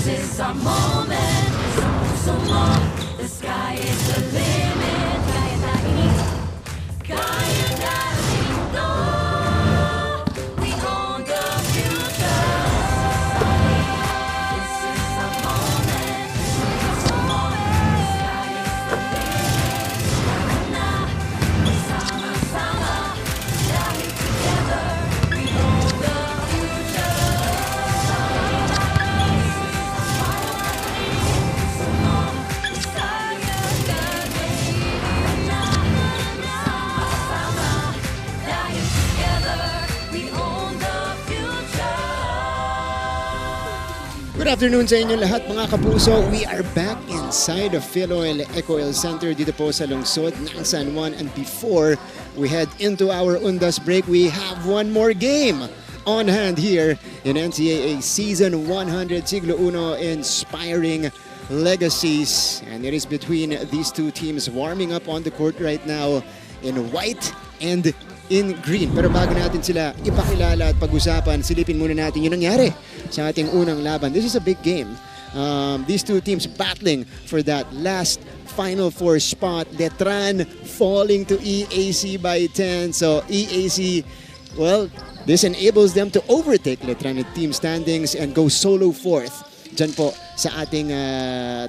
is our moment. So long, the sky is the limit. Kaya natin, kaya natin to. We own the future. This is our moment. So long, the sky is the limit. Na, sama-sama, dahil together, we own the future. Good afternoon sa inyo lahat mga kapuso. We are back inside of Philoil Eco Oil Center dito po sa lungsod ng San Juan. And before we head into our Undas break, we have one more game on hand here in NCAA Season 100 Siglo Uno Inspiring Legacies. And it is between these two teams warming up on the court right now in white and in green. Pero bago natin sila ipakilala at pag-usapan, silipin muna natin yung nangyari sa ating unang laban. This is a big game. These two teams battling for that last Final Four spot. Letran falling to EAC by 10. So EAC, well, this enables them to overtake Letran in team standings and go solo fourth dyan po sa ating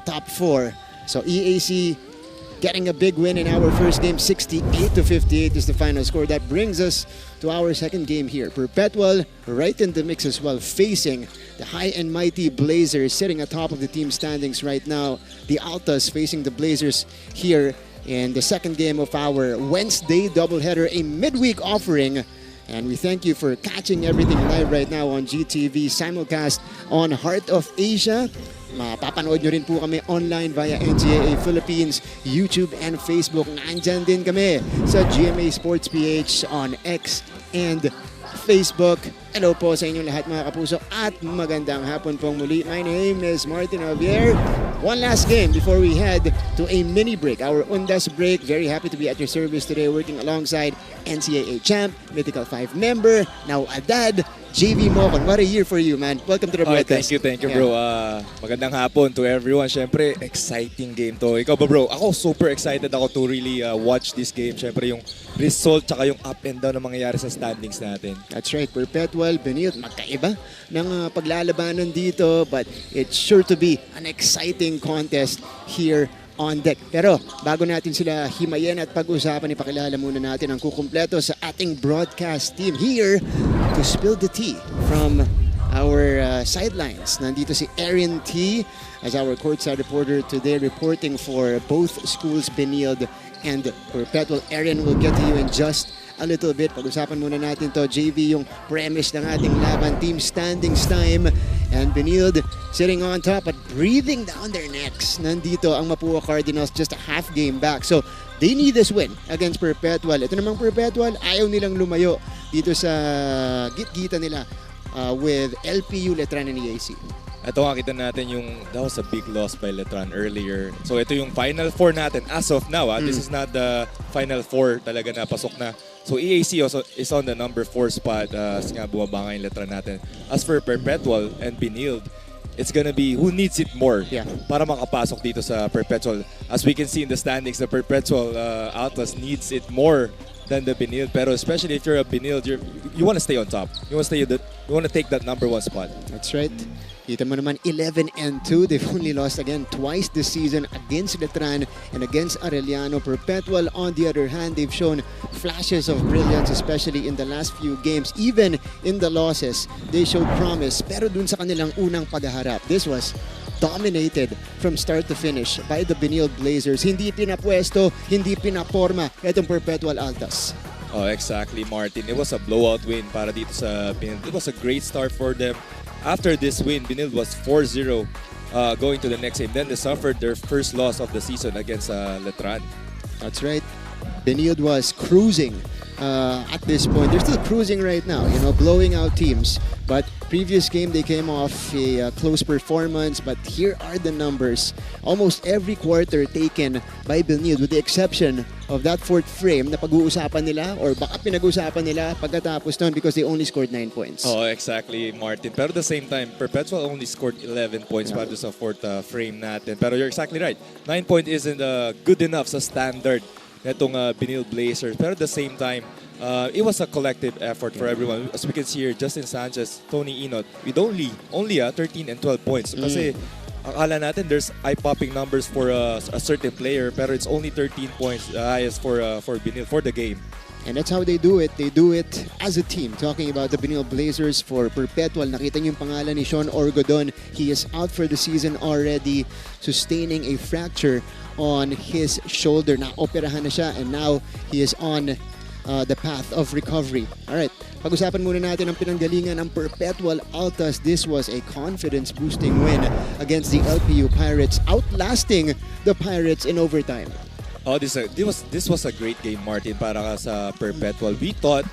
top 4. So EAC getting a big win in our first game, 68-58 is the final score. That brings us to our second game here. Perpetual right in the mix as well, facing the high and mighty Blazers, sitting atop of the team standings right now. The Altas facing the Blazers here in the second game of our Wednesday doubleheader, a midweek offering. And we thank you for catching everything live right now on GTV, simulcast on Heart of Asia. Mapapanood nyo rin po kami online via NCAA Philippines, YouTube and Facebook. Nandyan din kami sa GMA Sports PH on X and Facebook. Hello po sa inyong lahat mga kapuso at magandang hapon pong muli. My name is Martin Javier. One last game before we head to a mini break, our Undas break. Very happy to be at your service today, working alongside NCAA champ, Mythical 5 member, now a dad, JV Mocon. What a year for you, man. Welcome to the broadcast. Thank you, bro. Magandang hapon to everyone. Siyempre, exciting game to. Ikaw ba, bro? Ako super excited ako to really watch this game. Siyempre, yung result tsaka yung up and down na mangyayari sa standings natin. That's right. Perpetual, Benilde, magkaiba ng paglalabanan dito, but it's sure to be an exciting contest here on deck. Pero bago natin sila himayin at pag-usapan, ipakilala muna natin ang kukumpleto sa ating broadcast team here to spill the tea from our sidelines. Nandito si Erin T as our courtside reporter today, reporting for both schools, Benilde and Perpetual. Erin, will get to you in just a little bit. Pag-usapan muna natin to, JV, yung premise ng ating laban, team standings time, and Benilde sitting on top at breathing down their necks. Nandito ang Mapua Cardinals, just a half game back. So they need this win against Perpetual. Ito namang Perpetual, ayaw nilang lumayo dito sa git-gita nila with LPU, Letran, and EAC. Ito nga, kita natin yung, that was a big loss by Letran earlier. So ito yung Final Four natin as of now. This is not the Final Four talaga na pasok na. So EAC also is on the number 4 spot. Kasi nga bumaba nga yung Letran natin. As for Perpetual and Benilde, it's gonna be who needs it more para makapasok dito sa Perpetual. As we can see in the standings, the Perpetual Altas needs it more than the Benilde. Pero especially if you're a Benilde, you want to stay on top. You want to take that number 1 spot. That's right. Kita mo naman, 11-2. They've only lost again twice this season against Letran and against Arellano. Perpetual, on the other hand, they've shown flashes of brilliance, especially in the last few games. Even in the losses, they showed promise. Pero dun sa kanilang unang paghaharap, this was dominated from start to finish by the Benilde Blazers. Hindi pinapwesto, hindi pinaporma itong Perpetual Altas. Oh, exactly, Martin. It was a blowout win para dito sa Benilde. It was a great start for them. After this win, Benilde was 4-0 going to the next game. Then they suffered their first loss of the season against Letran. That's right. Benilde was cruising at this point. They're still cruising right now, blowing out teams. But previous game, they came off a close performance. But here are the numbers. Almost every quarter taken by Benilde, with the exception of that fourth frame na pag-uusapan nila or baka pinag-uusapan nila pagkatapos nun because they only scored 9 points. Oh, exactly, Martin. Pero at the same time, Perpetual only scored 11 points para sa fourth frame natin. Pero you're exactly right. 9 points isn't good enough sa standard netong Benilde Blazers. Pero at the same time, it was a collective effort for everyone. As we can see here, Justin Sanchez, Tony Inot, with only 13 and 12 points. Kasi akala natin there's eye-popping numbers for a certain player, pero it's only 13 points, the highest for Benilde for the game. And that's how they do it. They do it as a team. Talking about the Benilde Blazers for Perpetual, nakita niyo yung pangalan ni Sean Orgodon. He is out for the season already, sustaining a fracture on his shoulder. Na-operahan na siya, and now he is on the path of recovery. Alright, pag-usapan muna natin ang pinanggalingan ng Perpetual Altas. This was a confidence-boosting win against the LPU Pirates, outlasting the Pirates in overtime. Oh, this was a great game, Martin, para sa Perpetual. I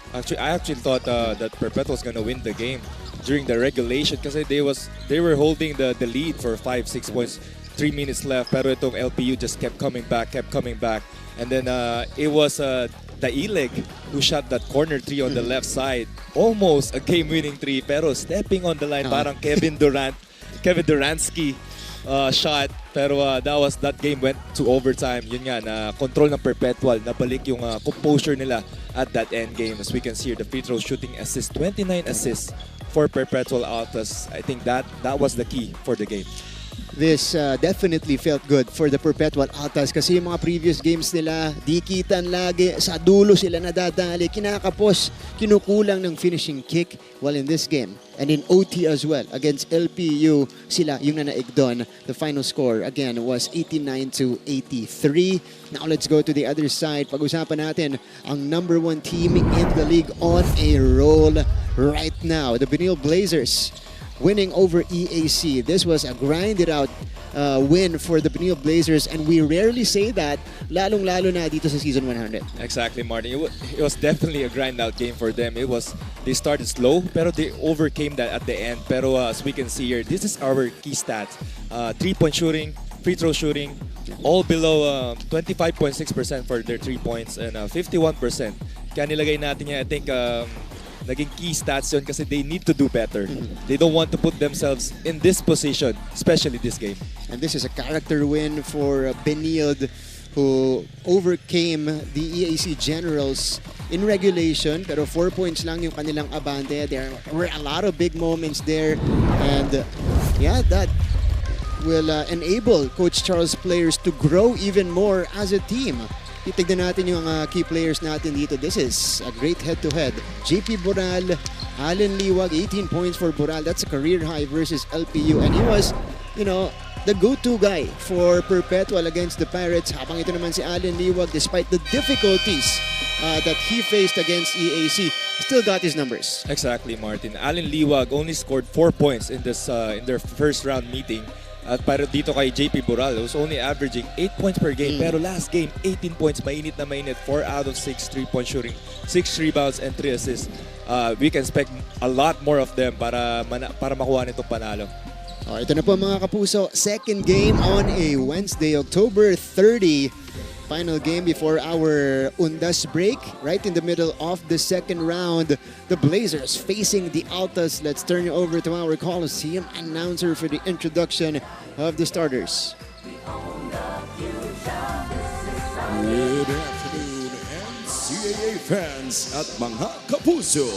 actually thought that Perpetual was gonna win the game during the regulation kasi they were holding the lead for 5-6 points, 3 minutes left. Pero itong LPU just kept coming back, and then it was Daileg who shot that corner 3 on the left side, almost a game-winning 3. Pero stepping on the line, parang Kevin Duransky shot. Pero that game went to overtime. Yun nga, na control ng Perpetual, nabalik yung composure nila at that end game. As we can see here, the free throw shooting assist, 29 assists for Perpetual Altas. I think that was the key for the game. This definitely felt good for the Perpetual Altas kasi yung mga previous games nila, dikitan lagi, sa dulo sila nadadali, kinakapos, kinukulang ng finishing kick. Well, in this game, and in OT as well, against LPU, sila yung nanaig doon. The final score, again, was 89-83. Now, let's go to the other side. Pag-usapan natin ang number 1 team in the league on a roll right now. The Benilde Blazers winning over EAC. This was a grinded-out win for the Benilde Blazers, and we rarely say that, lalong-lalo na dito sa Season 100. Exactly, Martin. It was definitely a grind-out game for them. They started slow, pero they overcame that at the end. Pero as we can see here, this is our key stats. 3-point shooting, free throw shooting, all below 25.6% for their 3 points and 51%. Kaya nilagay natin yan, I think, naging key stats yun kasi they need to do better. They don't want to put themselves in this position, especially this game. And this is a character win for Benilde, who overcame the EAC Generals in regulation, pero 4 points lang yung kanilang abante. There were a lot of big moments there, and that will enable Coach Charles' players to grow even more as a team. Titignan natin yung key players natin dito. This is a great head-to-head. JP Boral, Allen Liwag, 18 points for Boral. That's a career high versus LPU. And he was, the go-to guy for Perpetual against the Pirates. Habang ito naman si Allen Liwag, despite the difficulties that he faced against EAC, still got his numbers. Exactly, Martin. Allen Liwag only scored 4 points in their first round meeting. At para dito kay JP Boral, was only averaging 8 points per game. Pero last game, 18 points, mainit na mainit. 4 out of 6 3-point shooting, 6 rebounds, and 3 assists. We can expect a lot more of them para makuha nitong panalo. Ito na po mga kapuso, second game on a Wednesday, October 30. Final game before our Undas break. Right in the middle of the second round, the Blazers facing the Altas. Let's turn it over to our Coliseum announcer for the introduction of the starters. Good afternoon, NCAA fans at mga kapuso.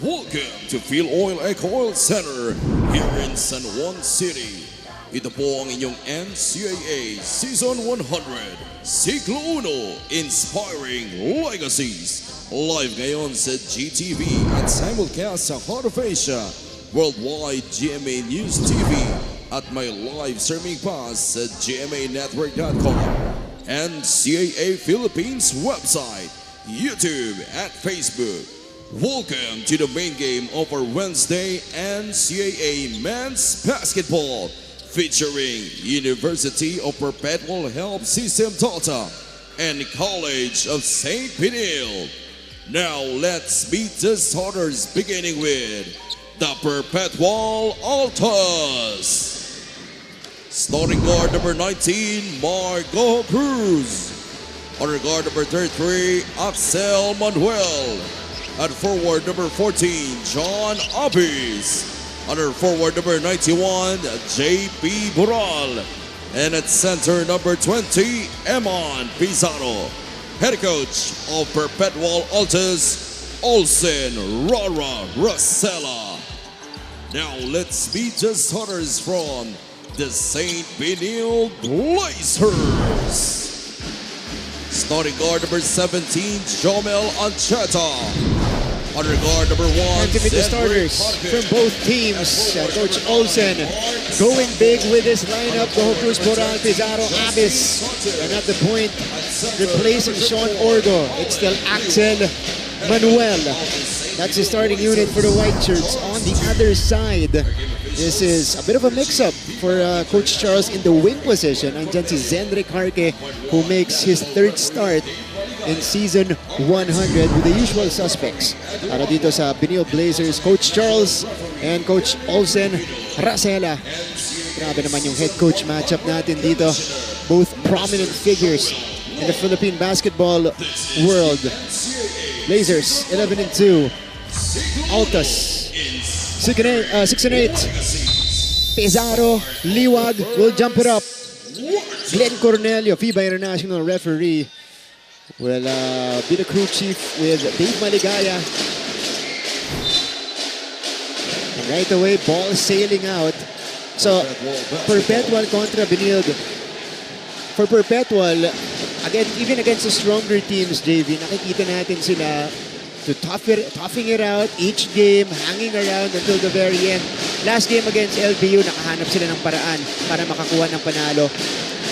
Welcome to Phil Oil Eco Oil Center here in San Juan City. Ito po ang inyong NCAA Season 100, Siglo 1, Inspiring Legacies. Live ngayon sa GTV at simulcast sa Heart of Asia, Worldwide GMA News TV at may live streaming pass sa gmanetwork.com, NCAA Philippines website, YouTube at Facebook. Welcome to the main game of our Wednesday NCAA Men's Basketball, featuring University of Perpetual Health System Tata and College of St. Benilde. Now let's meet the starters, beginning with the Perpetual Altas. Starting guard number 19, Marco Cruz. Under guard number 33, Axel Manuel. At forward number 14, John Abis. Under forward number 91, JP Boral. And at center number 20, Eman Pizarro. Head coach of Perpetual Altas, Olsen Rara Rosella. Now let's meet the starters from the St. Benilde Blazers. Starting guard number 17, Jomel Ancheta. Under guard number 1, And to meet the starters from both teams, Coach Olsen going big with his lineup. Goho Cruz, Boral, Pizarro, Abis. And at the point, replacing Sean Orgo, it's still Axel Manuel. That's the starting unit for the White Shirts. On the other side, this is a bit of a mix-up for Coach Charles in the wing position. Andyan si Zenric Harke, who makes his third start in season 100 with the usual suspects. Para dito sa Benilde Blazers, Coach Charles and Coach Olsen Racela. Grabe naman yung head coach matchup natin dito. Both prominent figures in the Philippine basketball world. Blazers 11-2. Altas 6-8. Pizarro, Liwag will jump it up. Glenn Cornelio, FIBA International referee, will be the crew chief with Dave Maligaya. And right away, ball sailing out. So, Perpetual contra Benilde. For Perpetual, again, even against the stronger teams, JV, nakikita natin sila to toughing it out each game, hanging around until the very end. Last game against LBU, nakahanap sila ng paraan para makakuha ng panalo.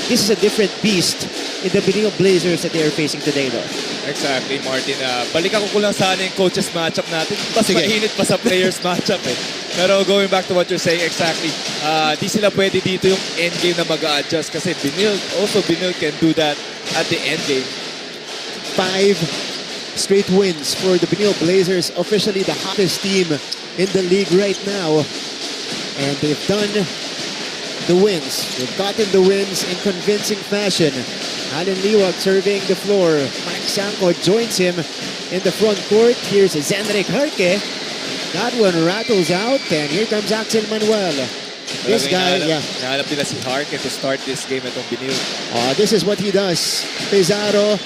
This is a different beast in the Benilde Blazers that they are facing today, though. Exactly, Martin. Balikan ko lang sana yung coaches matchup natin. Mas mainit pa sa players matchup eh. Pero going back to what you're saying, exactly, di sila pwede dito yung endgame na mag-a-adjust kasi Benilde can do that at the endgame. 5 straight wins for the Benilde Blazers, officially the hottest team in the league right now. And they've done the wins. They've gotten the wins in convincing fashion. Alan Liwag surveying the floor. Mike Sanko joins him in the front court. Here's Zenric Harke. That one rattles out, and here comes Axel Manuel. This guy, yeah. Nahanap nila si Harke to start this game at Benilde. This is what he does. Pizarro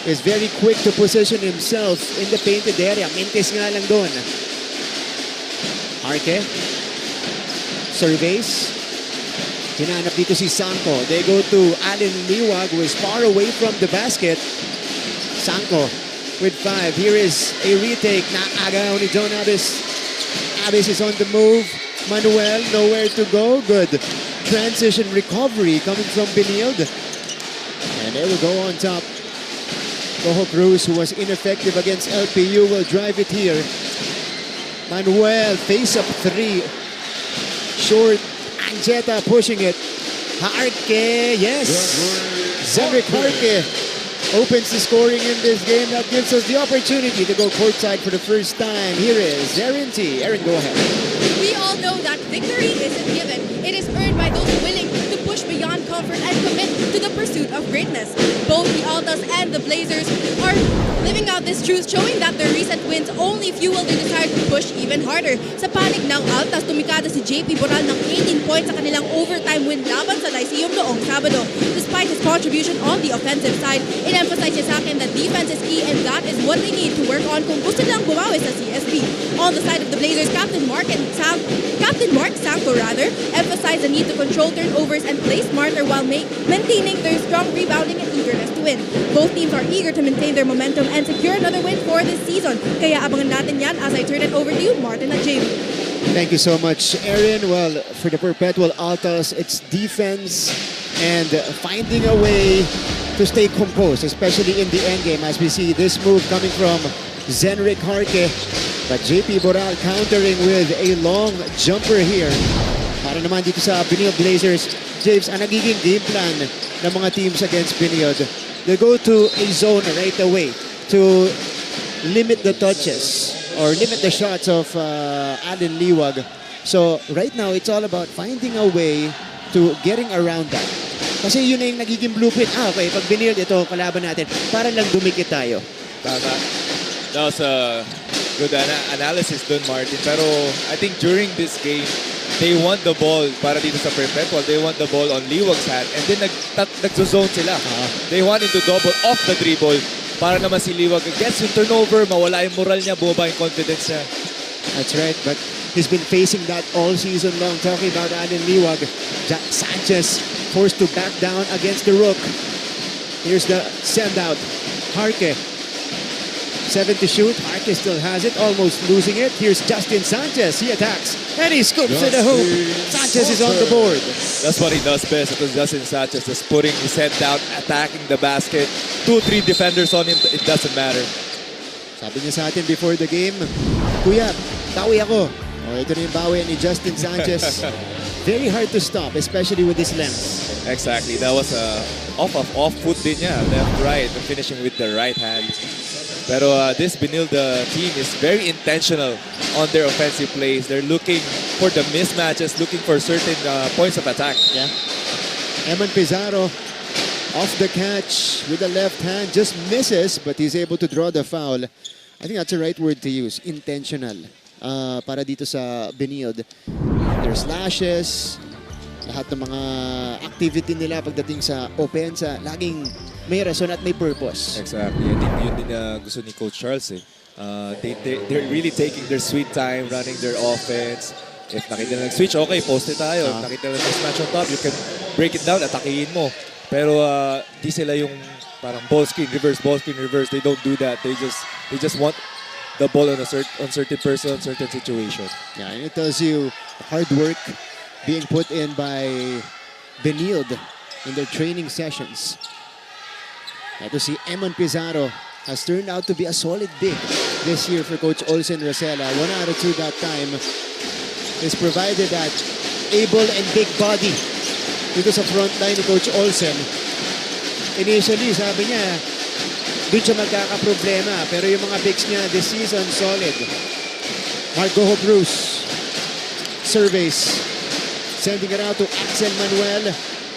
is very quick to position himself in the painted area. Mintis nga lang doon. Harke surveys. Hinanap dito si Sanko. They go to Allen Liwag, who is far away from the basket. Sanko with 5. Here is a retake. Naagaw ni John Abis. Abis is on the move. Manuel, nowhere to go. Good transition recovery coming from Benilde. And they will go on top. Goho Cruz, who was ineffective against LPU, will drive it here. Manuel, face-up 3. Short. Ancheta pushing it. Harke, yes. Zenric Harke opens the scoring in this game. That gives us the opportunity to go courtside for the first time. Here is Erin T. Erin, go ahead. We all know that victory isn't given. It is earned by those willing to push beyond comfort and commit to the pursuit of greatness. Both the Altas and the Blazers are living out this truth, showing that their recent wins only fuel their desire to push even harder. Sa panig ng Altas, tumikada si JP Boral ng 18 points sa kanilang overtime win laban sa Lyceum noong Sabado. Despite his contribution on the offensive side, it-emphasized niya sa akin that defense is key and that is what they need to work on kung gusto nilang bumawi sa CSB. On the side of the Blazers, Captain Mark Sanko emphasized the need to control turnovers and play smarter while maintaining their strong rebounding and eagerness to win. Both teams are eager to maintain their momentum and secure another win for this season. Kaya abangan natin yan as I turn it over to you, Martin at JV. Thank you so much, Erin. Well, for the Perpetual Altas, it's defense and finding a way to stay composed, especially in the endgame, as we see this move coming from Zenric Harke. But JP Boral countering with a long jumper here. Para naman dito sa Benilde Blazers, James, ang nagiging game plan ng mga teams against Benilde, they go to a zone right away to limit the touches or limit the shots of Allen Liwag. So right now, it's all about finding a way to getting around that. Kasi yun na yung nagiging blueprint. Okay, pag Benilde, ito, kalaban natin, para lang dumikit tayo. Tama. That was a good analysis dun, Martin. Pero I think during this game, they want the ball para dito sa Perpetual. They want the ball on Liwag's hand. And then nagzo-zone sila. They wanted to double off the dribble para naman si Liwag gets yung turnover, mawala yung moral niya, bumaba yung confidence niya. That's right, but he's been facing that all season long. Talking about Allen Liwag, Jack Sanchez forced to back down against the Rook. Here's the send out. Harke. 7 to shoot. Harke still has it, almost losing it. Here's Justin Sanchez. He attacks and he scoops to the hoop. Sanchez is on the board. That's what he does best. It was Justin Sanchez just putting his head down, attacking the basket. 2-3 defenders on him, it doesn't matter. Sabi niya sa atin before the game, Kuya, bawi ako. Oh, ito na yung bawi ni Justin Sanchez. Very hard to stop, especially with his length. Exactly. That was a off foot din niya, left, right, and finishing with the right hand. Pero this Benilde team is very intentional on their offensive plays. They're looking for the mismatches, looking for certain points of attack. Yeah. Eman Pizarro off the catch with the left hand, just misses, but he's able to draw the foul. I think that's the right word to use, intentional. Para dito sa Benilde. There's slashes, lahat ng mga activity nila pagdating sa opensa, laging may rason at may purpose. Exactly. I think yun din gusto ni Coach Charles. They're really taking their sweet time running their offense. If nakita na nag-switch, okay, poste tayo. If nakita na mismatch on top, you can break it down, atakihin mo. Pero di sila yung parang ball screen, reverse. They don't do that. They just want the ball on certain person, certain situation. Yeah, and it tells you hard work being put in by Benilde in their training sessions. Ito si Eman Pizarro has turned out to be a solid big this year for Coach Olsen Rosella. 1 out of 2 that time is provided that able and big body dito sa front line ni Coach Olsen. Initially, sabi niya, doon siya magkakaproblema. Pero yung mga bigs niya this season, solid. Margojo Cruz surveys, sending it out to Axel Manuel.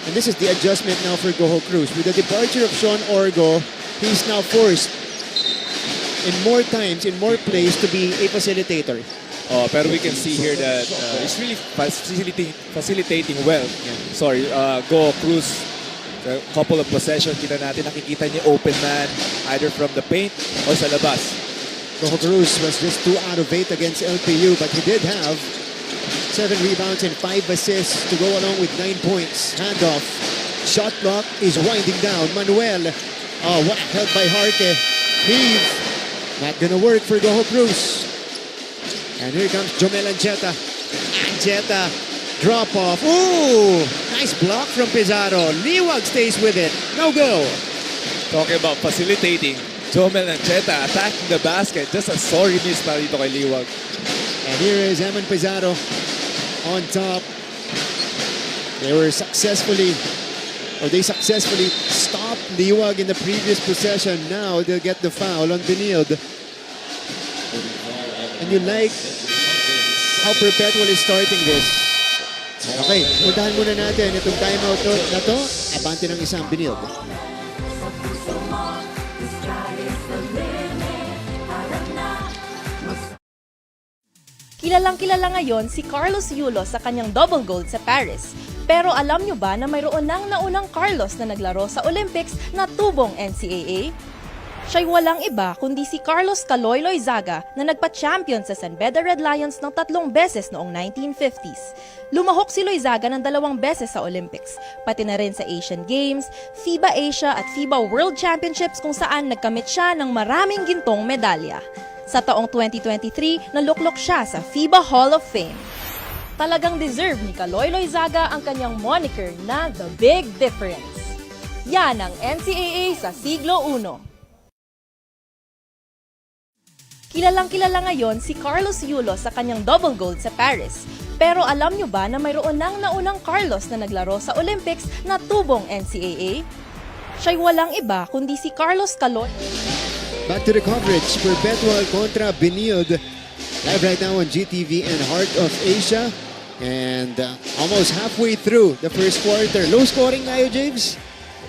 And this is the adjustment now for Goho Cruz. With the departure of Sean Orgo, he's now forced in more times, in more plays to be a facilitator. Pero we can see here that he's really facilitating well. Sorry, Goho Cruz, a couple of possessions, nakikita niya open man, either from the paint or sa labas. Goho Cruz was just 2 out of 8 against LPU, but he did have 7 rebounds and 5 assists to go along with 9 points. Handoff. Shot clock is winding down. Manuel. Oh, what held by Harke. Heave. Not gonna work for Goho Cruz. And here comes Jomel Ancheta. Ancheta. Drop off. Ooh! Nice block from Pizarro. Liwag stays with it. No go. Talking about facilitating, Jomel Ancheta attacking the basket. Just a sorry miss para dito kay Liwag. And here is Eman Pizarro on top. They successfully stopped Liwag in the previous possession. Now they'll get the foul on Benilde. And you like how Perpetual is starting this. Okay, puntahan muna natin itong timeout na to. Abante ng isang Benilde. Kilalang-kilala ngayon si Carlos Yulo sa kanyang double gold sa Paris. Pero alam nyo ba na mayroon nang naunang Carlos na naglaro sa Olympics na tubong NCAA? Siya'y walang iba kundi si Carlos Caloy Loizaga na nagpa-champion sa San Beda Red Lions ng 3 beses noong 1950s. Lumahok si Loizaga ng 2 beses sa Olympics, pati na rin sa Asian Games, FIBA Asia at FIBA World Championships kung saan nagkamit siya ng maraming gintong medalya. Sa taong 2023, naluklok siya sa FIBA Hall of Fame. Talagang deserve ni Caloy Loizaga ang kanyang moniker na The Big Difference. Yan ang NCAA sa siglo I. Kilalang-kilala ngayon si Carlos Yulo sa kanyang double gold sa Paris. Pero alam nyo ba na mayroon nang naunang Carlos na naglaro sa Olympics na tubong NCAA? Siya'y walang iba kundi si Carlos Caloy. Back to the coverage. Perpetual kontra Benilde. Live right now on GTV and Heart of Asia. And almost halfway through the first quarter. Low scoring tayo, James.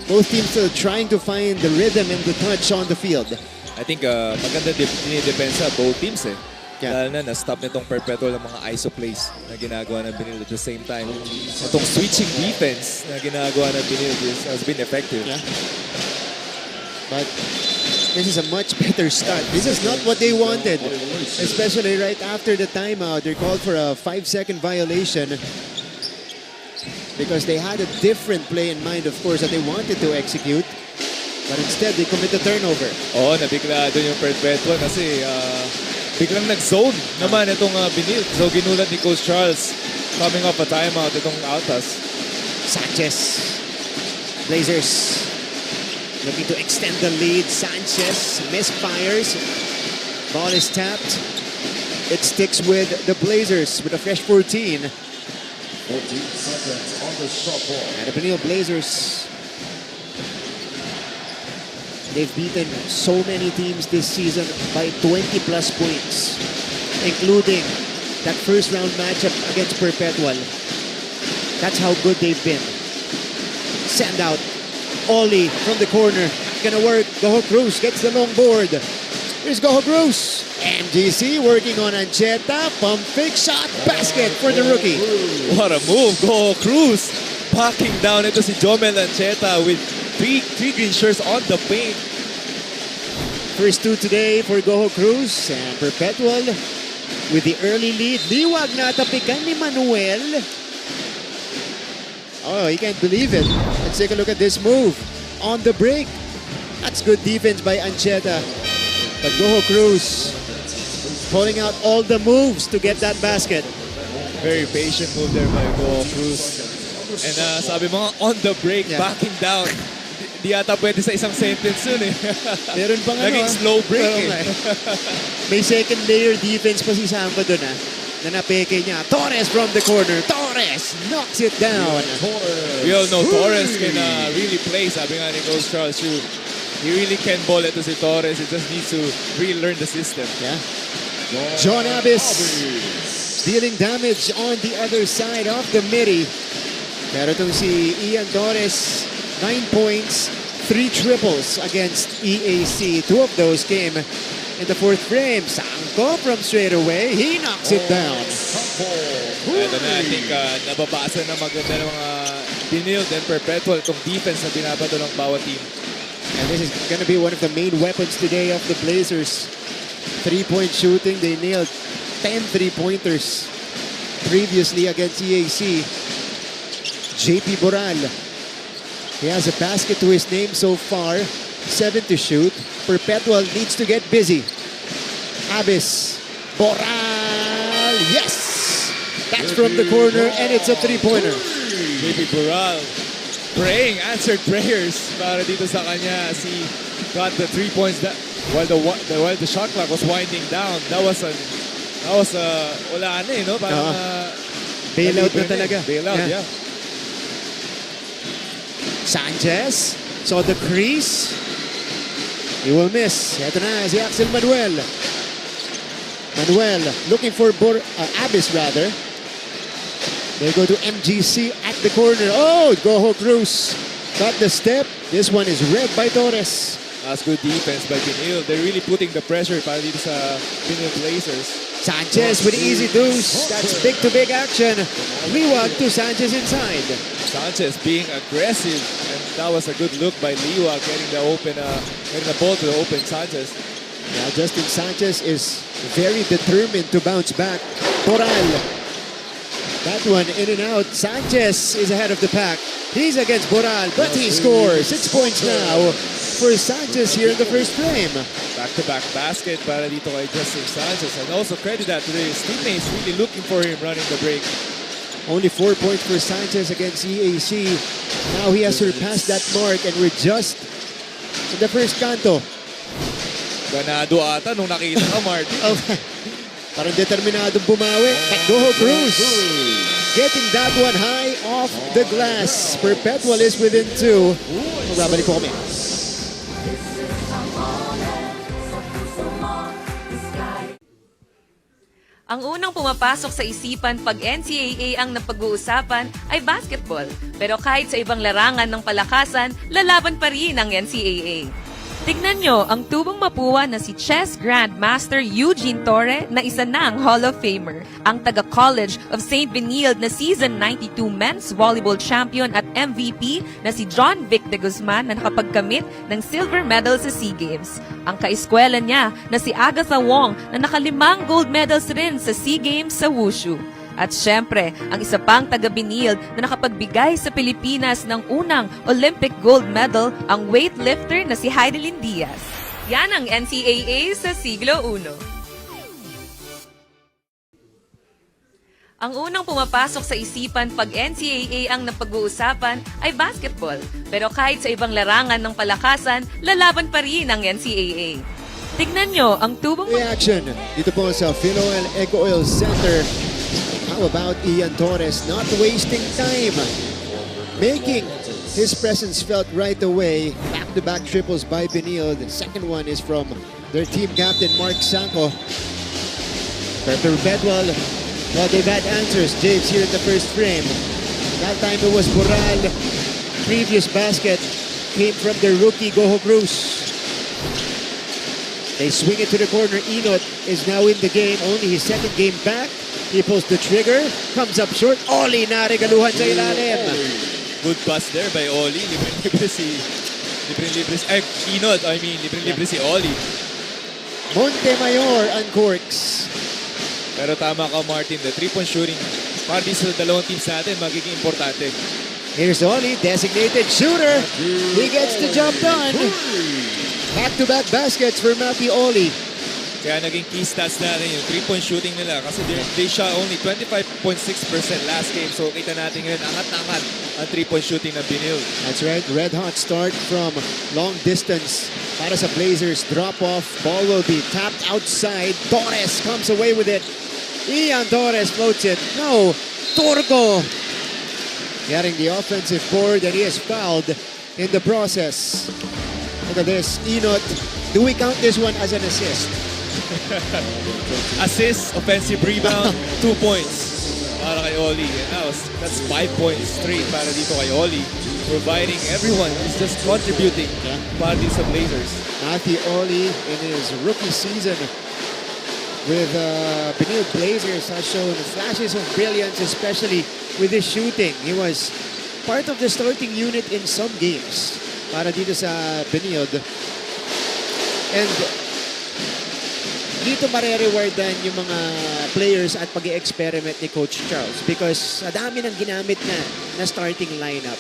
Both teams still trying to find the rhythm and the touch on the field. I think maganda dinidepensa both teams eh. Yeah. Lalo na na-stop nitong Perpetual ng mga ISO plays na ginagawa ng Benilde at the same time. Itong switching defense na ginagawa ng Benilde has been effective. Yeah. But this is a much better start. This is not what they wanted. Especially right after the timeout. They're called for a 5-second violation because they had a different play in mind, of course, that they wanted to execute. But instead, they commit a turnover. Oo, nabigla doon yung Perpetual kasi biglang nag-zone naman itong Benilde. So ginulat ni Coach Charles coming off a timeout itong Altas. Sanchez. Blazers looking to extend the lead. Sanchez misfires. Ball is tapped. It sticks with the Blazers with a fresh 14. 14 seconds on the shot clock. And the Benilde Blazers, they've beaten so many teams this season by 20 plus points, including that first round matchup against Perpetual. That's how good they've been. Send out. Ollie from the corner. Gonna work. Goho Cruz gets the long board. Here's Goho Cruz. MGC working on Ancheta. Pump fake shot. Basket for the rookie. What a move, Go Cruz! Backing down ito si Jomel Ancheta with three green shirts on the paint. First two today for Goho Cruz and Perpetual with the early lead. Liwag na tapikan ni Manuel. Oh, he can't believe it. Let's take a look at this move. On the break. That's good defense by Ancheta. But Goho Cruz pulling out all the moves to get that basket. Very patient move there by Go Cruz. And sabi mo nga, on the break, Yeah. backing down. Di yata pwede sa isang sentence yun eh. Meron pang Naging slow break Oo eh. nga May second layer defense pa si Samba dun na napeke niya. Torres from the corner. Torres knocks it down. We all know Torres can really play. Sabi nga ni Coach Charles, he really can ball ito si Torres. He just needs to really learn the system. Yeah. John Abbas dealing damage on the other side of the midi. Pero itong si Ian Torres, 9 points, 3 triples against EAC. 2 of those came in the fourth frame. Sangko from straight away. He knocks it down. Ito na, I think nababasa na maganda ng mga Benilde and Perpetual itong defense na binabato ng bawat team. And this is going to be one of the main weapons today of the Blazers. 3-point shooting. They nailed 10 3-pointers previously against EAC. JP Boral. He has a basket to his name so far. 7 to shoot. Perpetual needs to get busy. Abbas. Boral. Yes! That's from the corner and it's a 3-pointer. JP Boral praying, answered prayers para dito sa kanya. He got the 3 points that while the shot clock was winding down. That was wala na eh, no? Parang Bailout na talaga. Bailout, yeah. Sanchez saw the crease. He will miss. Ito na si Axel Manuel. Manuel looking for Abbas rather. They go to MGC at the corner. Oh, Goho Cruz got the step. This one is read by Torres. That's good defense by Benilde. They're really putting the pressure para dito sa Benilde Blazers. Sanchez with the easy deuce. That's big-to-big action. Liwag to Sanchez inside. Sanchez being aggressive, and that was a good look by Liwag getting the ball to the open Sanchez. Now Justin Sanchez is very determined to bounce back. Boral. That one in and out. Sanchez is ahead of the pack. He's against Boral, but he scores. 6 points now for Sanchez here in the first frame. Back-to-back basket para dito kay Justin Sanchez. And also credit that to his teammates really looking for him running the break. Only 4 points for Sanchez against EAC. Now he has surpassed that mark and we're just in the first canto. Ganado ata nung nakita ka, Martin. Parang determinadong bumawi. But Goho Cruz getting that one high off the glass. Perpetual is within 2. Magbabalik po kami. Ang unang pumapasok sa isipan pag NCAA ang napag-uusapan ay basketball. Pero kahit sa ibang larangan ng palakasan, lalaban pa rin ang NCAA. Tignan nyo ang tubong mapuwa na si chess grandmaster Eugene Torre na isa ng Hall of Famer. Ang taga-College of St. Benilde na season 92 men's volleyball champion at MVP na si John Vic de Guzman na nakapagkamit ng silver medal sa SEA Games. Ang kaeskwela niya na si Agatha Wong na nakalimang gold medals rin sa SEA Games sa Wushu. At syempre, ang isa pang taga-Benilde na nakapagbigay sa Pilipinas ng unang Olympic gold medal, ang weightlifter na si Heidelin Diaz. Yan ang NCAA sa siglo I. Ang unang pumapasok sa isipan pag NCAA ang napag-uusapan ay basketball. Pero kahit sa ibang larangan ng palakasan, lalaban pa rin ang NCAA. Tignan nyo ang tubong... Reaction dito po sa Philoel Eco Oil Center. How about Ian Torres not wasting time, making his presence felt right away. Back-to-back triples by Benilde. The second one is from their team captain, Mark Sanko. Perpetual, well, they've had answers. James here in the first frame. That time it was Boral. Previous basket came from the rookie, Goho Cruz. They swing it to the corner. Enot is now in the game. Only his second game back. He pulls the trigger, comes up short. Oli na regaluhan sa ilalim. Good pass there by Oli. Libre-libre si Enot. Libre-libre si Oli. Montemayor uncorks. Pero tama ka, Martin. The three-point shooting para sa dalawang teams natin magiging importante. Here's Oli, designated shooter. He gets the job done. Back-to-back baskets for Matthew Oli. Kaya naging key stats natin yung three-point shooting nila kasi they shot only 25.6% last game. So kita natin ngayon, angat-angat ang three-point shooting ng Benilde. That's right, red hot start from long distance para sa Blazers. Drop off, ball will be tapped outside. Torres comes away with it. Ian Torres floats it. No, Turgo getting the offensive board and he is fouled in the process. Look at this, Enot. Do we count this one as an assist? Assist, offensive rebound, 2 points para kay Oli. And that's 5 points straight para dito kay Oli. Providing everyone is just contributing para dito sa Blazers. Matthew Oli in his rookie season with Benilde Blazers has shown flashes of brilliance, especially with his shooting. He was part of the starting unit in some games para dito sa Benilde. And dito marerewardan yung mga players at pag-i-experiment ni Coach Charles because sa dami ng ginamit na starting lineup,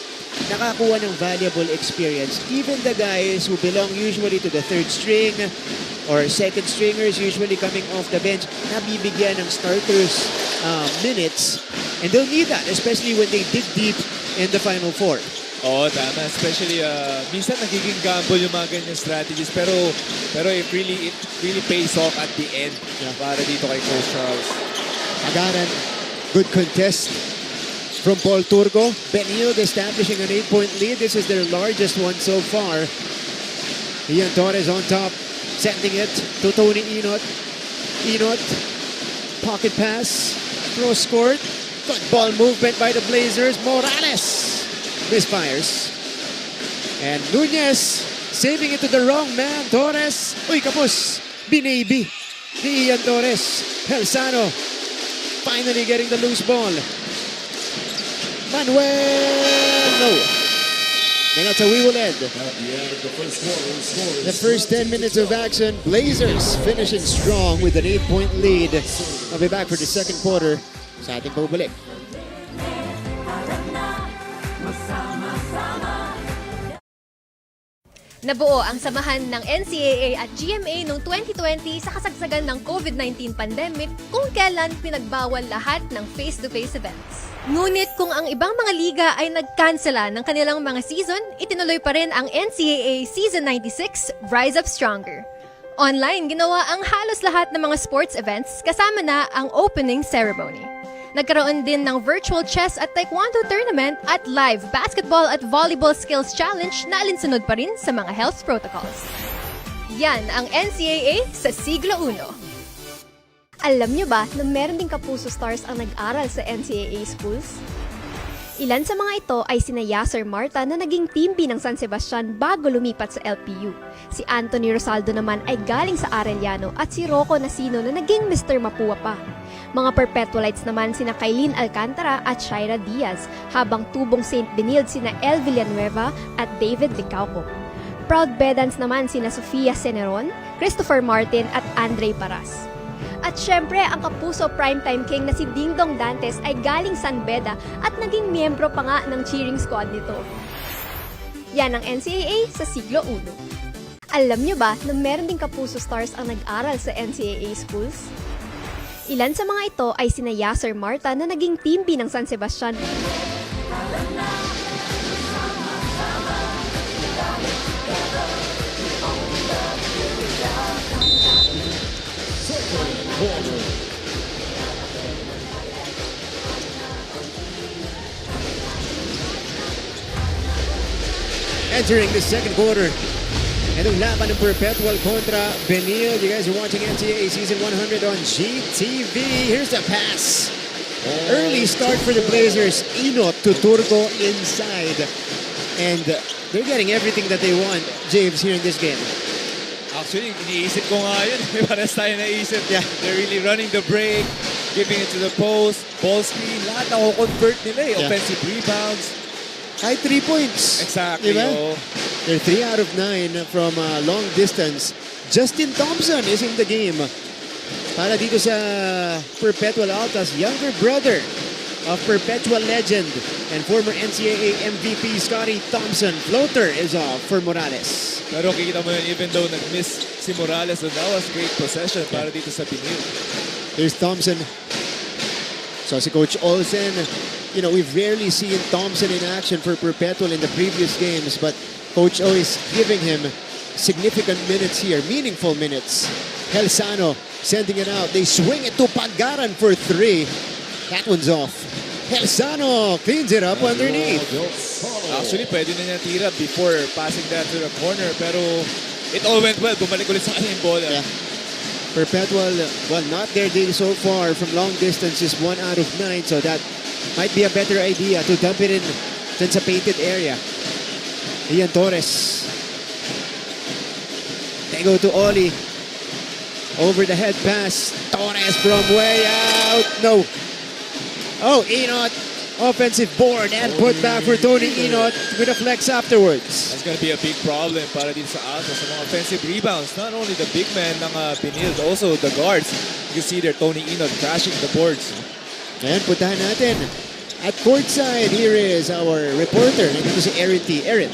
nakakuha ng valuable experience. Even the guys who belong usually to the third string or second stringers usually coming off the bench, nabibigyan ng starters minutes. And they'll need that, especially when they dig deep in the Final Four. Oo, tama. Especially, minsan nagiging gamble yung mga ganyan strategies. Pero it really pays off at the end para dito kay Coach Charles. Agaran, good contest from Paul Turgo. Benilde establishing an 8-point lead. This is their largest one so far. Ian Torres on top, sending it to Tony Enot. Enot, pocket pass, cross court. Good ball movement by the Blazers. Morales misfires. And Nunez saving it to the wrong man. Torres. Uy, kapos. Binaby ni Ian Torres. Helsano finally getting the loose ball. Manuel. No. And that's how we will end. The first 10 minutes of action. Blazers finishing strong with an 8-point lead. I'll be back for the second quarter sa ating pagbalik. Nabuo ang samahan ng NCAA at GMA noong 2020 sa kasagsagan ng COVID-19 pandemic kung kailan pinagbawal lahat ng face-to-face events. Ngunit kung ang ibang mga liga ay nagkansela ng kanilang mga season, itinuloy pa rin ang NCAA Season 96 Rise Up Stronger. Online, ginawa ang halos lahat ng mga sports events kasama na ang opening ceremony. Nagkaroon din ng virtual chess at taekwondo tournament at live basketball at volleyball skills challenge na alinsunod pa rin sa mga health protocols. Yan ang NCAA sa siglo I. Alam nyo ba na meron ding kapuso stars ang nag-aral sa NCAA schools? Ilan sa mga ito ay sina Yasser Marta na naging team B ng San Sebastian bago lumipat sa LPU. Si Anthony Rosaldo naman ay galing sa Arellano at si Rocco Nasino na naging Mr. Mapua pa. Mga Perpetualites naman sina Kailin Alcantara at Shaira Diaz, habang tubong St. Benilde sina El Villanueva at David Licauco. Proud Bedans naman sina Sofia Ceneron, Christopher Martin at Andre Paras. At syempre, ang kapuso primetime king na si Dingdong Dantes ay galing San Beda at naging miyembro pa nga ng cheering squad nito. Yan ang NCAA sa siglo I. Alam nyo ba na meron ding kapuso stars ang nag-aral sa NCAA schools? Ilan sa mga ito ay sina Yasser Marta na naging team B ng San Sebastian. Entering the second quarter. Itong laban ng Perpetual kontra Benilde. You guys are watching NCAA Season 100 on GTV. Here's the pass. Early start for the Blazers. Inot to Turco inside. And they're getting everything that they want, James, here in this game. Actually, iniisip ko nga yun. May pares tayo naisip. Yeah. They're really running the break, giving it to the post, ball screen. Lahat ako-convert nila eh. Yeah. Offensive rebounds. Kahit 3 points. Exactly. Diba? Oh. They're 3 out of 9 from long distance. Justin Thompson is in the game. Para dito sa Perpetual Altas, younger brother of Perpetual legend and former NCAA MVP Scotty Thompson. Floater is off for Morales. Pero kikita mo yun, even though nag-miss si Morales, so that was great possession para dito sa Benilde. Here's Thompson. So si Coach Olsen, you know, we've rarely seen Thompson in action for Perpetual in the previous games, but Coach O is giving him significant minutes here, meaningful minutes. Helsano sending it out. They swing it to Pagaran for 3. That one's off. Helsano cleans it up underneath. Actually, pwede na niya tira before passing that to the corner, pero it all went well. Bumalik ulit sa kanya yung bola. Yeah. Perpetual, well, not their day so far from long distance is 1 out of 9, so that might be a better idea to dump it in dun sa painted area. Ian Torres. They go to Oli. Over the head pass. Torres from way out. No. Oh, Inot. Offensive board and put back for Tony Inot with a flex afterwards. That's going to be a big problem para dito sa Altas sa mga offensive rebounds. Not only the big man ng Benilde, also the guards. You can see there, Tony Inot crashing the boards. Ayan, puntahan natin. At courtside, here is our reporter. Nandito si Erin T. Erin.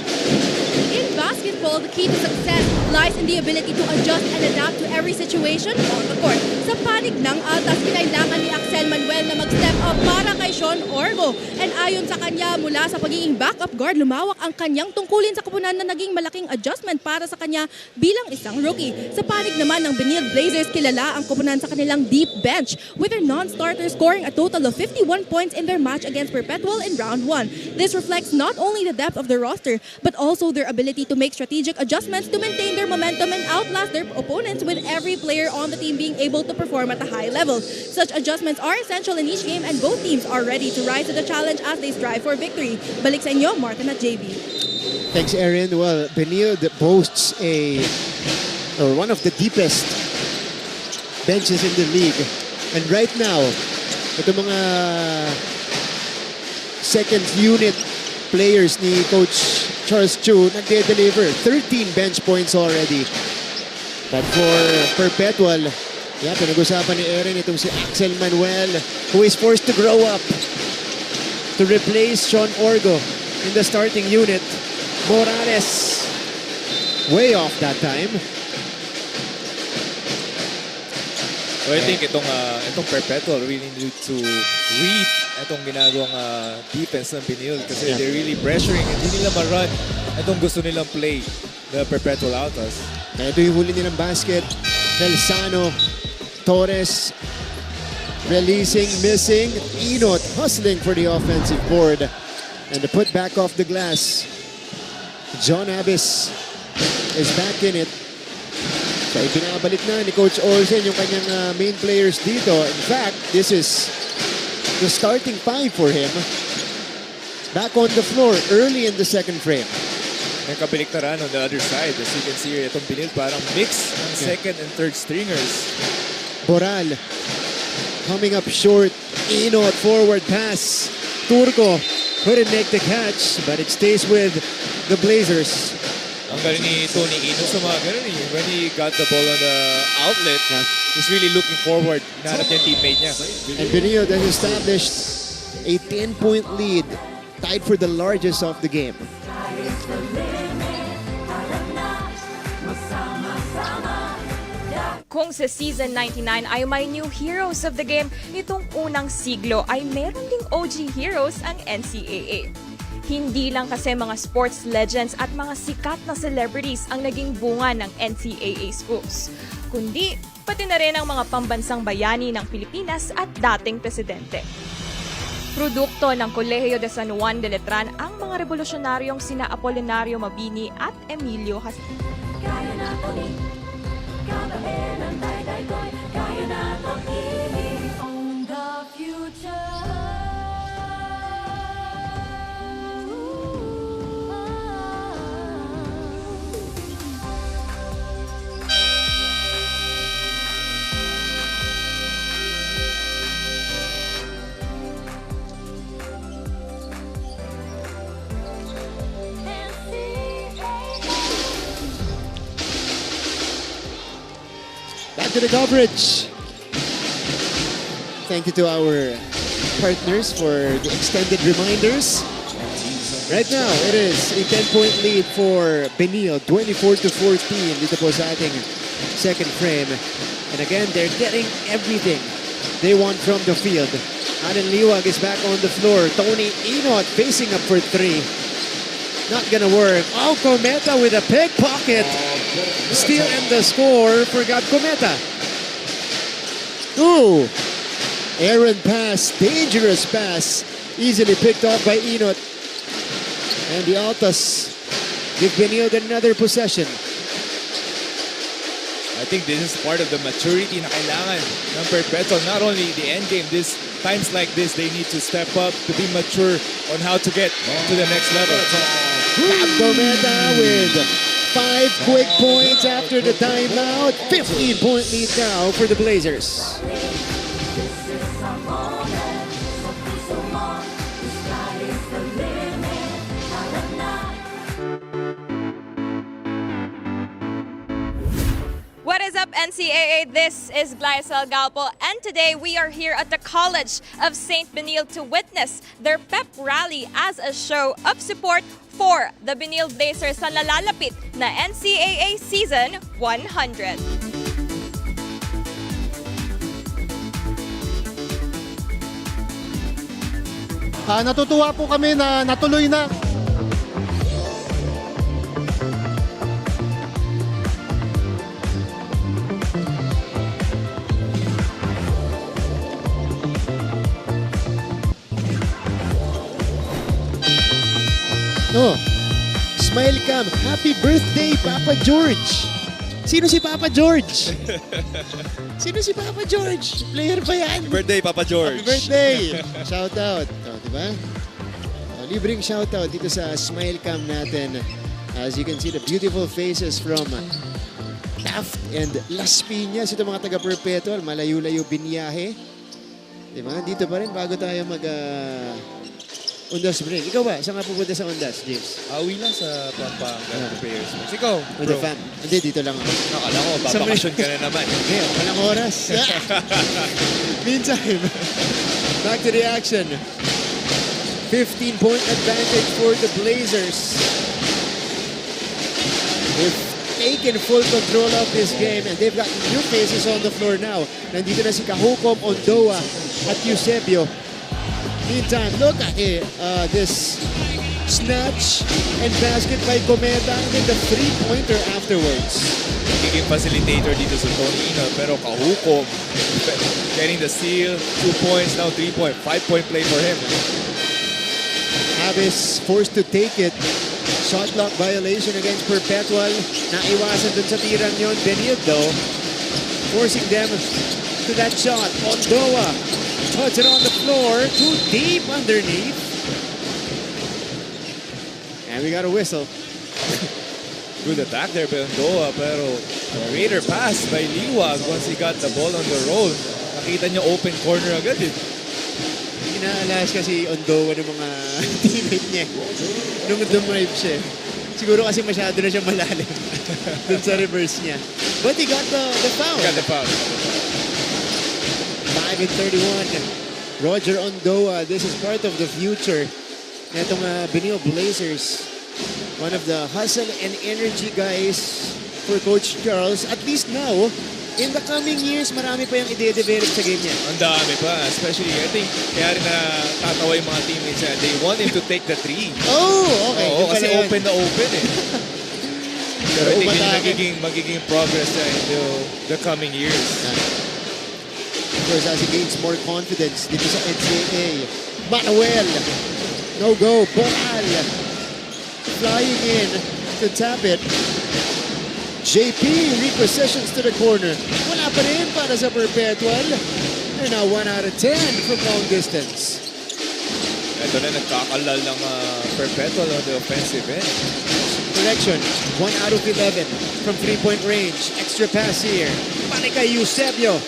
In basketball, the key to success lies in the ability to adjust and adapt to every situation on the court. Sa panig ng Altas, kinailangan ni Axel Manuel na mag-step up para kay Sean Orgo. And ayon sa kanya, mula sa pagiging backup guard, lumawak ang kanyang tungkulin sa koponan na naging malaking adjustment para sa kanya bilang isang rookie. Sa panig naman ng Benilde Blazers, kilala ang koponan sa kanilang deep bench, with their non-starters scoring a total of 51 points in their match against Perpetual in round 1. This reflects not only the depth of the roster, but also their ability to make strategic adjustments to maintain their momentum and outlast their opponents, with every player on the team being able to perform at a high level. Such adjustments are essential in each game, and both teams are ready to rise to the challenge as they strive for victory. Balik sa inyo, Martin at JB. Thanks, Erin. Well, Benilde boasts one of the deepest benches in the league. And right now, ito mga second unit players ni Coach Charles Chu nagde-deliver 13 bench points already. But for Perpetual, yeah, pinag-usapan ni Erin itong si Axel Manuel, who is forced to grow up to replace Sean Orgo in the starting unit. Morales, way off that time. So I think itong Perpetual really need to read itong ginagawang defense ng Benilde kasi they're really pressuring. Hindi nila ma-run itong gusto nilang play, the Perpetual Altas. Ito yung huli nilang basket. Helsano, Torres, releasing, missing. Inot hustling for the offensive board. And the put back off the glass. John Abbas is back in it. So ibinabalik na ni Coach Olsen yung kanyang main players dito. In fact, this is the starting five for him. Back on the floor early in the second frame. May kabaliktaran on the other side. As you can see here, itong Benilde parang mix ng second and third stringers. Boral coming up short. Ino at forward pass. Turco couldn't make the catch, but it stays with the Blazers. Ang galing ni Tony Ino sa mga ganun eh. When he got the ball on the outlet, he's really looking forward. Hinahanap niya yung teammate niya. And Benilde has established a 10-point lead, tied for the largest of the game. Kung sa Season 99 ay may new heroes of the game, nitong unang siglo ay meron ding OG heroes ang NCAA. Hindi lang kasi mga sports legends at mga sikat na celebrities ang naging bunga ng NCAA schools, kundi pati na rin ang mga pambansang bayani ng Pilipinas at dating presidente. Produkto ng Kolehiyo de San Juan de Letran ang mga revolusyonaryong sina Apolinario Mabini at Emilio Hastin. Kaya na ulit, kabahin ang day-day ko'y kaya na i-own the future. Back to the coverage. Thank you to our partners for the extended reminders. Right now, it is a 10-point lead for Benilde, 24-14 dito po sa ating second frame. And again, they're getting everything they want from the field. Alan Liwag is back on the floor. Tony Inot facing up for three. Not gonna work. Oh, Cometa with a pickpocket. Steal and the score for Gab Cometa. Ooh. Aaron pass. Dangerous pass. Easily picked off by Inot. And the Altas give Benilde another possession. I think this is part of the maturity na kailangan ng Perpetual. Not only the end game, times like this, they need to step up to be mature on how to get to the next level. Gab Cometa with 5 quick points after the timeout. 15-point lead now for the Blazers. What is up, NCAA? This is Glycel Galpo, and today we are here at the College of St. Benilde to witness their pep rally as a show of support for the Benilde Blazers sa nalalapit na NCAA Season 100. Natutuwa po kami na natuloy na. Oh, smile cam. Happy birthday, Papa George. Sino si Papa George? Sino si Papa George? Player ba yan? Birthday, Papa George. Happy birthday! Shout out. Oh, diba? Oh, libreng shout out dito sa smile cam natin. As you can see, the beautiful faces from Taft and Las Piñas. Ito mga taga-Perpetual, malayo-layo biniyahe. Diba? Dito pa rin bago tayo Undas break. Ikaw ba? Saan ka pupunta sa Undas, James? Uwi lang sa Pampanga prayers. Ikaw, With the fam? Hindi, dito lang ako. Akala ko, babakasyon ka na naman. Okay, walang oras. Meantime, back to the action. 15-point advantage for the Blazers. They've taken full control of this game and they've got new faces on the floor now. Nandito na si Kahukom, Ondoa at Eusebio. Meantime, look at it. This snatch and basket by Cometa and then the three-pointer afterwards. Nagiging facilitator dito sa Tony Ino, pero Kahukom getting the steal, 2 points, now 3-point, 5-point play for him. Avis forced to take it. Shot clock violation against Perpetual. Naiwasan dun sa tirang yun. Benilde forcing them to that shot. Ondoa puts it on the floor. Too deep underneath. And we got a whistle. Good attack there by Ondoa, pero greater pass by Liwag once he got the ball on the roll. Nakita niya open corner agad eh. Inaalas kasi Ondoa ng mga teammate niya nung dumrive siya. Siguro kasi masyado na siya malalim dun sa reverse niya. But he got the foul. Got the foul. 5-31. Roger Ondoa, this is part of the future netong Benilde Blazers. One of the hustle and energy guys for Coach Charles. At least now, in the coming years, marami pa yung ide-develop sa game niya. Ang dami pa. Especially, I think, kaya rin na tatawa yung mga teammates niya. They want him to take the three. Oh, okay. Oo, Yun kasi pala yun. open na open eh. Pero I think umatake. yun magiging progress niya into the coming years. Of course, as he gains more confidence dito sa NCAA. Manuel, no go. Boal, flying in to tap it. JP repossessions to the corner. Wala pa rin para sa Perpetual. They're now 1 out of 10 from long distance. Ito na nagkakalal ng Perpetual on the offensive end. Correction, 1 out of 11 from three-point range. Extra pass here. Panica Eusebio.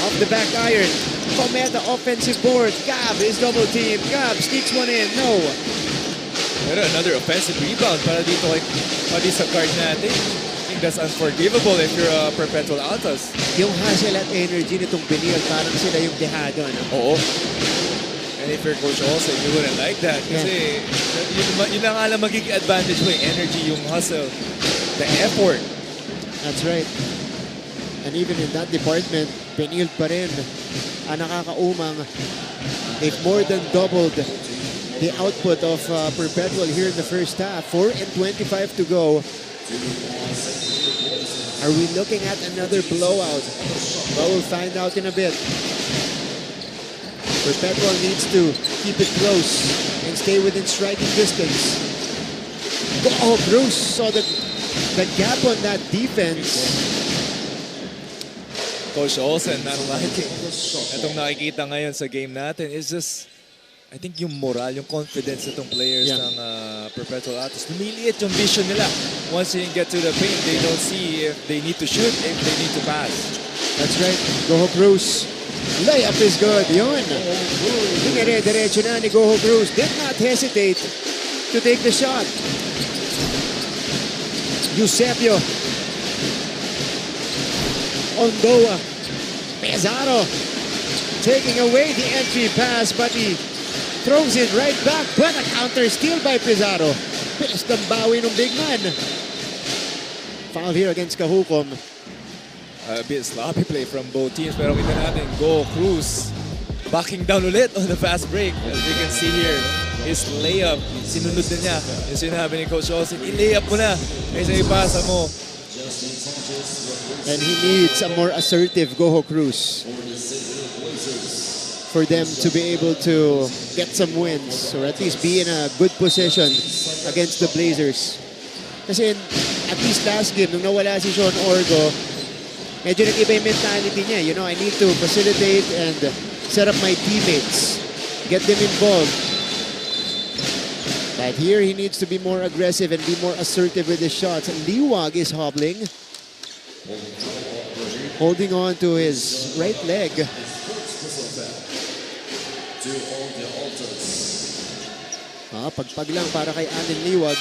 Off the back iron. Cometa offensive board. Gab is double team. Gab sneaks one in. No. Pero another offensive rebound para dito pati sa guard natin. I think that's unforgivable if you're a Perpetual Altas. Yung hustle at energy nitong Benilde, parang sila yung dehado. Ano? Oo. And if you're Coach also, you wouldn't like that. Kasi yun lang alam magiging advantage mo, energy, yung hustle, the effort. That's right. And even in that department, Benilde pa rin ang nakakaumang. They've more than doubled the output of Perpetual here in the first half. 4:25 to go. Are we looking at another blowout? Well, we'll find out in a bit. Perpetual needs to keep it close and stay within striking distance. Oh, Bruce saw the gap on that defense. Coach Olsen, not liking itong nakikita ngayon sa game natin is just, I think yung moral, yung confidence itong players ng Perpetual Altas. Lumiliit yung vision nila. Once you get to the paint, they don't see if they need to shoot, if they need to pass. That's right. Goho Cruz. Layup is good. Yun. Dinere-diretso na ni Goho Cruz. Did not hesitate to take the shot. Eusebio. Ondoa. Pizarro. Taking away the entry pass, but he throws it right back. But a counter steal by Pizarro. Bilis ng bawi ng big man. Foul here against Kahukom. A bit sloppy play from both teams, pero kita natin, Go Cruz backing down ulit on the fast break. As you can see here, his layup, sinunod na niya. Yung sinabi ni Coach Olsen, i-layup mo na kaysa ipasa mo. And he needs a more assertive Goho Cruz for them to be able to get some wins or at least be in a good position against the Blazers. Kasi at least last game, nung nawala si Sean Orgo, medyo nag-iba yung mentality niya. You know, I need to facilitate and set up my teammates, get them involved. But here he needs to be more aggressive and be more assertive with his shots. And Liwag is hobbling, holding on to his right leg. Pagpag lang para kay Anin Liwag.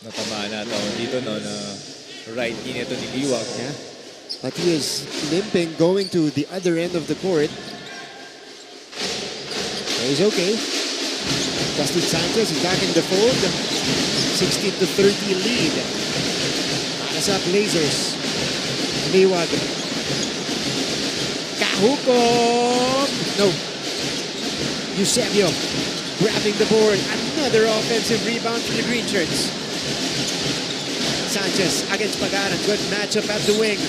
Natamaan na dito no, na right knee nito ni Liwag. Yeah. But he is limping, going to the other end of the court. He's okay. Dustin Sanchez is back in the fold. 16-30 lead. Para sa Blazers. Liwag. Kahukom! No. Eusebio grabbing the board. Another offensive rebound for the green shirts. Sanchez against Pagaran. Good matchup at the wing.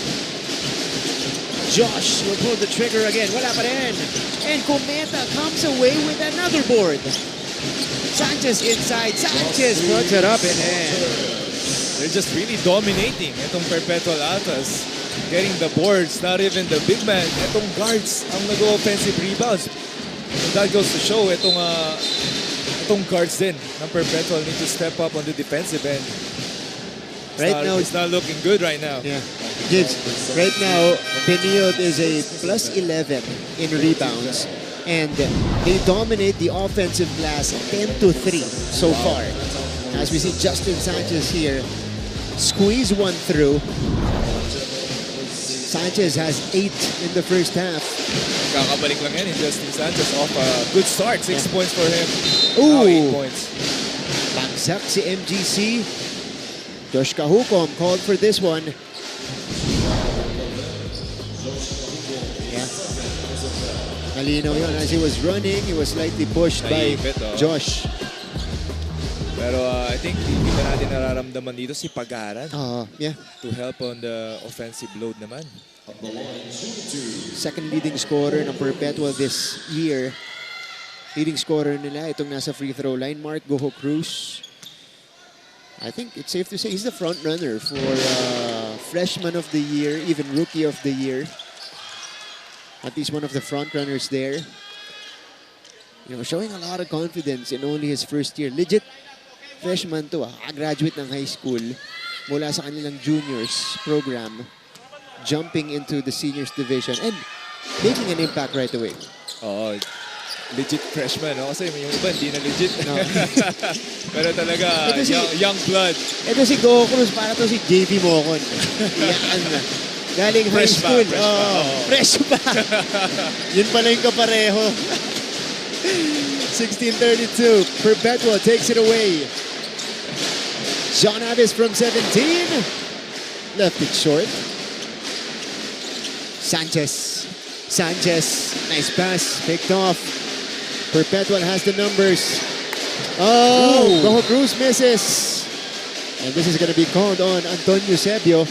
Josh will pull the trigger again. Wala pa rin. And Cometa comes away with another board. Sanchez inside. Sanchez puts it up and in. They're just really dominating itong Perpetual Altas. Getting the boards, not even the big man. Itong guards ang nag-offensive rebounds. And that goes to show itong guards din ng Perpetual need to step up on the defensive end. It's not looking good right now. Yeah. Gibbs, right now, Benilde is a plus 11 in rebounds. And they dominate the offensive glass 10-3 so far. As we see Justin Sanchez here, squeeze one through. Sanchez has 8 in the first half. Kakabalik lang yan Justin Sanchez off a good start. 6 points for him. Ooh. Now 8 points. Bagsak si MGC. Josh Kahukom called for this one. Yeah. Malinaw yun. As he was running, he was slightly pushed by Naipit, oh. Josh. Pero I think hindi pa natin nararamdaman dito si Pagaran Yeah. to help on the offensive load naman. Second leading scorer ng Perpetual this year. Leading scorer nila, itong nasa free throw line, Mark Goho Cruz. I think it's safe to say he's the front runner for freshman of the year, even rookie of the year. At least one of the front runners there. You know, showing a lot of confidence in only his first year. Legit freshman to graduate ng high school mula sa kanilang juniors program, jumping into the seniors division and making an impact right away. Oo, legit freshman, no? Kasi yung iba hindi na legit. No. Pero talaga, Ito si- young blood. Ito si Goho Cruz, para to si JV Mocon. Yan na. Galing high Fresh pa, school. fresh pa. Oo. Fresh pa. Yun pala yung kapareho. 16-32. Perpetual takes it away. John Avis from 17. Left it short. Sanchez. Nice pass. Picked off. Perpetual has the numbers. Oh, Goho Cruz misses. And this is going to be called on Antonio Eusebio.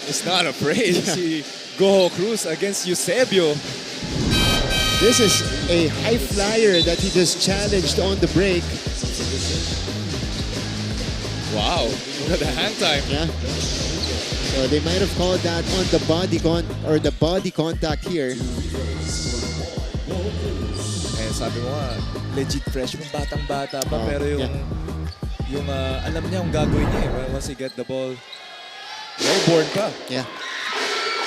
It's not afraid. Si Goho Cruz against Eusebio. This is a high flyer that he just challenged on the break. Wow, look at the hang time. Yeah. So they might have called that on the body contact here. Eh, sabi mo nga, legit freshman, batang-bata pa, pero yung alam niya yung gagawin niya once he get the ball. Well-born pa. Yeah.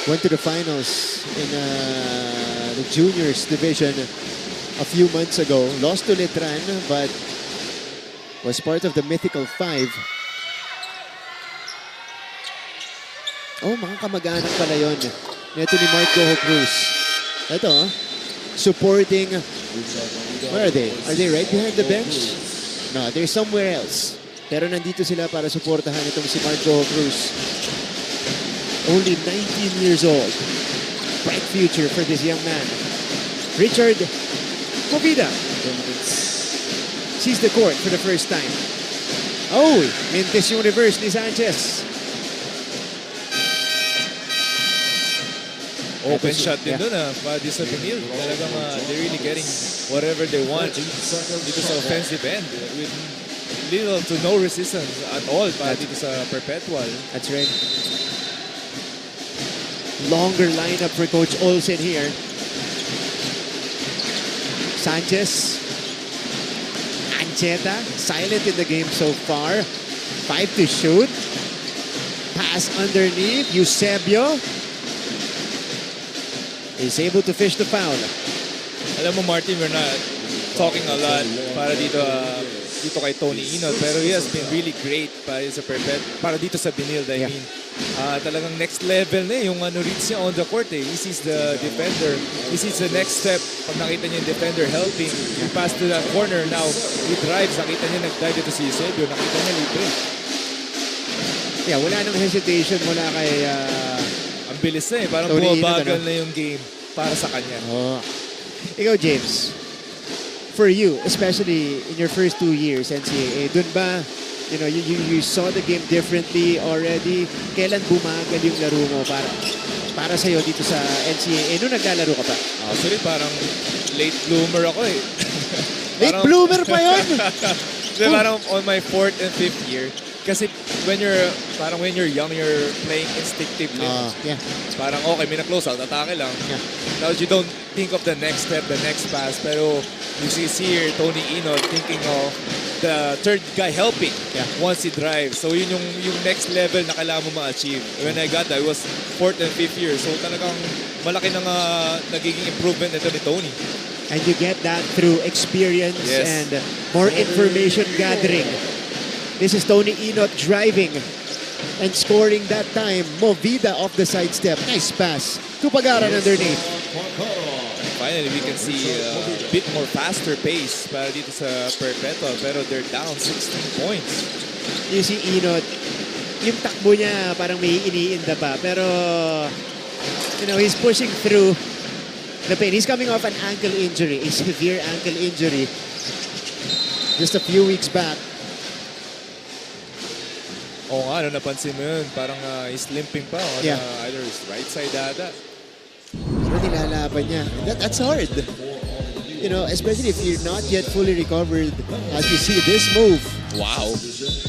Went to the finals in the juniors division a few months ago. Lost to Letran, but was part of the mythical 5. Oh, mga kamag-anak pala yun. Neto ni Mark Goho Cruz. Ito, supporting. Where are they? Are they right behind the bench? No, they're somewhere else. Pero nandito sila para suportahan itong si Mark Goho Cruz. Only 19 years old. Bright future for this young man. Richard Movida sees the court for the first time. Oh, mintis yung reverse ni Sanchez. Open shot din doon para sa Benilde. Talagang they're really getting whatever they want dito sa offensive end with little to no resistance at all para dito sa Perpetual. That's right. Longer lineup for Coach Olsen here. Sanchez. Ancheta, silent in the game so far. 5 to shoot. Pass underneath. Eusebio is able to fish the foul. Alam mo Martin, we're not talking a lot para dito kay Tony Inod, pero he has been really great para dito sa Benilde. I mean, talagang next level na yung reach niya on the court. He sees the defender. He sees the next step. Pag nakita niya yung defender helping, he pass to that corner. Now, he drives. Nakita niya nag-dive ito si Eusebio. Nakita niya libre. Yeah, wala nang hesitation mula kay Ang bilis na parang Tony Inod, bumabagal na yung game para sa kanya. Oh. Ikaw, James, for you, especially in your first 2 years NCAA, dun ba, you saw the game differently already? Kailan bumagal yung laro mo para sa'yo dito sa NCAA nung naglalaro ka pa? Actually, parang late bloomer ako eh. Late bloomer pa yun. Parang on my 4th and 5th year. Kasi when you're young, you're playing instinctively. Yeah. Parang okay, may na-close out, atake lang. Yeah. Now you don't think of the next step, the next pass. Pero you see here, Tony Ino thinking of the third guy helping once he drives. So yun yung next level na kailangan mo ma-achieve. When I got that, it was 4th and 5th year. So talagang malaki na nagiging improvement ito ni Tony. And you get that through experience and more information gathering. This is Tony Inot driving and scoring that time. Movida off the sidestep. Nice pass. Tupagaran underneath. Finally, we can see a bit more faster pace para dito sa Perpetual. Pero they're down 16 points. You see Inot, yung takbo niya parang may iniinda pa. Pero, he's pushing through the pain. He's coming off an ankle injury, a severe ankle injury just a few weeks back. Oo nga, napansin mo yun. Parang he's limping pa. Either his right side ata. Pero nilalaban niya. That's hard. Especially if you're not yet fully recovered. As you see this move. Wow.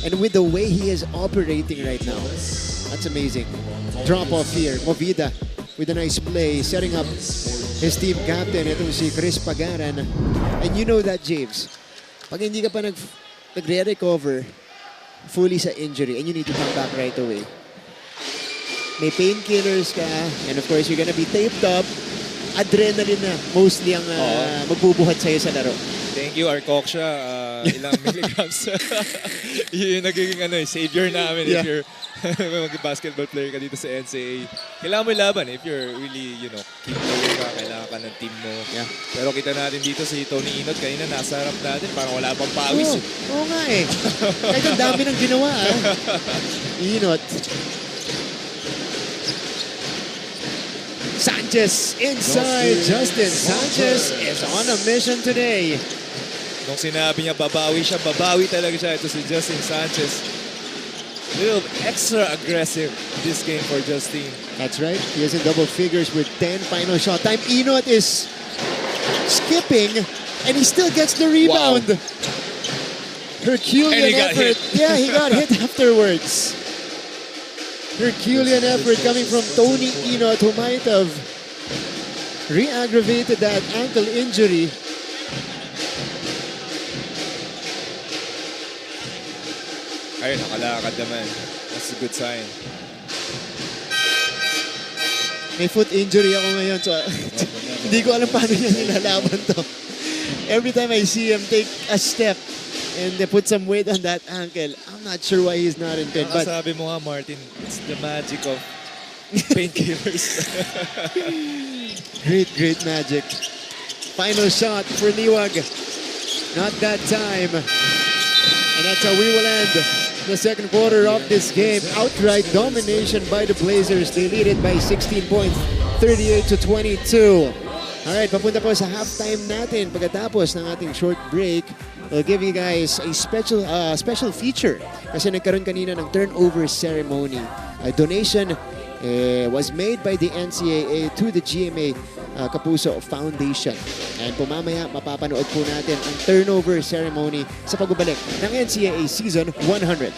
And with the way he is operating right now. That's amazing. Drop off here. Movida with a nice play. Setting up his team captain. Itong si Chris Pagaran. And you know that, James. Pag hindi ka pa nagre-recover fully sa injury and you need to come back right away. May painkillers ka and of course you're gonna be taped up. Adrenaline na mostly ang magbubuhat sa'yo sa laro. Thank you, Arcoxia. Ilang milligrams. Yung nagiging savior namin if you're mag-basketball player ka dito sa NCAA. Kailangan mo laban if you're really, team player ka, kailangan ka ng team mo. Yeah. Pero kita natin dito si Tony Inot, kanina nasa harap natin, parang wala pang pawis. Oo nga eh. Kahit ang dami ng ginawa Inot. Sanchez inside. Justin Sanchez is on a mission today. Nung sinabi niya babawi siya, babawi talaga siya. Ito si Justin Sanchez. Little extra aggressive this game for Justin. That's right. He is in double figures with 10 final shot time. Inot is skipping and he still gets the rebound. Wow. Herculean effort. Yeah, he got hit afterwards. Herculean effort coming from Tony Inot, who might have re-aggravated that ankle injury. Ayun, nakalakad naman. That's a good sign. May foot injury ako ngayon, so hindi ko alam paano niya nilalaban to. Every time I see him take a step and they put some weight on that ankle, I'm not sure why he's not in pain. But Sabi mo nga, Martin, it's the magic of painkillers. great magic. Final shot for Liwag. Not that time. And that's how we will end the second quarter of this game. Outright domination by the Blazers. They lead it by 16 points, 38-22. Alright, papunta po sa halftime natin. Pagkatapos ng ating short break, we'll give you guys a special feature. Kasi nagkaroon kanina ng turnover ceremony. A donation was made by the NCAA to the GMA Kapuso Foundation. And pumamaya, mapapanood po natin ang turnover ceremony sa pagbabalik ng NCAA Season 100.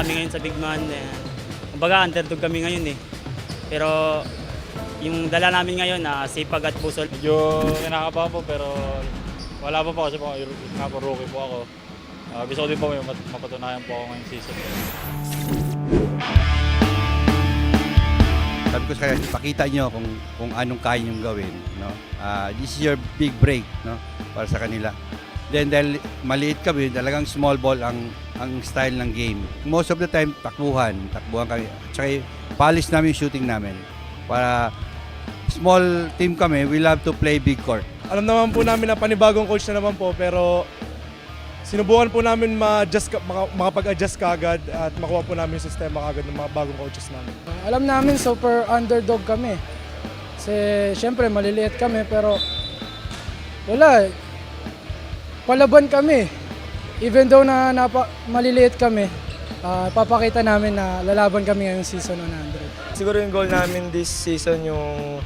Kami ngayon sa big man. Kumbaga, underdog kami ngayon eh. Pero yung dala namin ngayon, sipag at puso. Medyo kinakabahan po pero wala pa po kasi po rookie po ako. Gusto ko din po may mapatunayan po ako ngayong season. Sabi ko sa kanya, pakita nyo kung anong kaya nyong gawin. No? This is your big break, no? Para sa kanila. Then dahil maliit kami, talagang small ball ang style ng game. Most of the time, takbuhan kami. Tsaka polish namin yung shooting namin. Para small team kami, we love to play big court. Alam naman po namin na panibagong coach na naman po pero sinubukan po namin makapag-adjust kaagad at makuha po namin yung sistema kaagad ng mga bagong coaches namin. Alam namin super underdog kami. Kasi syempre maliliit kami pero wala. Palaban kami. Even though na maliliit kami, papakita namin na lalaban kami ngayong season 100. Siguro yung goal namin this season yung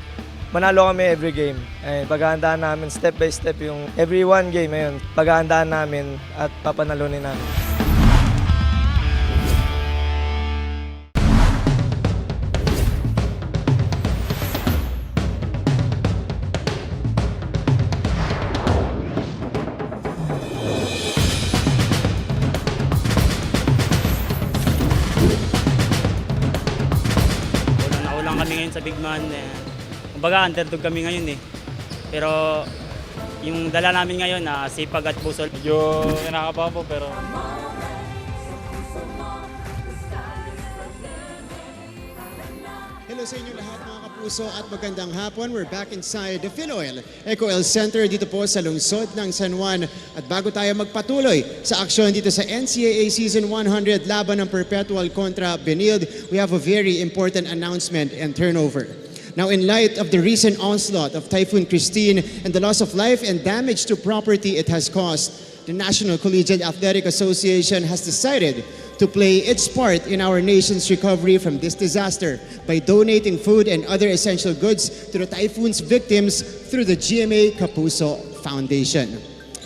manalo kami every game. Paghahandaan namin step by step yung every one game ngayon. Paghahandaan namin at papanalunin namin. Ulang kami ngayon sa big man. Kumbaga, underdog kami ngayon eh. Pero yung dala namin ngayon na sipag at puso. Medyo nakakabahan po pero Hello sa inyo lahat mga kapuso at magandang hapon. We're back inside the Philoil Eco-Oil Center dito po sa lungsod ng San Juan. At bago tayo magpatuloy sa aksyon dito sa NCAA Season 100 laban ng Perpetual kontra Benilde, we have a very important announcement and turnover. Now, in light of the recent onslaught of Typhoon Christine and the loss of life and damage to property it has caused, the National Collegiate Athletic Association has decided to play its part in our nation's recovery from this disaster by donating food and other essential goods to the typhoon's victims through the GMA Kapuso Foundation.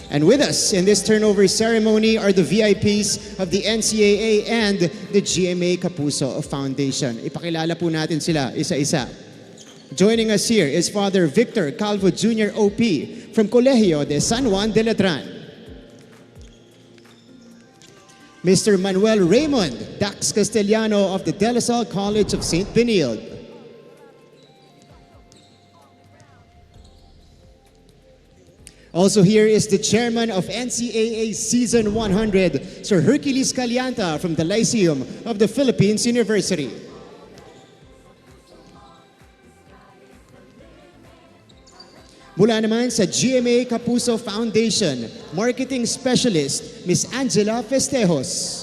And with us in this turnover ceremony are the VIPs of the NCAA and the GMA Kapuso Foundation. Ipakilala po natin sila isa-isa. Joining us here is Father Victor Calvo Jr. OP from Colegio de San Juan de Letran. Mr. Manuel Raymond Dax Castellano of the De La Salle College of St. Benilde. Also here is the chairman of NCAA Season 100, Sir Hercules Calianta from the Lyceum of the Philippines University. Mula naman sa GMA Kapuso Foundation, Marketing Specialist, Ms. Angela Festejos.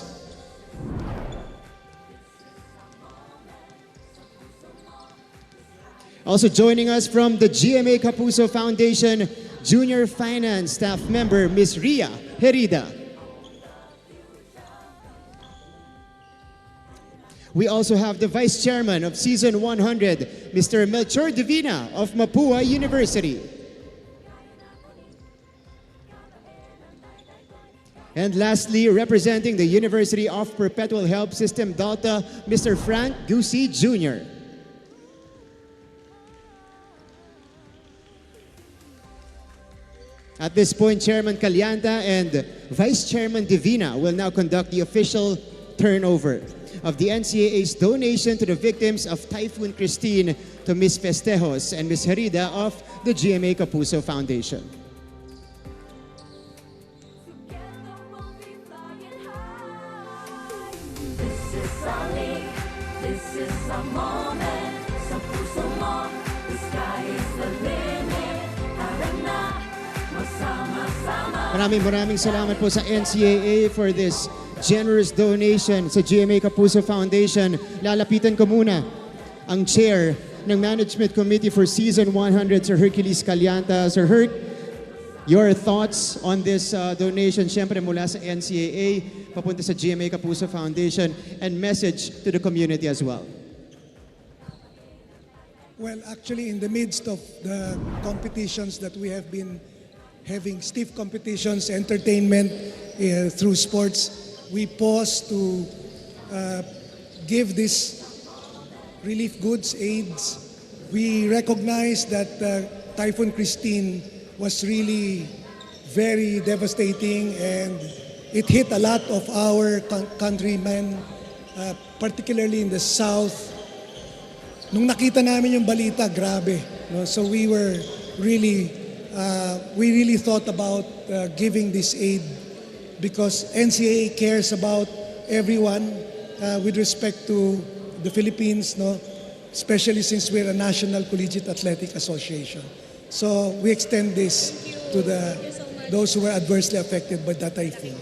Also joining us from the GMA Kapuso Foundation, Junior Finance Staff Member, Ms. Ria Herida. We also have the Vice Chairman of Season 100, Mr. Melchor Divina of Mapua University. And lastly, representing the University of Perpetual Help System Delta, Mr. Frank Gusi Jr. At this point, Chairman Calianta and Vice Chairman Divina will now conduct the official turnover of the NCAA's donation to the victims of Typhoon Christine to Ms. Festejos and Ms. Herida of the GMA Kapuso Foundation. This is a moment. Sa puso mo, the sky is the limit. Tara na, masama-sama. Maraming salamat po sa NCAA for this generous donation sa GMA Kapuso Foundation. Lalapitan ko muna ang chair ng Management Committee for Season 100, Sir Hercules Calianta. Sir Herc, your thoughts on this donation, syempre mula sa NCAA, papunta sa GMA Kapuso Foundation, and message to the community as well. Well, actually, in the midst of the competitions that we have been having, stiff competitions, entertainment through sports, we pause to give this relief goods, aids. We recognize that Typhoon Christine was really very devastating and it hit a lot of our countrymen, particularly in the south. Nung nakita namin yung balita, grabe. No? So we were really, we really thought about giving this aid because NCAA cares about everyone with respect to the Philippines, no? Especially since we're a National Collegiate Athletic Association. So we extend this to those who were adversely affected by that typhoon.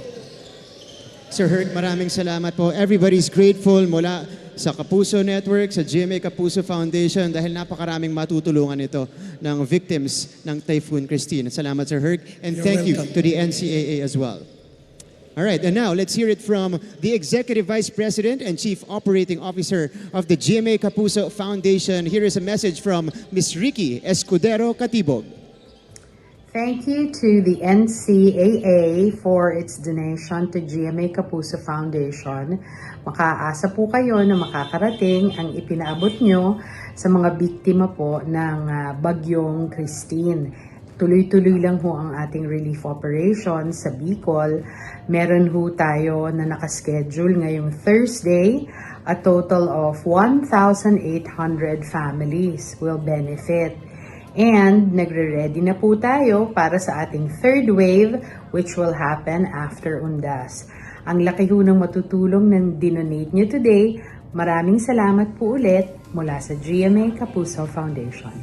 Sir Herc, maraming salamat po. Everybody's grateful mula sa Kapuso Network, sa GMA Kapuso Foundation dahil napakaraming matutulungan ito ng victims ng Typhoon Christine. Salamat, Sir Herc, and You're thank welcome. you to the NCAA as well. All right, and now let's hear it from the Executive Vice President and Chief Operating Officer of the GMA Kapuso Foundation. Here is a message from Ms. Ricky Escudero Catibog. Thank you to the NCAA for its donation to GMA Kapuso Foundation. Makaasa po kayo na makakarating ang ipinaabot nyo sa mga biktima po ng bagyong Christine. Tuloy-tuloy lang ho ang ating relief operation sa Bicol. Meron ho tayo na nakaschedule ngayong Thursday. A total of 1,800 families will benefit. And nagre-ready na po tayo para sa ating third wave which will happen after Undas. Ang laki ho ng matutulong ng dinonate nyo today. Maraming salamat po ulit mula sa GMA Kapuso Foundation.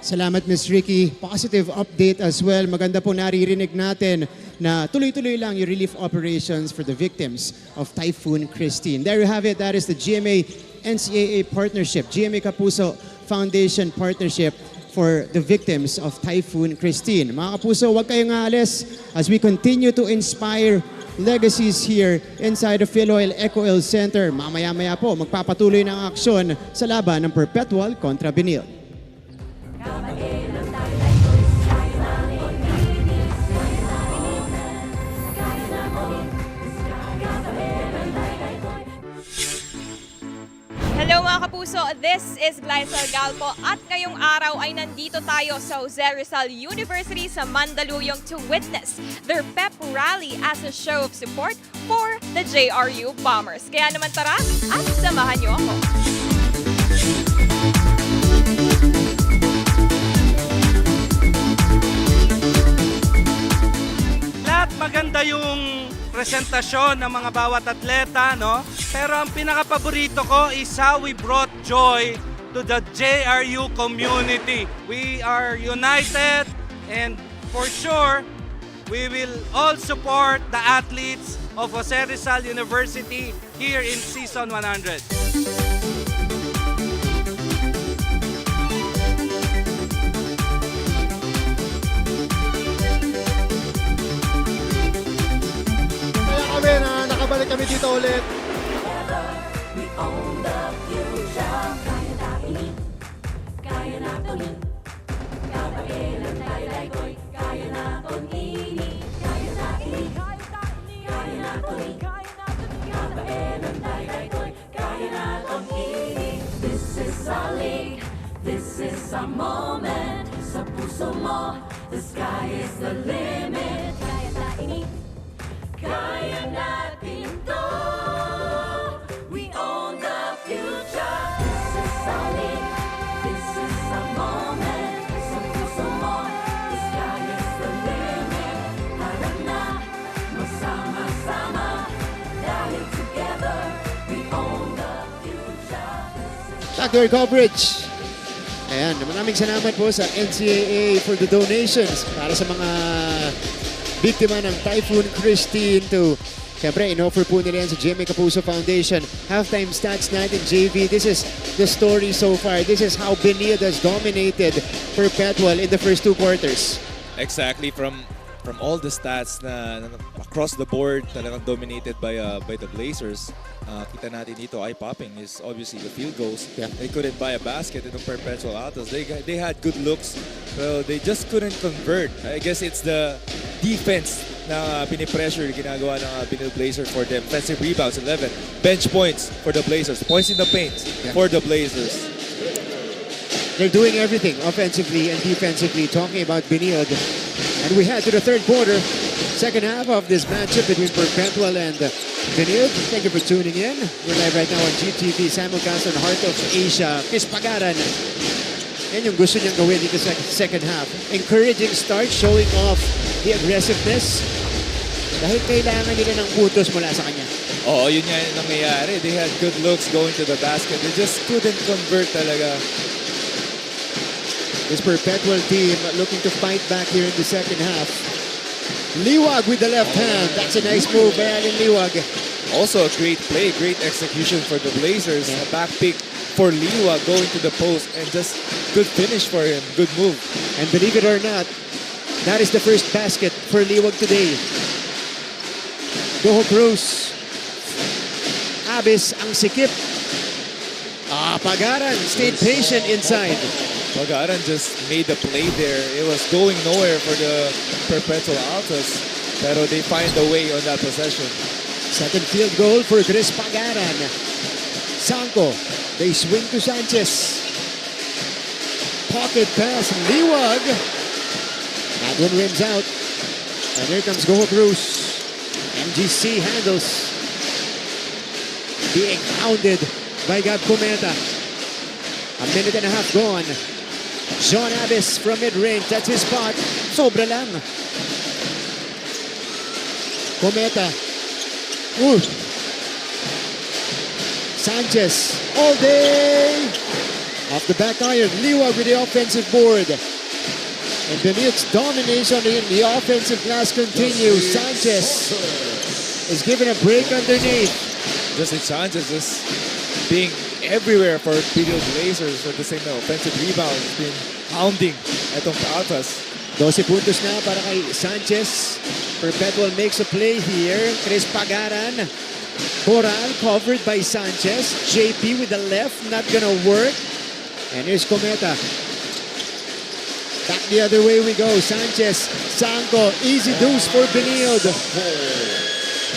Salamat, Ms. Ricky. Positive update as well. Maganda po naririnig natin na tuloy-tuloy lang yung relief operations for the victims of Typhoon Christine. There you have it. That is the GMA NCAA partnership, GMA Kapuso Foundation partnership for the victims of Typhoon Christine. Mga kapuso, huwag kayong aalis as we continue to inspire legacies here inside the Philoil Eco-Oil Center. Mamaya-maya po, magpapatuloy ng aksyon sa laban ng Perpetual kontra Benilde. Hello mga kapuso, this is Glycel Galpo at ngayong araw ay nandito tayo sa Jose Rizal University sa Mandaluyong to witness their pep rally as a show of support for the JRU Bombers. Kaya naman tara at samahan niyo ako. Lahat maganda yung presentasyon ng mga bawat atleta, no? Pero ang pinaka-paborito ko is how we brought joy to the JRU community. We are united and for sure, we will all support the athletes of Jose Rizal University here in Season 100. Kami na nakabalik kami dito ulit. We own the future. Kaya natin, kaya natin. Kapailan tayo daygoy, kaya natin ini. Kaya natin, kaya natin. Kapailan tayo daygoy, kaya natin ini. This is our league, this is our moment. Sa puso mo, the sky is the limit. Kaya natin, kaya natin to. We own the future. This is our league. This is our moment. Sa puso mo, the sky is the limit. Tara na, magsama-sama. Dahil together, we own the future. Back to our coverage. Ayan, maraming salamat po sa NCAA for the donations para sa mga biktima ng Typhoon Christine to, siyempre, in-offer po nila yan sa GMA Kapuso Foundation. Halftime stats natin, JV. This is the story so far. This is how Benilde has dominated Perpetual in the first two quarters. Exactly, from all the stats na across the board talagang dominated by the Blazers. Kita natin dito, eye-popping is obviously the field goals. Yeah. They couldn't buy a basket in the Perpetual Altas. They had good looks, well, they just couldn't convert. I guess it's the defense na pinipressure ginagawa ng Benilde Blazers for them. Defensive rebounds, 11. Bench points for the Blazers. Points in the paint for the Blazers. They're doing everything offensively and defensively, talking about Benilde. And we head to the third quarter, second half of this matchup between Perpetual and Benilde. Thank you for tuning in. We're live right now on GTV, simulcast on Heart of Asia. Chris Pagaran. Yan yung gusto niyang gawin dito sa second half. Encouraging start, showing off the aggressiveness. Dahil kailangan nila ng putos mula sa kanya. Oo, yun nga yung nangyayari. They had good looks going to the basket. They just couldn't convert talaga. This Perpetual team looking to fight back here in the second half. Liwag with the left hand. That's a nice move by Alin Liwag. Also a great play, great execution for the Blazers. A back pick for Liwag going to the post and just good finish for him. Good move. And believe it or not, that is the first basket for Liwag today. Goho Cruz. Abis ang sikip. Pagaran stayed patient inside. Pagaran just made the play there. It was going nowhere for the Perpetual Altas, pero they find a way on that possession. Second field goal for Chris Pagaran. Sanko, they swing to Sanchez. Pocket pass, Liwag. That one rims out. And here comes Goho Cruz. MGC handles. Being hounded by Gab Cometa. A minute and a half gone. John Abis from mid-range. That's his spot. Sobra lang. Cometa. Ooh. Sanchez all day. Off the back iron. Liwag with the offensive board. And Benilde's domination in the offensive glass continues. Sanchez is given a break underneath. Justin Sanchez just being everywhere for Benilde Blazers for the same offensive rebound. He's been hounding etong Altas. 12 puntos na para kay Sanchez. Perpetual makes a play here. Chris Pagaran. Boral covered by Sanchez. JP with the left, not gonna work. And here's Cometa. Back the other way we go. Sanchez, Sanko, easy deuce for Benilde.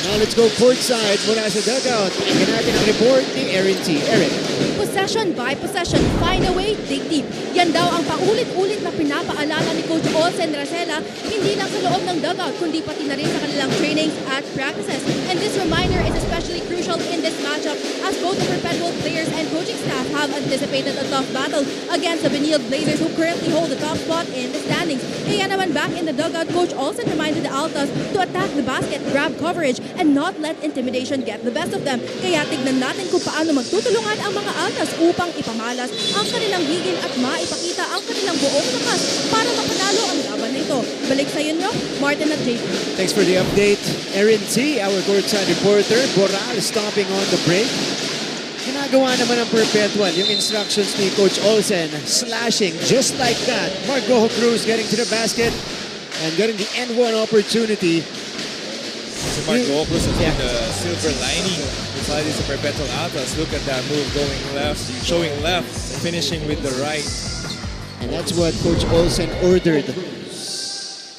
Now let's go courtside mula sa dugout. Tingnan natin ang report ni Erin T. Eric. Possession by possession, find a way, dig deep. Yan daw ang paulit-ulit na pinapaalala ni Coach Olsen Racela, hindi lang sa loob ng dugout, kundi pati na rin sa kanilang trainings at practices. And this reminder is especially crucial in this matchup as both the Perpetual players and coaching staff have anticipated a tough battle against the Benilde Blazers who currently hold the top spot in the standings. Kaya naman back in the dugout, Coach Olsen reminded the Altas to attack the basket, grab coverage, and not let intimidation get the best of them. Kaya tignan natin kung paano magtutulungan ang mga Altas upang ipamalas ang kanilang higin at maipakita ang kanilang buong lakas para mapanalo ang laban na ito. Balik sa inyo, Martin at JP. Thanks for the update, Erin T., our courtside reporter. Boral stopping on the break. Ginagawa naman ng Perpetual yung instructions ni Coach Olsen, slashing just like that. Goho Cruz getting to the basket and getting the N1 opportunity. So Goho Cruz has been the silver lining inside this Perpetual Altas. Look at that move going left, showing left, finishing with the right. And that's what Coach Olsen ordered.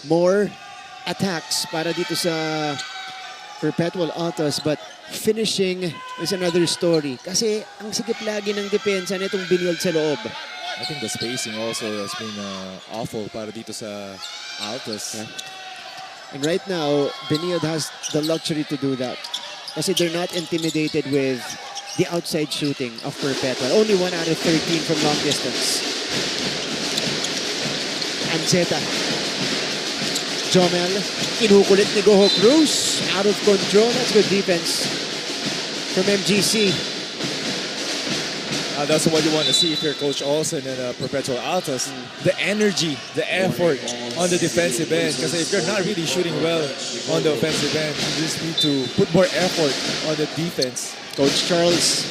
More attacks para dito sa Perpetual Altas, but finishing is another story. Kasi ang sigip lagi ng depensa nitong Benilde sa loob. I think the spacing also has been awful para dito sa Altas. Yeah. And right now, Benilde has the luxury to do that. Kasi they're not intimidated with the outside shooting of Perpetual. Only 1 out of 13 from long distance. Anceta. Jomel. Inukulit ni Goho Cruz. Out of control. That's good defense from MGC. That's what you want to see if you're Coach Olsen and Perpetual Altas. The energy, the effort on the defensive end. Because if you're not really shooting well on the offensive end, you just need to put more effort on the defense. Coach Charles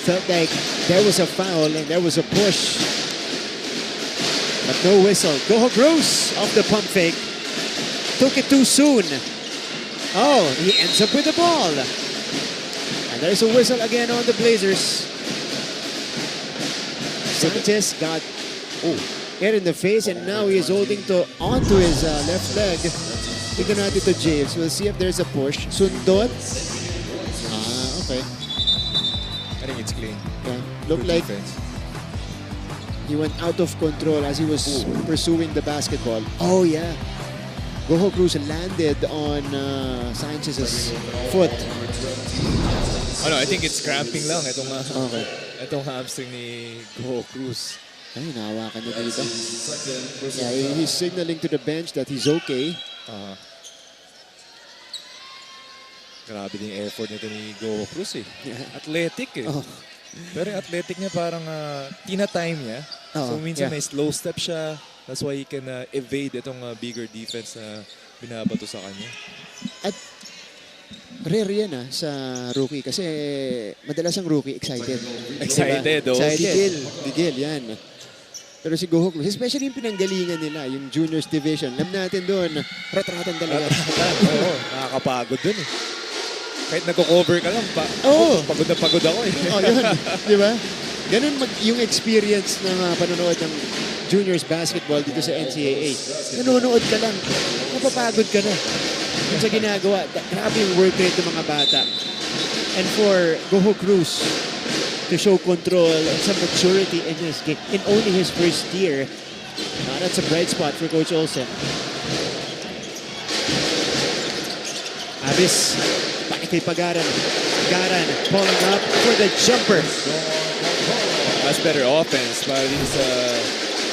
felt like there was a foul and there was a push. But no whistle. Goho Cruz off the pump fake. Took it too soon. Oh, he ends up with the ball. And there's a whistle again on the Blazers. Sanchez got hit in the face and now he is holding onto his left leg. Tignan natin to James. We'll see if there's a push. Sundot. Okay. I think it's clean. Yeah. Looked like he went out of control as he was pursuing the basketball. Oh yeah. Goho Cruz landed on Sanchez's foot. Oh no, I think it's cramping lang itong hamstring ni Goho Cruz. Ay, nahawakan niya dito. Yeah, he's signaling to the bench that he's okay. Grabe din yung effort nito ni Goho Cruz eh. Athletic eh. Pero yung athletic niya parang tina-time niya. So minsan may slow step siya, That's why he can evade itong bigger defense na binabato sa kanya. At rare yan sa rookie kasi madalas ang rookie excited. Excited, diba? oh. Excited. Gigil, yan. Pero si Gohok, especially yung pinanggalingan nila, yung juniors division, alam natin doon, rat-ratan talaga. Oo, nakakapagod dun eh. Kahit nagko-cover ka lang, pagod na pagod ako eh. Oo, yun. Di ba? Ganun yung experience ng panonood ng juniors basketball dito sa NCAA. Nanonood ka lang, napapagod ka na. Yung sa ginagawa, grabe yung work rate ng mga bata. And for Goho Cruz to show control and some maturity in his game, in only his first year, that's a bright spot for Coach Olsen. Abis, balik kay Pagaran. Pagaran pulling up for the jumper. Much better offense by these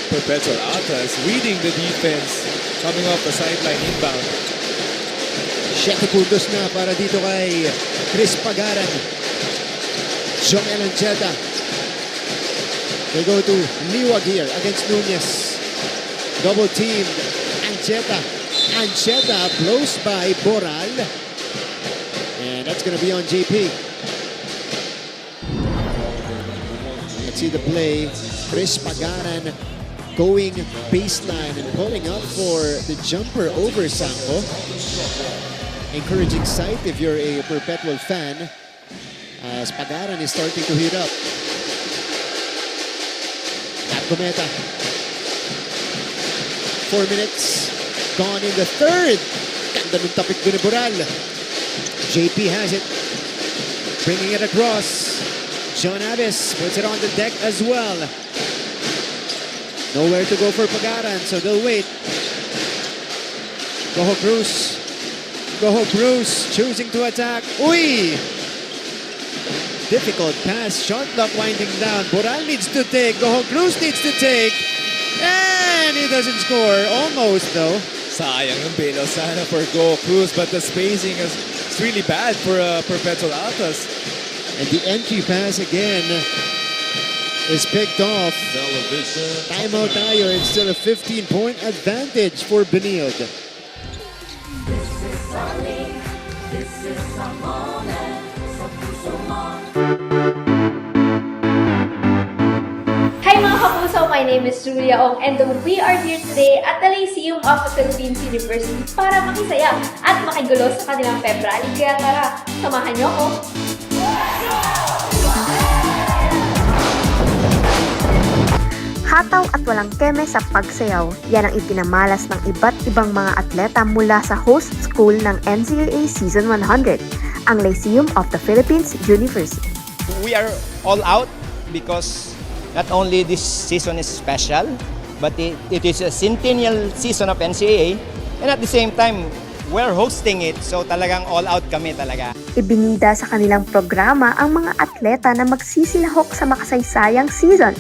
Perpetual Altas, reading the defense, coming off the sideline inbound. 7 puntos na para dito kay Chris Pagaran. Jomel Ancheta. They go to Liwag here against Nunez. Double teamed. Ancheta. Ancheta blows by Boral. And that's going to be on JP. Let's see the play. Chris Pagaran going baseline and pulling up for the jumper over Sanko. Encouraging sight if you're a Perpetual fan, as Pagaran is starting to heat up. At Gometa. 4 minutes gone in the third. Ganda ng tapik doon ni Boral. JP has it. Bringing it across. John Abbas puts it on the deck as well. Nowhere to go for Pagaran, so they'll wait. Goho Cruz. Goho Cruz choosing to attack. Uy! Difficult pass. Shot clock winding down. Boral needs to take. Goho Cruz needs to take. And he doesn't score. Almost though. Sayang yung bailout sana for Goho Cruz, but the spacing is really bad for Perpetual Altas. And the entry pass again is picked off. Timeout tayo. It's still a 15-point advantage for Benilde. Hi mga kapuso! My name is Julia Ong and we are here today at the Lyceum of the Philippines University para makisaya at makigulo sa kanilang pep rally. Kaya tara, samahan niyo ako! Hataw at walang keme sa pagsayaw, yan ang ipinamalas ng iba't ibang mga atleta mula sa host school ng NCAA Season 100, ang Lyceum of the Philippines University. We are all out because not only this season is special, but it is a centennial season of NCAA, and at the same time, we're hosting it, so talagang all out kami talaga. Ibinida sa kanilang programa ang mga atleta na magsisilahok sa makasaysayang season,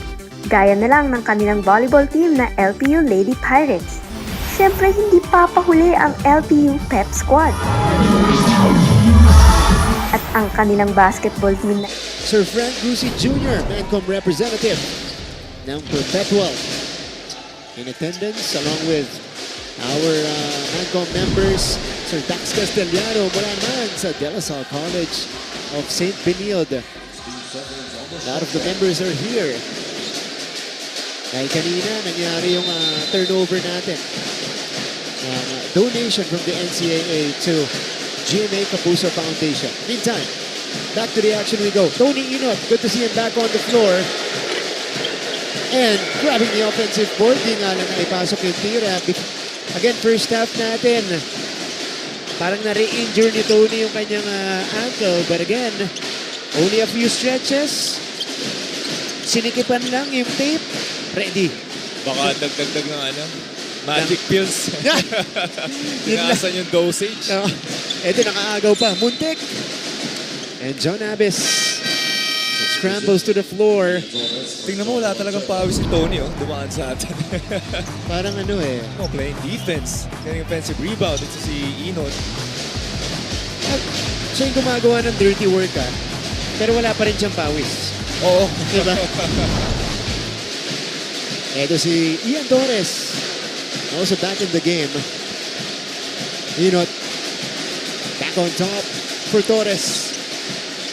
gaya na lang ng kanilang volleyball team na LPU Lady Pirates. Siyempre, hindi papahuli ang LPU Pep Squad. At ang kanilang basketball team na Sir Frank Grusi Jr., Mancom representative ng Perpetual, in attendance along with our Mancom members, Sir Dax Castellano mula naman sa De La Salle College of St. Benilde. A lot of the members are here. Dahil kanina, nangyari yung turnover natin. Donation from the NCAA to GMA Kapuso Foundation. Meantime, back to the action we go. Tony Inot, good to see him back on the floor. And grabbing the offensive board, di nga lang naipasok yung tira. Again, first half natin, parang na-re-injure ni Tony yung kanyang ankle. But again, only a few stretches. Sinikipan lang yung tape. Ready. Baka dagdag ng magic pills. Tinaasan yung dosage. Ito, nakaagaw pa. Muntik. And John Abbas scrambles to the floor. Tingnan mo, wala talagang pawis si Tony, dumaan sa atin. Parang playing defense. Getting offensive rebound. Ito si Inot. Siya yung gumagawa ng dirty work, pero wala pa rin siyang pawis. Oo. Diba? Ito si Ian Torres. Also back in the game. Inot. Back on top for Torres.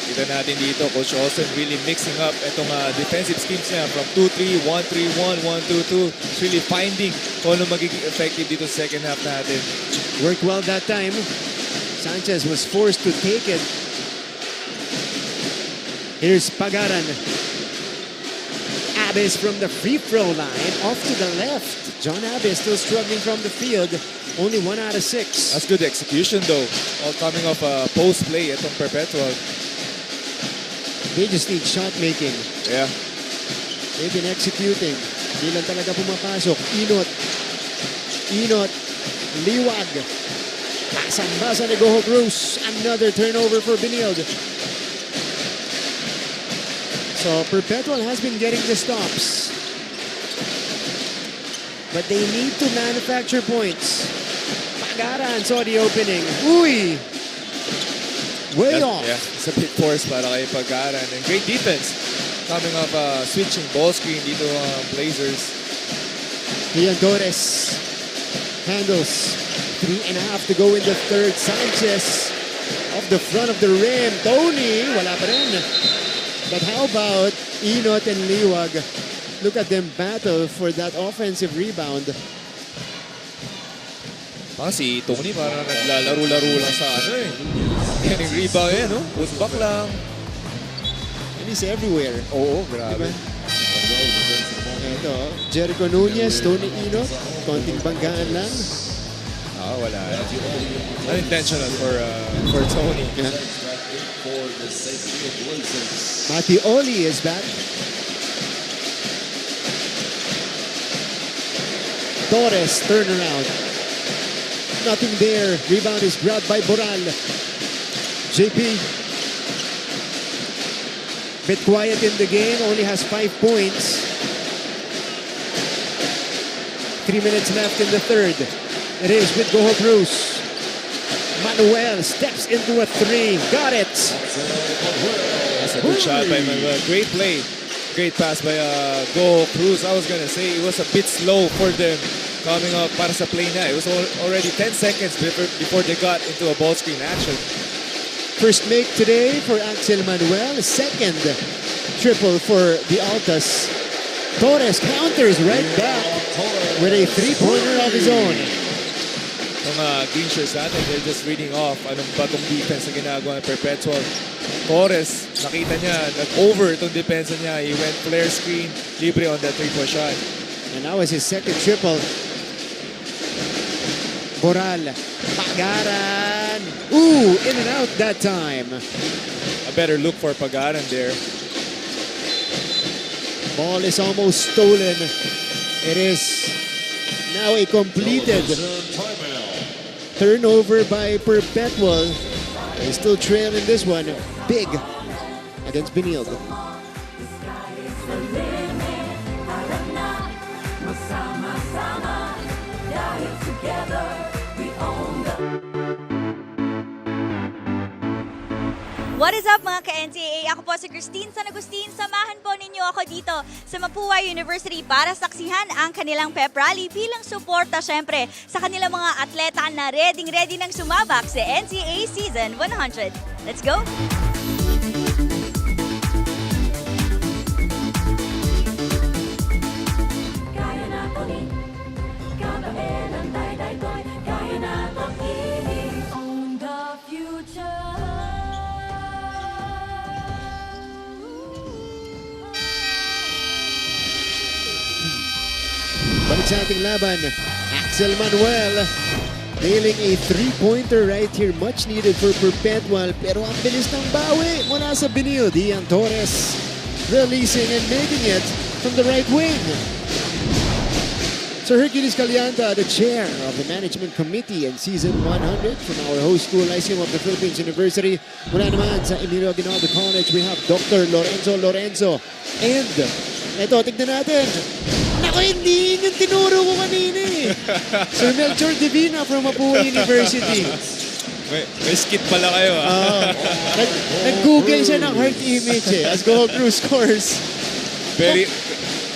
Kita natin dito, Coach Austin really mixing up itong defensive schemes niya from 2-3, 1-3-1, 1-2-2. It's really finding kung ano magiging effective dito sa second half natin. Worked well that time. Sanchez was forced to take it. Here's Pagaran. Abis from the free throw line, off to the left. John Abis still struggling from the field. Only 1 out of 6. That's good execution though. All coming off a post play itong Perpetual. They just need shot making. Yeah. They've been executing. Hindi lang talaga pumapasok. Inot. Liwag. Basang-basa ni Goho Cruz. Another turnover for Benilde. So Perpetual has been getting the stops. But they need to manufacture points. Pagaran saw the opening. Uy! Way off. Yeah, it's a big force para kay Pagaran. And great defense. Coming off switching ball screen dito Blazers. Ian Torres handles. 3.5 to go in the third. Sanchez off the front of the rim. Tony, wala pa rin. But how about Inot and Liwag? Look at them battle for that offensive rebound. Parang si Tony parang naglalaro-laro lang sa Getting rebound no? Put back lang. And he's everywhere. Oo, grabe. Ito, Jericho Nunez, Tony Inot. Konting banggaan lang. Wala. Unintentional for Tony. Yeah. Matthew Oli is back. Torres, turnaround. Nothing there. Rebound is grabbed by Boral. JP. Bit quiet in the game. Only has 5 points. 3 minutes left in the third. It is with Goho Cruz. Manuel steps into a 3. Got it. That's a good shot by Manuel. Great play. Great pass by Goho Cruz. I was going to say it was a bit slow for them coming up para sa play na. It was already 10 seconds before they got into a ball screen action. First make today for Axel Manuel. Second triple for the Altas. Torres counters right back with a 3-pointer of his own. Mga green shirts natin, they're just reading off anong batong defense na ginagawa ng Perpetual. Torres, nakita niya, nag-over itong defense niya. He went flare screen, libre on that 3-point shot. And that was his second triple. Boral, Pagaran. Ooh, in and out that time. A better look for Pagaran there. Ball is almost stolen. It is now a completed turnover by Perpetual. They still trail in this one. Big against Benilde. What is up mga ka-NCAA? Ako po si Christine San Agustin. Samahan po ninyo ako dito sa Mapua University para saksihan ang kanilang pep rally bilang suporta syempre sa kanilang mga atleta na ready nang sumabak sa NCAA Season 100. Let's go! Balik sa ating laban, Axel Manuel nailing a 3-pointer right here. Much needed for Perpetual, pero ang bilis ng bawi mula sa Benilde. Ian Torres releasing and making it from the right wing. Sir Hercules Calianta, the chair of the management committee in season 100 from our host school, Lyceum of the Philippines University. Mula naman sa Emilio Aguinaldo College, we have Dr. Lorenzo. And eto, tignan natin. Naku, hindi yung tinuro ko kanina eh. Sir Melchor Divina from Mapua University. May skit pala kayo Nag-google siya ng heart image as Goho Cruz scores.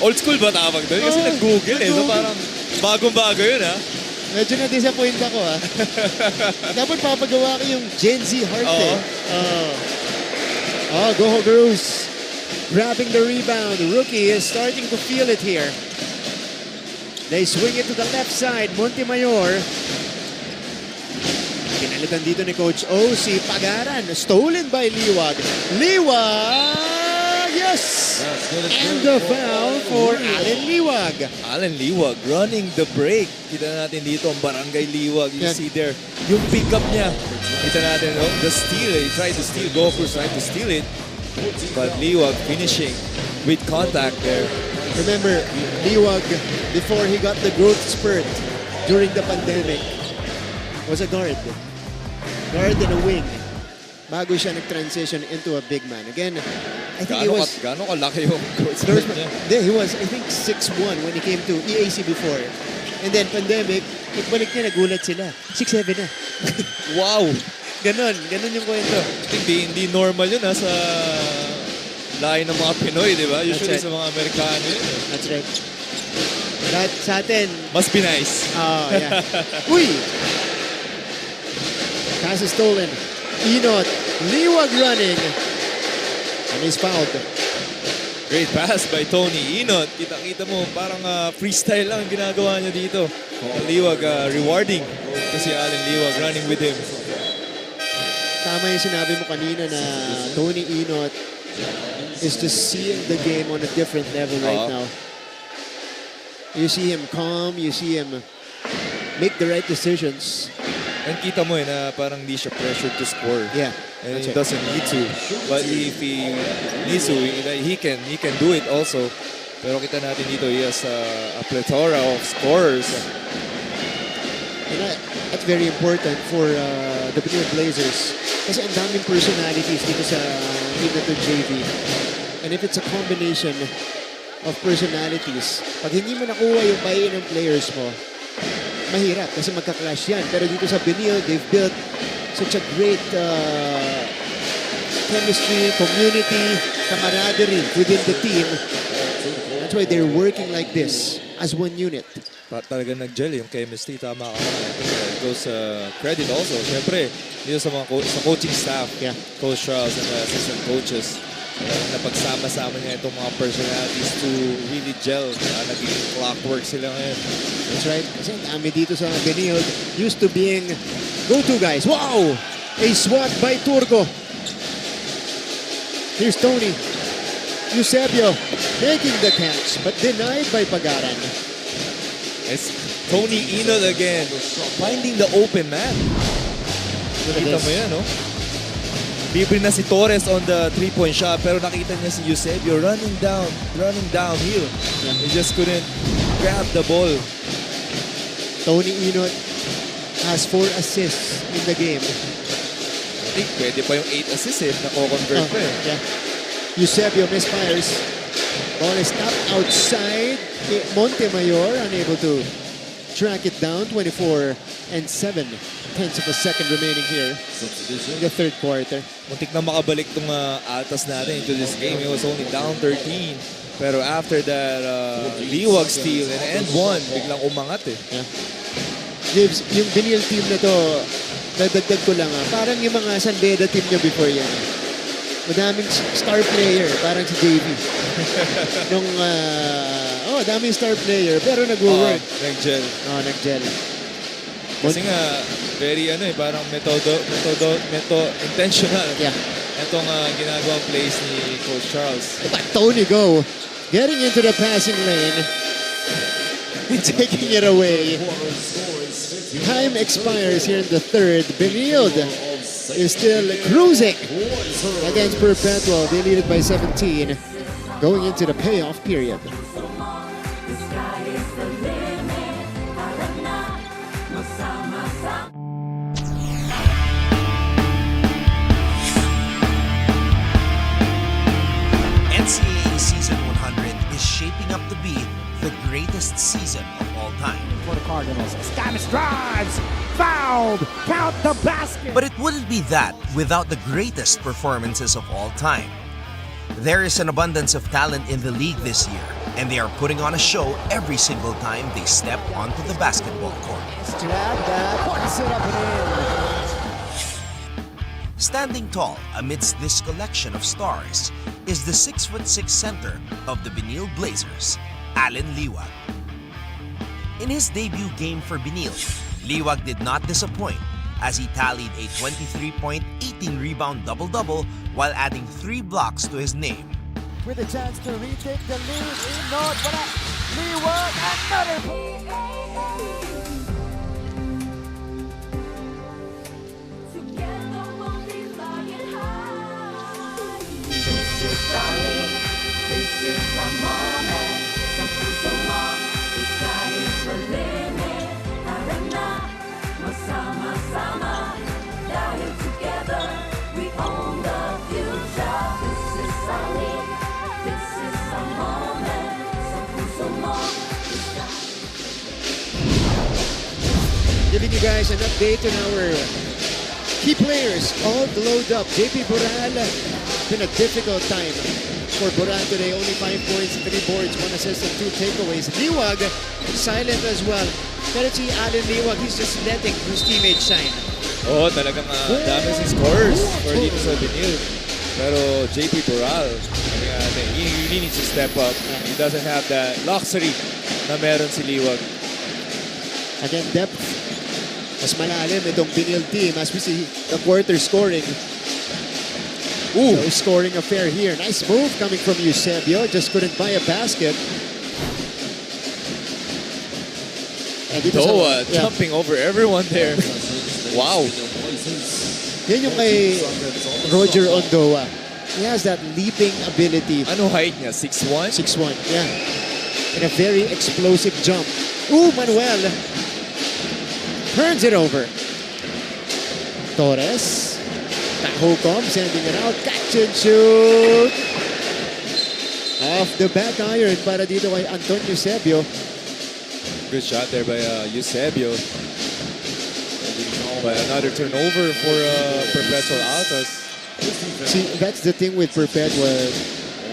Old school ba tawag doon? Kasi nag-google eh. So parang bagong-bago yun ha. Medyo na-disappoint ako ha. Dapat papagawa ko yung Gen Z heart eh. Go Hogaroos. Grabbing the rebound. Rookie is starting to feel it here. They swing it to the left side. Montemayor. Pinalitan dito ni Coach O si Pagaran. Stolen by Liwag. Liwag! Yes! And the foul for Allen Liwag. Allen Liwag running the break. Kita natin dito ang Barangay Liwag. You see there, yung pick-up niya. Kita natin, the steal. He tried to steal. Gophers tried to steal it. But Liwag finishing with contact there. Remember, Liwag, before he got the growth spurt during the pandemic, was a guard. Guard and a wing. Bago siya nag-transition into a big man. Again, I think he was... Gaano kalaki yung growth spurt niya? He was, I think, 6'1" when he came to EAC before. And then pandemic, nagbalik niya, nagulat sila. 6'7" na. Wow! Ganon yung kwento. Hindi normal yun sa lahi ng mga Pinoy, di ba? Usually right. sa mga Amerikano yun. That's right. That sa atin... Must be nice. Yeah. Uy! Pass is stolen. Inot. Liwag running. And he's fouled. Great pass by Tony Inot. Kita-kita mo, parang freestyle lang ang ginagawa niya dito. Liwag rewarding. Kasi Allen Liwag running with him. Tama yung sinabi mo kanina na Tony Inot is just seeing the game on a different level right now. You see him calm, you see him make the right decisions. And kita mo na parang di siya pressured to score. Yeah. And he doesn't need to. But if he needs to, he can do it also. Pero kita natin dito, he has a plethora of scorers. And that's very important for the Benilde Blazers. Kasi ang daming personalities dito sa team na to JV. And if it's a combination of personalities, pag hindi mo nakuha yung buy-in ng players mo, mahirap kasi magka-clash yan. Pero dito sa Benilde, they've built such a great chemistry, community, camaraderie within the team. That's why they're working like this as one unit. Talaga nag-gel yung chemistry. Tama ka naman. Goes credit also. Siyempre, dito sa mga sa coaching staff, Coach Charles and the assistant coaches, na pagsama-sama niya itong mga personalities to really gel. Naging clockwork sila ngayon. That's right. Kasi ang dami dito sa Benilde used to being go-to guys. Wow! A swat by Turco. Here's Tony. Eusebio making the catch but denied by Pagaran. It's Tony Inot again. Finding the open man. Nakita mo yan, no? Libre na si Torres on the three-point shot pero nakita niya si Eusebio running downhill. He just couldn't grab the ball. Tony Inot has 4 assists in the game. I think pwede pa yung 8 assists nako-convert pa eh. Yeah. Eusebio misfires. Ball is tapped outside. Montemayor unable to track it down. 24 and 7 tenths of a second remaining here in the third quarter. Muntik na makabalik itong Altas natin into this game. It was only down 13. Pero after that Liwag steal and end one, biglang umangat eh. Yeah. Gibbs, yung Benilde team na to, dadagdag ko lang parang yung mga San Beda team nyo before yan. Madaming star player, parang si JV. Daming star player, pero nag-work. Nag-gel. Nag-gel. Kasi nga, very parang intentional. Yeah. Itong ginagawang plays ni Coach Charles. But Tony Go, getting into the passing lane, taking it away. Time expires here in the third. Benilde is still cruising against Perpetual. They lead it by 17 going into the payoff period. NCAA Season 100 is shaping up to be the greatest season of all time. For the Cardinals, Stamis drives, fouled, count the basket. But it wouldn't be that without the greatest performances of all time. There is an abundance of talent in the league this year, and they are putting on a show every single time they step onto the basketball court. Standing tall amidst this collection of stars is the 6'6" center of the Benilde Blazers, Allen Liwag. In his debut game for Benilde, Liwag did not disappoint as he tallied a 23-point, 18-rebound double-double while adding 3 blocks to his name. With a chance to retake the lead in North, but Liwag, another. This is the moment. Sa puso mo, the sky is the limit. Tara na, masama-sama. Dahil together, we own the future. This is solid. This is the moment. Sa puso mo, the sky. Giving you guys an update on our key players, all glowed up. JP Boral, been a difficult time for Boral today. Only 5 points, 3 boards, 1 assist, and 2 takeaways. Liwag, silent as well. Pero si Allen Liwag, he's just letting his teammates shine. Oo, talagang dami si scores for dito sa Benilde. Pero JP Boral, he really needs to step up. He doesn't have that luxury na meron si Liwag. Again, depth. Mas malalim itong Benilde team as we see the quarter scoring. Ooh. So scoring affair here. Nice move coming from Eusebio. Just couldn't buy a basket. Doa jumping over everyone there. Wow. Yan yung kay Roger Ondoa. He has that leaping ability. Ano height niya? 6'1"? 6'1", yeah. And a very explosive jump. Ooh, Manuel. Turns it over. Torres. Tahukom sending it out. Catch and shoot. Off the back iron para dito kay Anton Eusebio. Good shot there by Eusebio. But another turnover for Perpetual Altas. See, that's the thing with Perpetual.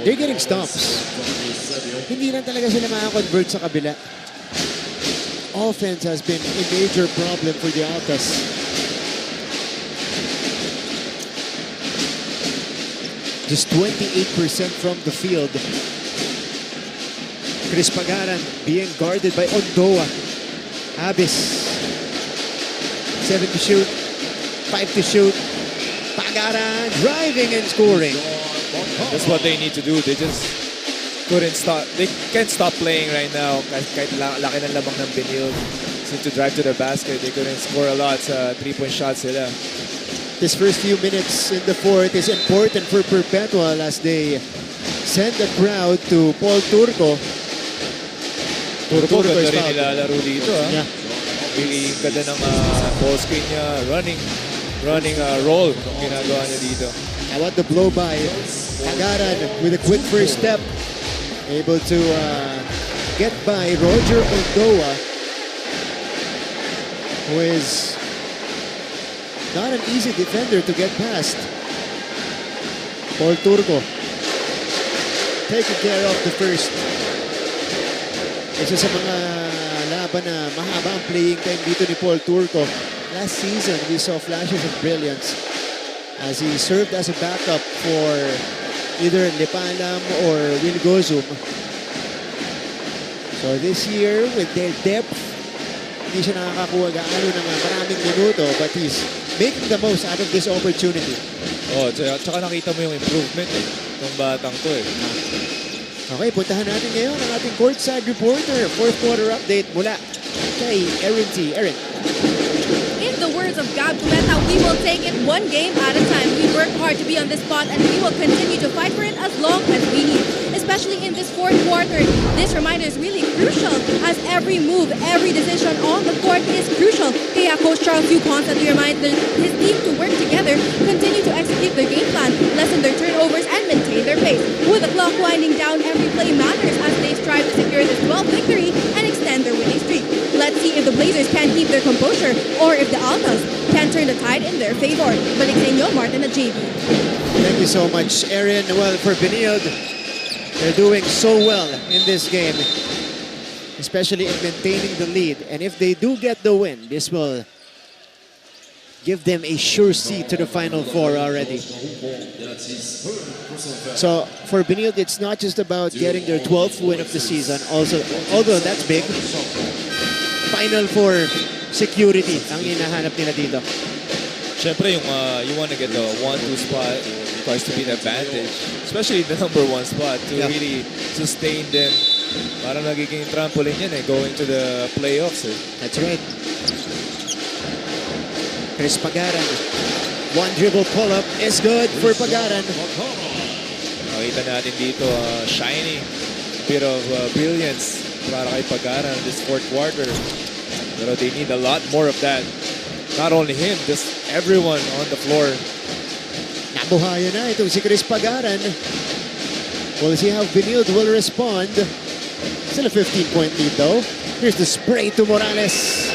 They're getting stops. Hindi lang talaga sila makakonvert sa kabila. Offense has been a major problem for the Altas. Just 28% from the field. Chris Pagaran being guarded by Ondoa. Abis. 7 to shoot. 5 to shoot. Pagaran driving and scoring. That's what they need to do. They just couldn't stop. They can't stop playing right now. Kahit laki ng labang ng Benilde. Seem to drive to the basket. They couldn't score a lot sa 3-point shots sila. This first few minutes in the fourth is important for Perpetual as they send the crowd to Paul Turco. Turco is ganda rin fouled. nilalaro dito. Yeah. Really ganda ng ball screen niya. Running roll ang ginagawa niya dito. Now what the blow by Pagaran with a quick first step. Able to get by Roger Ondoa, who is not an easy defender to get past. Paul Turco taking care of the first. Isa sa mga laban na mahaba ang playing time dito ni Paul Turco. Last season, we saw flashes of brilliance as he served as a backup for either Lipalam or Wilgozum. So this year, with their depth, hindi siya nakakakuha gaano ng maraming minuto, but he's making the most out of this opportunity. Oh, tsaka nakita mo yung improvement ng batang to eh. Okay, puntahan natin ngayon ang ating courtside reporter. Fourth quarter update mula kay Erin T. Erin. In the words of Gab Kumeta, we will take it one game at a time. We work hard to be on this spot and we will continue to fight for it as long as we need. Especially in this fourth quarter, this reminder is really crucial as every move, every decision on the court is crucial. Kaya Coach Charles Yu constantly reminds his team to work together, continue to execute their game plan, lessen their turnovers, and maintain their pace. With the clock winding down, every play matters as they strive to secure this 12th victory and extend their winning streak. Let's see if the Blazers can't keep their composure or if the Altas can turn the tide in their favor. Balik sa inyo, Martin at JB. Thank you so much, Erin. Well, for Benilde, they're doing so well in this game, especially in maintaining the lead. And if they do get the win, this will give them a sure seat to the Final Four already. So for Benilde, it's not just about getting their 12th win of the season. Also, although that's big, Final Four security ang hinahanap nila dito. Siyempre, you want to get the 1-2 spot requires to be an advantage, especially the number 1 spot to really sustain them. Parang nagiging trampoline yan going to the playoffs. That's right. Chris Pagaran. One dribble pull-up is good for Pagaran. Nakita natin dito, shining bit of brilliance para kay Pagaran this fourth quarter. Pero they need a lot more of that. Not only him, just everyone on the floor. Nabuhayan na itong si Chris Pagaran. We'll see how Benilde will respond. Still a 15-point lead though. Here's the spray to Morales.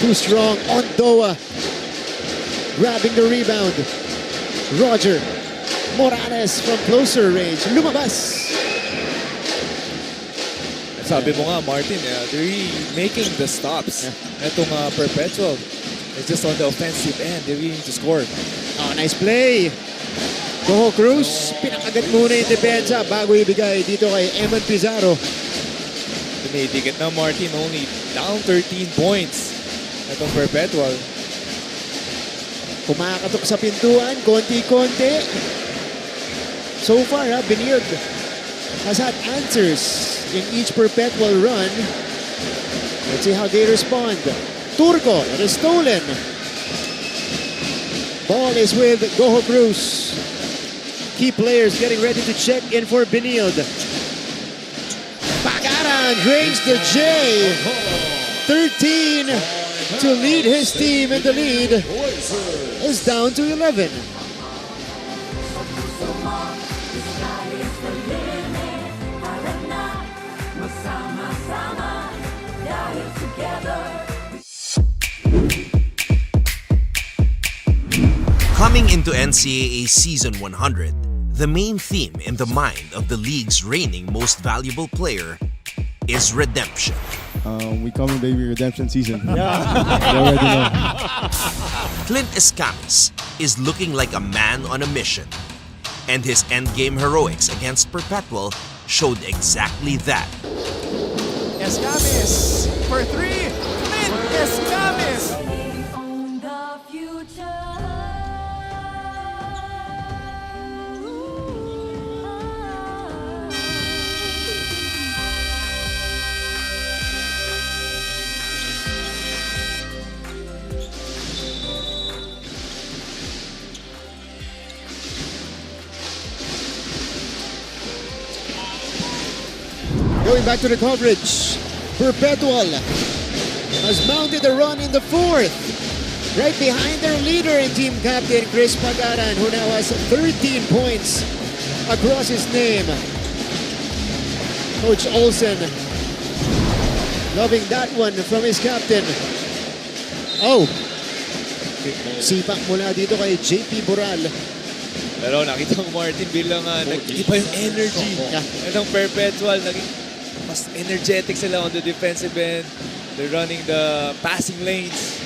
Too strong on Doa. Grabbing the rebound. Roger. Morales from closer range. Lumabas. Sabi mo nga, Martin, they're really making the stops. Itong Perpetual. It's just on the offensive end. They're really to score. Oh, nice play. Goho Cruz. Pinakagat muna yung depensa bago ibigay dito kay Eman Pizarro. Tumitikit na Martin, only down 13 points. Itong Perpetual. Kumakatok sa pintuan, konti-konti. So far, Benilde has had answers in each Perpetual run. Let's see how they respond. Turco, it is stolen. Ball is with Goho Cruz. Key players getting ready to check in for Benilde. Pagaran drains the J. 13 to lead his team, and the lead is down to 11. Coming into NCAA Season 100, the main theme in the mind of the league's reigning most valuable player is redemption. We coming, baby, redemption season. Yeah. You already know. Clint Escamis is looking like a man on a mission, and his endgame heroics against Perpetual showed exactly that. Escamis for 3. Clint Escamis. Going back to the coverage, Perpetual has mounted a run in the fourth. Right behind their leader and team captain, Chris Pagaran, who now has 13 points across his name. Coach Olsen loving that one from his captain. Oh, sipak mula dito kay JP Boral. Pero nakita mo Martin bilang nag-iba yung energy. Itong Perpetual, mas energetic sila on the defensive end. They're running the passing lanes.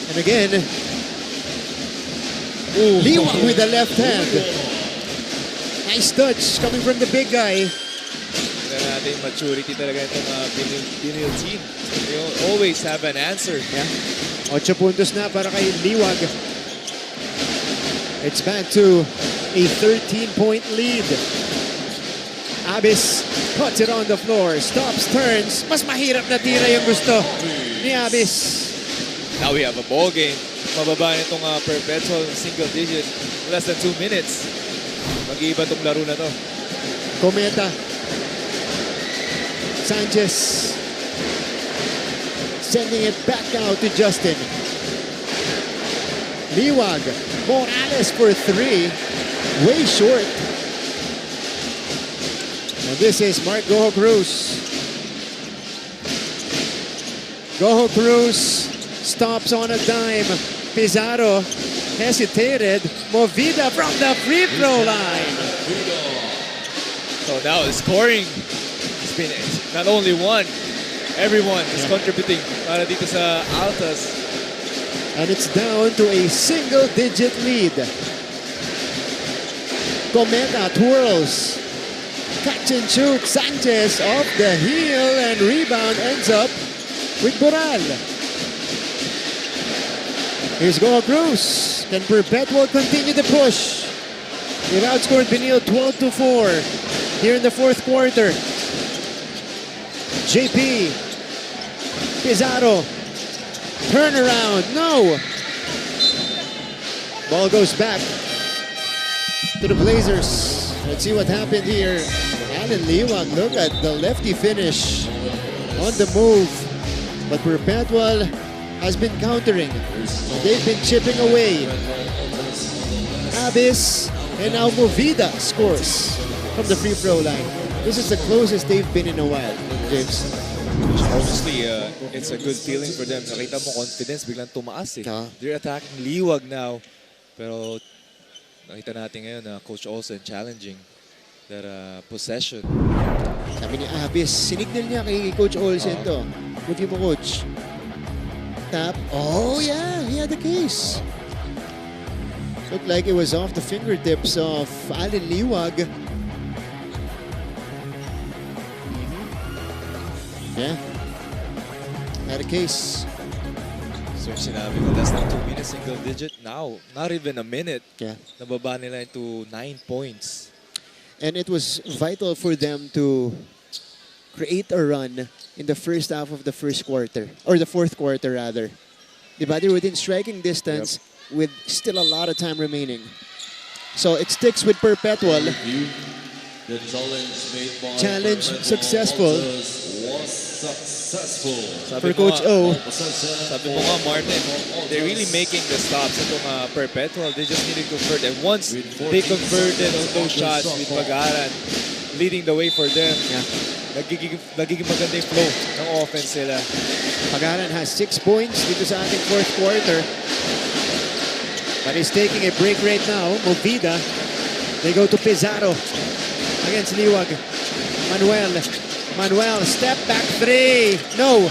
And again, Liwag with the left hand. Nice touch coming from the big guy. Tignan natin yung maturity talaga itong Benilde team. They always have an answer. Yeah. 8 puntos na para kay Liwag. It's back to a 13-point lead. Abis puts it on the floor, stops, turns. Mas mahirap na tira yung gusto ni Abis. Now we have a ball game. Mababa nitong Perpetual single digit. Less than 2 minutes. Mag-iiba tong laro na to. Cometa. Sanchez. Sending it back out to Justin. Liwag. Morales for 3. Way short. And this is Mark Goho Cruz. Goho Cruz stops on a dime. Pizarro hesitated. Movida from the free throw line. So now the scoring has been not only one, everyone is contributing para dito sa Altas. And it's down to a single-digit lead. Cometa twirls. Catch and shoot. Sanchez off the heel and rebound ends up with Boral. Here's Goa Cruz. Can Perpetual continue the push? They've outscored Benilde 12-4 here in the fourth quarter. JP. Pizarro. Turnaround. No. Ball goes back to the Blazers. Let's see what happened here. Allen Liwag, look at the lefty finish on the move. But Perpetual has been countering. They've been chipping away. Abyss and now Movida scores from the free throw line. This is the closest they've been in a while, James. Obviously, it's a good feeling for them. Nakita mo confidence, biglang tumaas eh. They're attacking Liwag now. Pero nakita natin ngayon na Coach Olsen challenging that possession. Sabi ni Abyss, sinignal niya kay Coach Olsen to. Review mo, Coach. Tap. Oh, yeah. He had the case. Looked like it was off the fingertips of Allen Liwag. Yeah. Had a case. So sinabi ko, less than 2 minutes, single digit. Now, not even a minute. Yeah. Nababa nila into 9 points. And it was vital for them to create a run in the first half of the first quarter. Or the fourth quarter, rather. Diba? They're within striking distance with still a lot of time remaining. So it sticks with Perpetual. Challenge successful. For Coach O. Sabi mo nga, Martin, they're really making the stops. Itong Perpetual, they just need to convert. And once they converted on those shots with Pagaran, leading the way for them, nagiging maganda yung flow ng offense sila. Pagaran has 6 points dito sa ating fourth quarter. But he's taking a break right now. Movida. They go to Pizarro against Liwag. Manuel, step back three. No.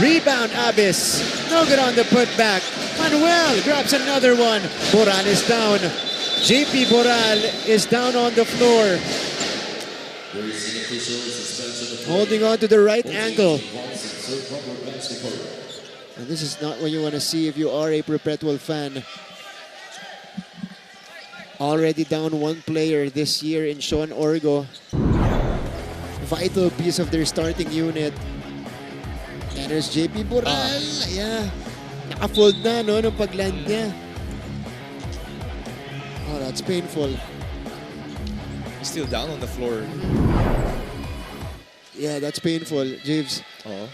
Rebound, Abyss. No good on the putback. Manuel grabs another one. Boral is down. JP Boral is down on the floor. Holding on to the right ankle. And this is not what you want to see if you are a Perpetual fan. Already down one player this year in Sean Orgo. Vital piece of their starting unit. And there's JP Boral. Yeah. Naka-fold na, no, nung pag-land niya. Oh, that's painful. He's still down on the floor. Yeah, that's painful, Jeeves. Oh.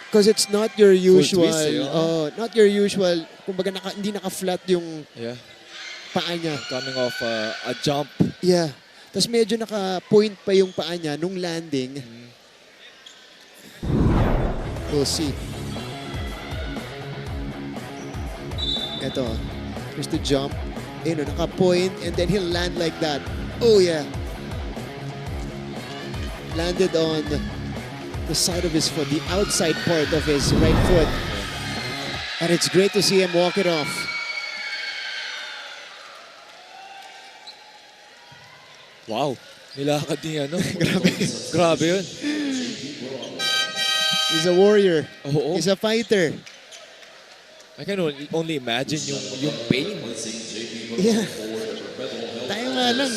Because it's not your usual. Twist, not your usual. Kumbaga hindi naka-flat yung paa niya. Coming off a jump. Yeah. Tapos medyo naka-point pa yung paa niya nung landing. We'll see. Ito. Here's the jump. Naka-point and then he'll land like that. Oh, yeah. Landed on the side of his foot, the outside part of his right foot. And it's great to see him walk it off. Wow. Nilakad niya, no? Grabe yun. He's a warrior. Oo. He's a fighter. I can only imagine yung pain. Yeah. Tayo nga lang.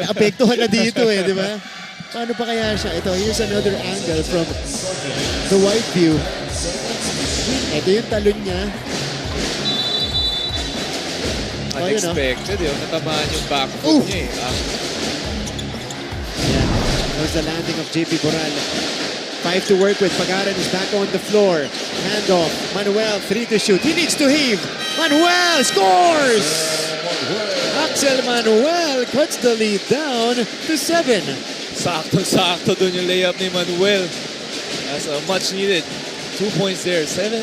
Naapektuhan na dito di ba? Paano pa kaya siya? Ito, here's another angle from the wide view. Ito yung talon niya. Unexpected, natamaan yung back foot niya Yeah, that was the landing of JP Boral. 5 to work with. Pagaran is back on the floor. Handoff. Manuel, 3 to shoot. He needs to heave. Manuel scores! Axel Manuel cuts the lead down to 7. Sakto-sakto doon yung layup ni Manuel. That's much needed. 2 points there.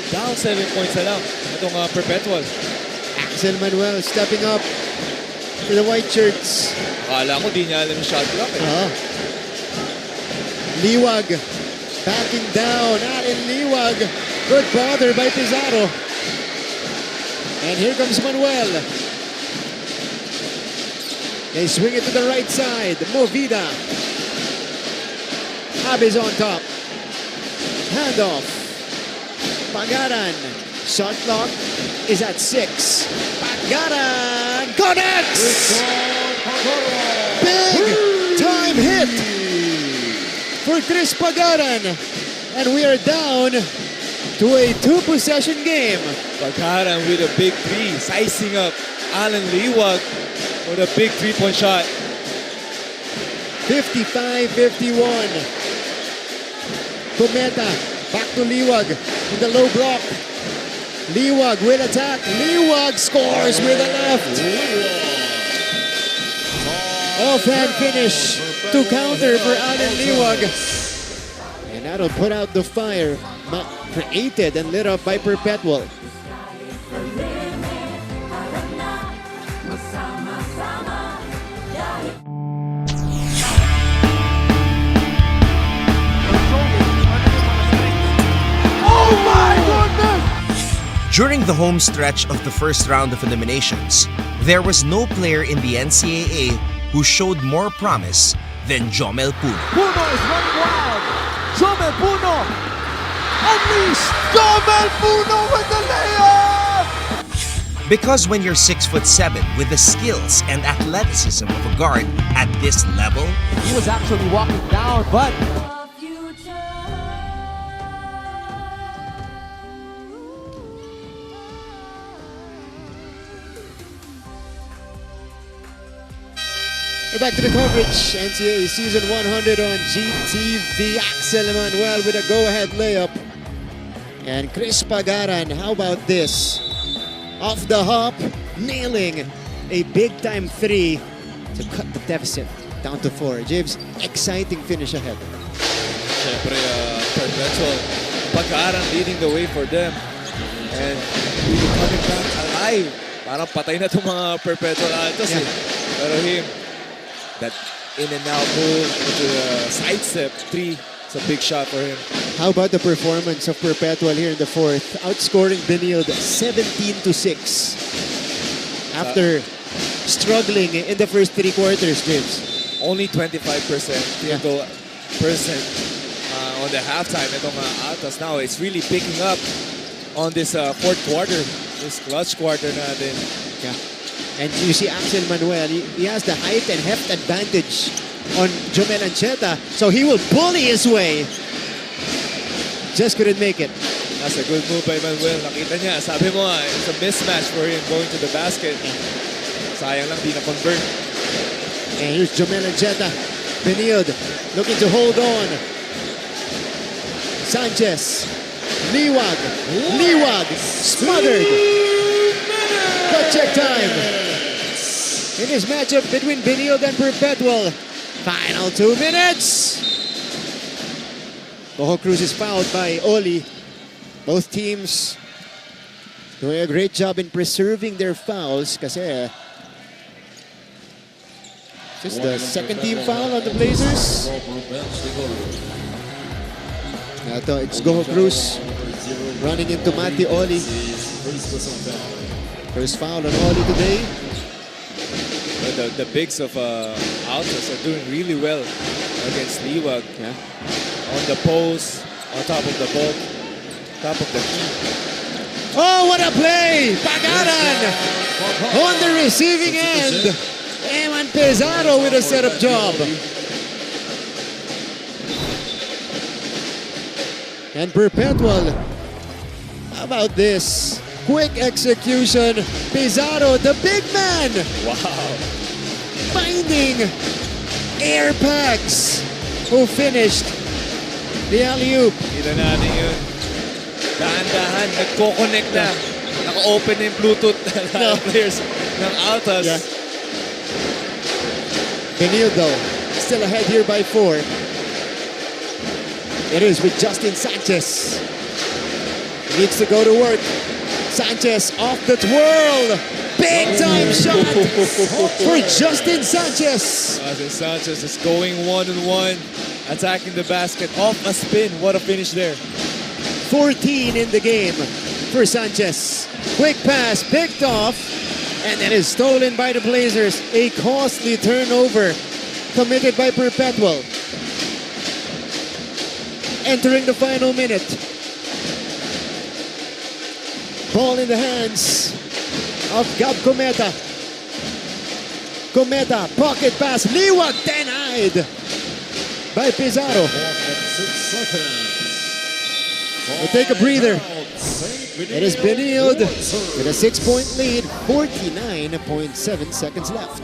Down 7 points na lang. Itong Perpetual. Axel Manuel stepping up for the white shirts. Akala ko di niya alam yung shot clock eh. Liwag backing down. Allen Liwag. Good bother by Pizarro. And here comes Manuel. They swing it to the right side. Movida. Abis on top. Handoff. Pagaran. Shot clock is at 6. Pagaran connects! Big time hit for Chris Pagaran. And we are down to a 2-possession game. Pagaran with a big 3, sizing up Allen Liwag with a big 3-point shot. 55-51. Cometa back to Liwag in the low block. Liwag will attack. Liwag scores with a left. Offhand finish to counter for Allen Liwag. And that'll put out the fire created and lit up by Perpetual. During the home stretch of the first round of eliminations, there was no player in the NCAA who showed more promise than Jomel Puno. Puno is running wild. Jomel Puno. Unleashed. Jomel Puno with the layup. Because when you're 6'7" with the skills and athleticism of a guard at this level, he was actually walking down, but We're back to the coverage. NCAA Season 100 on GTV. Axel Manuel with a go-ahead layup. And Chris Pagaran, how about this? Off the hop, nailing a big-time 3 to cut the deficit down to 4. James, exciting finish ahead. Siyempre, Perpetual. Pagaran leading the way for them. And really coming back alive. Parang patay na itong mga Perpetual Altas eh. Pero him, that in and out move into the sidestep 3, it's a big shot for him. How about the performance of Perpetual here in the fourth? Outscoring Benilde 17-6. After struggling in the first 3 quarters, James. Only 25% on the halftime. Itong Altas now, it's really picking up on this fourth quarter. This clutch quarter natin. Yeah. And you see Axel Manuel, he has the height and heft advantage on Jomel Ancheta, so he will bully his way. Just couldn't make it. That's a good move by Manuel. Nakita niya, sabi mo it's a mismatch for him going to the basket. Sayang lang, di na-convert. And here's Jomel Ancheta. Benilde looking to hold on. Sanchez. Liwag. Liwag. Smothered. But check time. In his matchup between Benilde and Perpetual. Final 2 minutes. Cojo Cruz is fouled by Oli. Both teams doing a great job in preserving their fouls kasi just the second team foul on the Blazers. Ito, it's Cojo Cruz running into Mati Oli. First foul on Oli today. The bigs of Altas are doing really well against Liwag. Yeah. On the post, on top of the ball, top of the key. Oh, what a play! Pagaran on the receiving end. Eman Pizarro with a setup job. And Perpetual, how about this? Quick execution. Pizarro, the big man. Wow. Finding air packs. Who finished the alley-oop. Kita natin yun. Dahan-dahan, nagko-connect na. Naka-open na yung Bluetooth na players ng Altas. Yeah. Benilde still ahead here by 4. It is with Justin Sanchez. needs to go to work. Sanchez off the twirl. Big time shot for Justin Sanchez. Justin Sanchez is going 1-on-1, attacking the basket off a spin. What a finish there. 14 in the game for Sanchez. Quick pass picked off, and it is stolen by the Blazers. A costly turnover committed by Perpetual. Entering the final minute. Ball in the hands of Gab Cometa. Cometa, pocket pass, Liwag, denied by Pizarro. We'll take a breather. It is Benilde with a 6-point lead, 49.7 seconds left.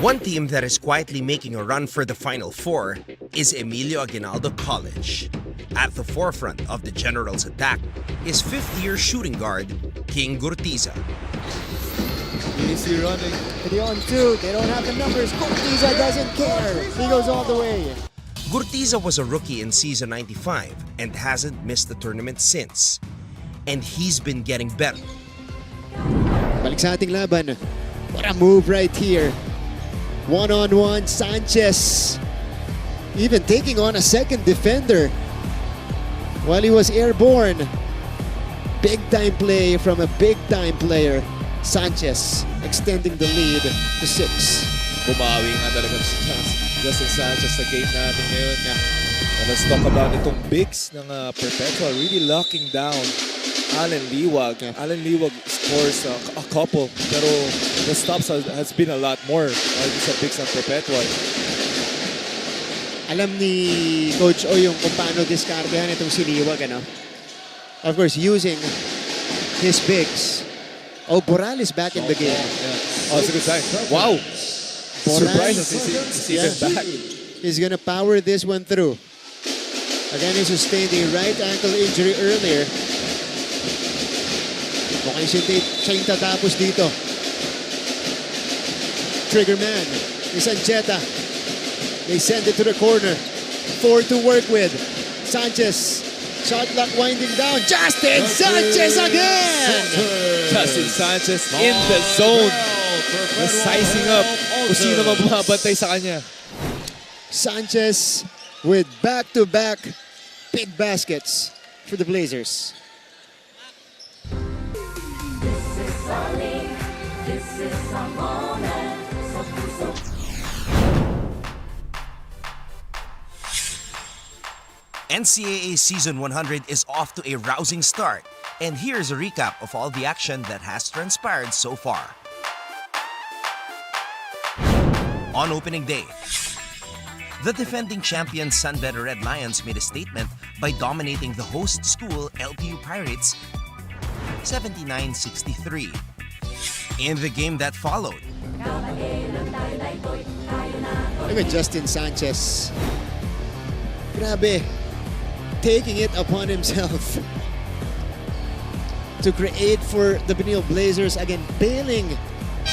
One team that is quietly making a run for the Final Four is Emilio Aguinaldo College. At the forefront of the Generals' attack is fifth-year shooting guard King Gurtiza. Easy running. 3-on-2, they don't have the numbers. Gurtiza doesn't care. He goes all the way. Gurtiza was a rookie in season 95 and hasn't missed the tournament since. And he's been getting better. Balik sa ating laban. What a move right here. One-on-one, Sanchez even taking on a second defender while he was airborne. Big-time play from a big-time player. Sanchez extending the lead to 6. Bumawi nga talaga si Justin Sanchez sa game natin ngayon. And let's talk about itong bigs ng Perpetual really locking down Allen Liwag. Allen Liwag scores a couple, pero the stops has been a lot more sa bigs ng Perpetual. Alam ni Coach O yung kung paano diskartehan itong si Liwag, ano? Of course, using his bigs. Oh, Boral is back in the game. Oh, it's a good sign. Wow! Surprise us, he's even back. He's gonna power this one through. Again, he sustained a right ankle injury earlier. Mukhang siya yung tatapos dito. Trigger man is Ancheta. They send it to the corner. 4 to work with. Sanchez. Shot clock winding down. Justin Sanchez again! Justin Sanchez in the zone. Sizing up kung sino mababantay sa kanya. Sanchez with back-to-back big baskets for the Blazers. NCAA Season 100 is off to a rousing start, and here's a recap of all the action that has transpired so far. On opening day, the defending champion Sunbed Red Lions made a statement by dominating the host school LPU Pirates 79-63. In the game that followed, Look at Justin Sanchez. Grabe. Taking it upon himself to create for the Benilde Blazers, again bailing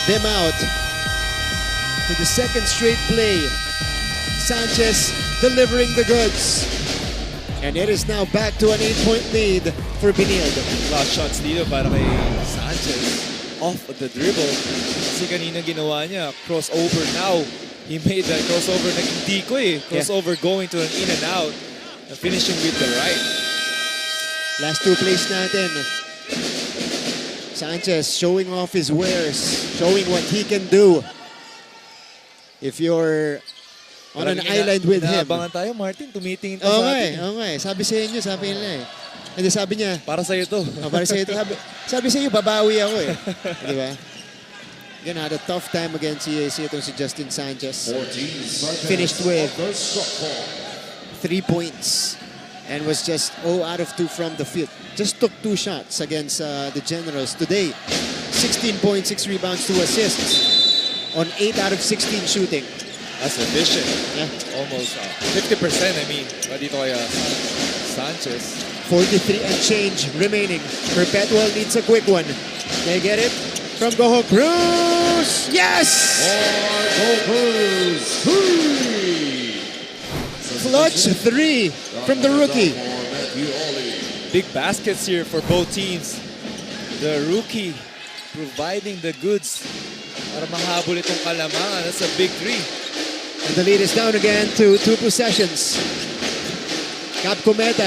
them out for the second straight play. Sanchez delivering the goods, and it is now back to an 8-point lead for Benilde. Last shots dito para kay Sanchez off the dribble. Kasi kanina ginawa niya crossover. Now he made that crossover naging decoy. Crossover going to an in and out. Finishing with the right. Last 2 plays natin. Sanchez showing off his wares, showing what he can do. If you're on an island with him. Inaabangan tayo, Martin. Tumitingin ka sa atin. Okay. Sabi sa inyo, sabi nila eh. Hindi, sabi niya. Para sa'yo to. Para sa'yo to. Sabi sa inyo, babawi ako eh. Di ba? Again, had a tough time against CAC itong si Justin Sanchez. Finished with 3 points and was just 0 out of 2 from the field. Just took 2 shots against the Generals. Today, 16 points, 6 rebounds, 2 assists on 8 out of 16 shooting. That's efficient. Yeah. Almost 50%, I mean. Dito kaya Sanchez. 43 and change remaining. Perpetual needs a quick one. They get it. from Goho Cruz. Yes! Clutch 3 from the rookie. Big baskets here for both teams. The rookie providing the goods para mahabol itong Kalamangan. That's a big 3. And the lead is down again to 2 possessions. Cap Cometa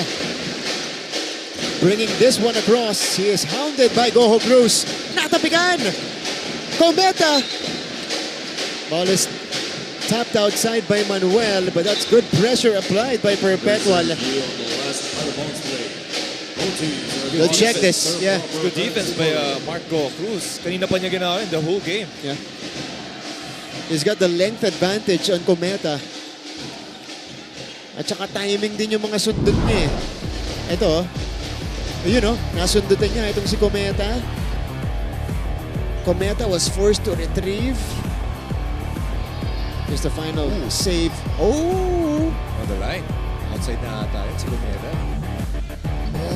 bringing this one across. He is hounded by Goho Cruz. Natapigan! Cometa! Ball is tapped outside by Manuel, but that's good pressure applied by Perpetual. We'll check this. Yeah. It's good defense by Marco Cruz. Kanina pa niya ginawa in the whole game. Yeah. He's got the length advantage on Cometa. At saka timing din yung mga sundot niya eh. Ito, yun nasundutan niya itong si Cometa. Cometa was forced to retrieve. Here's the final save. Oh! On the line. Outside na ata yun si Cometa.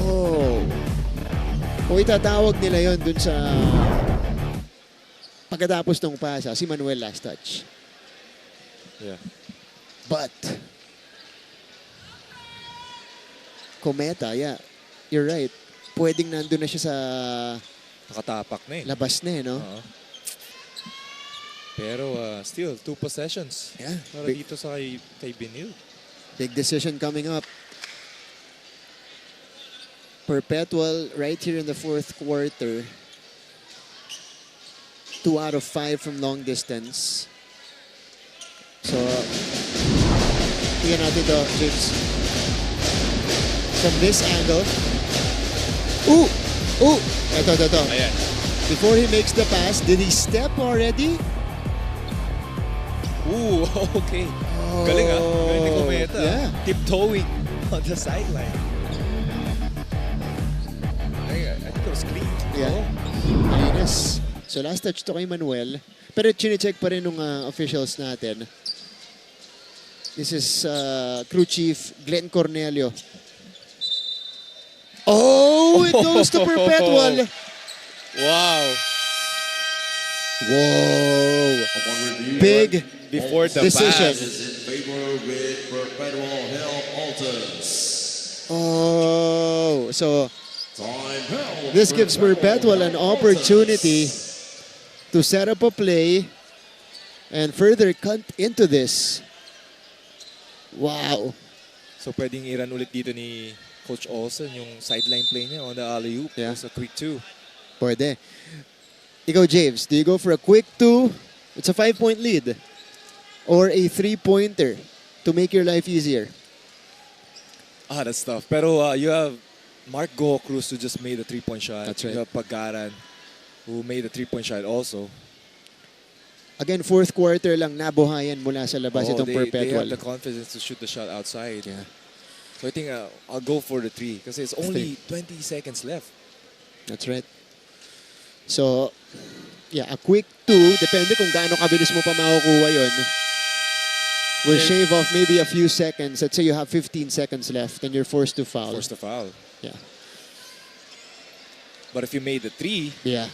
Oh. Kung itatawag nila yon dun sa pagkatapos ng pasa, si Manuel last touch. Yeah. But Cometa, yeah, you're right. Pwedeng nandun na siya sa nakatapak na eh. Labas na eh, no? Pero still, 2 possessions. Yeah. Para dito sa kay Benilde. Big decision coming up. Perpetual right here in the 4th quarter. 2 out of 5 from long distance. So, tingnan natin ito, James. From this angle. Ooh! Ooh! Ito. Ayan. Before he makes the pass, did he step already? Ooh, okay. Galing Galing ni Cometa. Yeah. Tiptoeing on the sideline. I think it was clean. Yeah. Malinis. So last touch to kay Manuel. Pero chine-check pa rin ng officials natin. This is crew chief Glenn Cornelio. Oh, it goes to Perpetual. Wow. Whoa. Big before the decision. pass. Is in favor with Perpetual Altas. Oh, so this gives Perpetual an opportunity to set up a play and further cut into this. Wow. So pwedeng i-run ulit dito ni Coach Olsen yung sideline play niya on the alley-oop. Yeah. It's a quick 2. Pwede. Ikaw, James, do you go for a quick 2? It's a 5-point lead. Or a 3-pointer to make your life easier? That's tough. Pero you have Mark Goho Cruz who just made a 3-point shot. That's right. You have Pagaran who made a 3-point shot also. Again, 4th quarter lang nabuhayan mula sa labas itong They Perpetual. have the confidence to shoot the shot outside. Yeah. So I think I'll go for the 3 because it's only 20 seconds left. That's right. So, yeah, a quick 2, depende kung gaano kabilis mo pa makukuha yun. Will shave off maybe a few seconds. Let's say you have 15 seconds left and you're forced to foul. Forced to foul. Yeah. But if you made the 3, yeah,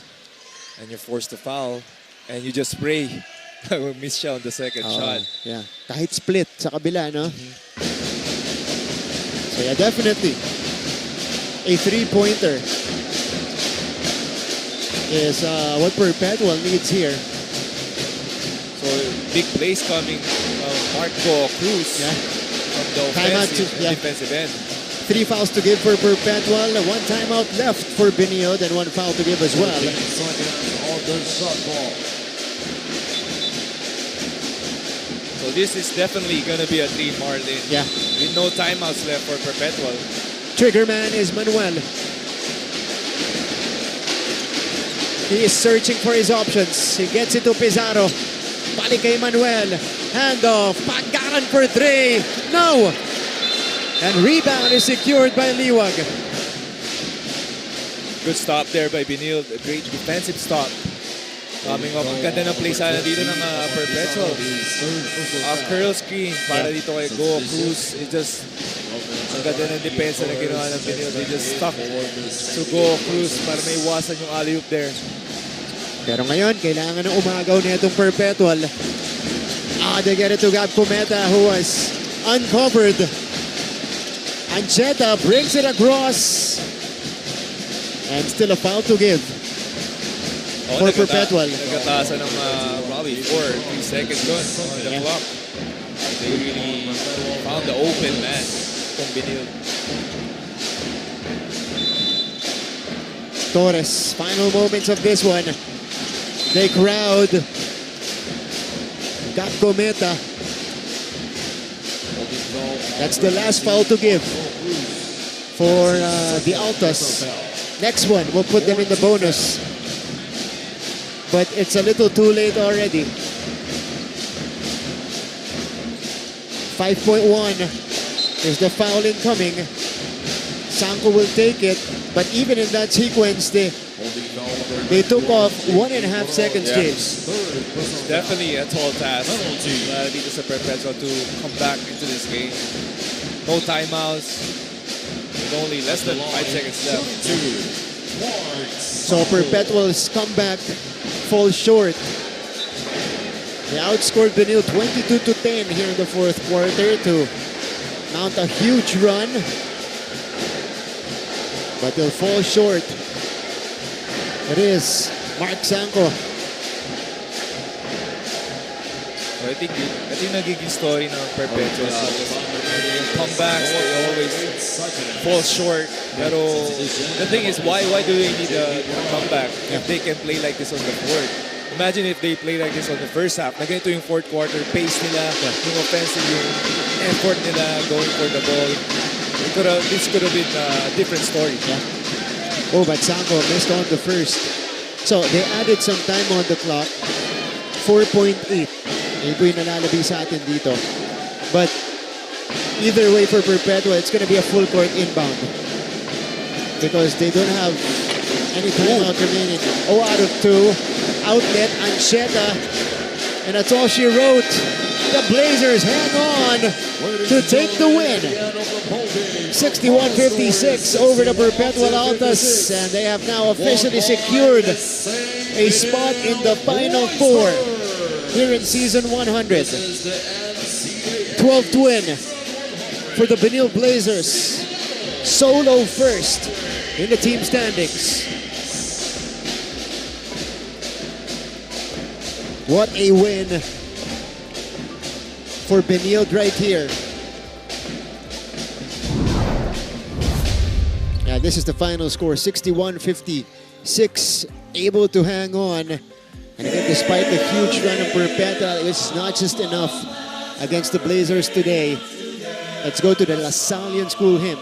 and you're forced to foul, and you just spray, miss siya on the second shot. Yeah. Kahit split sa kabila, no? So yeah, definitely a 3-pointer is what Perpetual needs here. So big plays coming from Marco Cruz from the defensive end. 3 fouls to give for Perpetual, 1 timeout left for Benilde, and 1 foul to give as well. So this is definitely going to be a 3 Marlin. Yeah. With no timeouts left for Perpetual. Trigger man is Manuel. He is searching for his options. He gets it to Pizarro. Balik kay Manuel. Handoff. Pagaran for 3. No! And rebound is secured by Liwag. Good stop there by Benilde. A great defensive stop. Coming up. Ang ganda ng play sana dito ng Perpetual. Curl screen para dito kay Goho Cruz. It just, ang ganda ng depensa na ginawa ng Benilde. They just stuck to Goho Cruz para may iwasan yung alley-oop there. Pero ngayon, kailangan ng umagaw na itong Perpetual. They get it to Gab Cometa, who was uncovered. Ancheta brings it across. And still a foul to give for Perpetual. Nagkataasa ng probably 3 seconds on the clock. They really found the open man from Benilde. Torres, final moments of this one. They crowd Gab Cometa. That's the last foul to give for the Altas. Next one will put them in the bonus. But it's a little too late already. 5.1. There's the foul incoming. Sanko will take it. But even in that sequence, they took off 1.5 seconds, James. It's definitely a tall task. Dito sa Perpetual to come back into this game. No timeouts. With only less than 5 seconds left. So Perpetual's comeback falls short. They outscored Benilde 22-10 here in the fourth quarter to mount a huge run. But they'll fall short. It is Mark Sanko. I think ito yung nagiging story ng Perpetual Altas. Yung comebacks, they always fall short. Pero the thing is, why do they need a comeback if they can play like this on the fourth? Imagine if they play like this on the first half. Na ganito yung fourth quarter, pace nila, yung offensive, yung effort nila going for the ball. This could have been a different story. Oh, but Sanko missed on the first. So they added some time on the clock. 4.8. Yun po yung nalalabi sa atin dito. But either way for Perpetua, it's going to be a full court inbound. Because they don't have any timeout remaining. 0 out of 2. Outlet, Ancheta. And that's all she wrote. The Blazers hang on to take the win. 61-56 over the Perpetual Altas. And they have now officially secured a spot in the Final Four here in Season 100. 12th win for the Benilde Blazers. Solo first in the team standings. What a win for Benilde right here. Yeah, this is the final score, 61-56, able to hang on. And again, despite the huge run of Perpetua, it's not just enough against the Blazers today. Let's go to the Lasallian School hymn.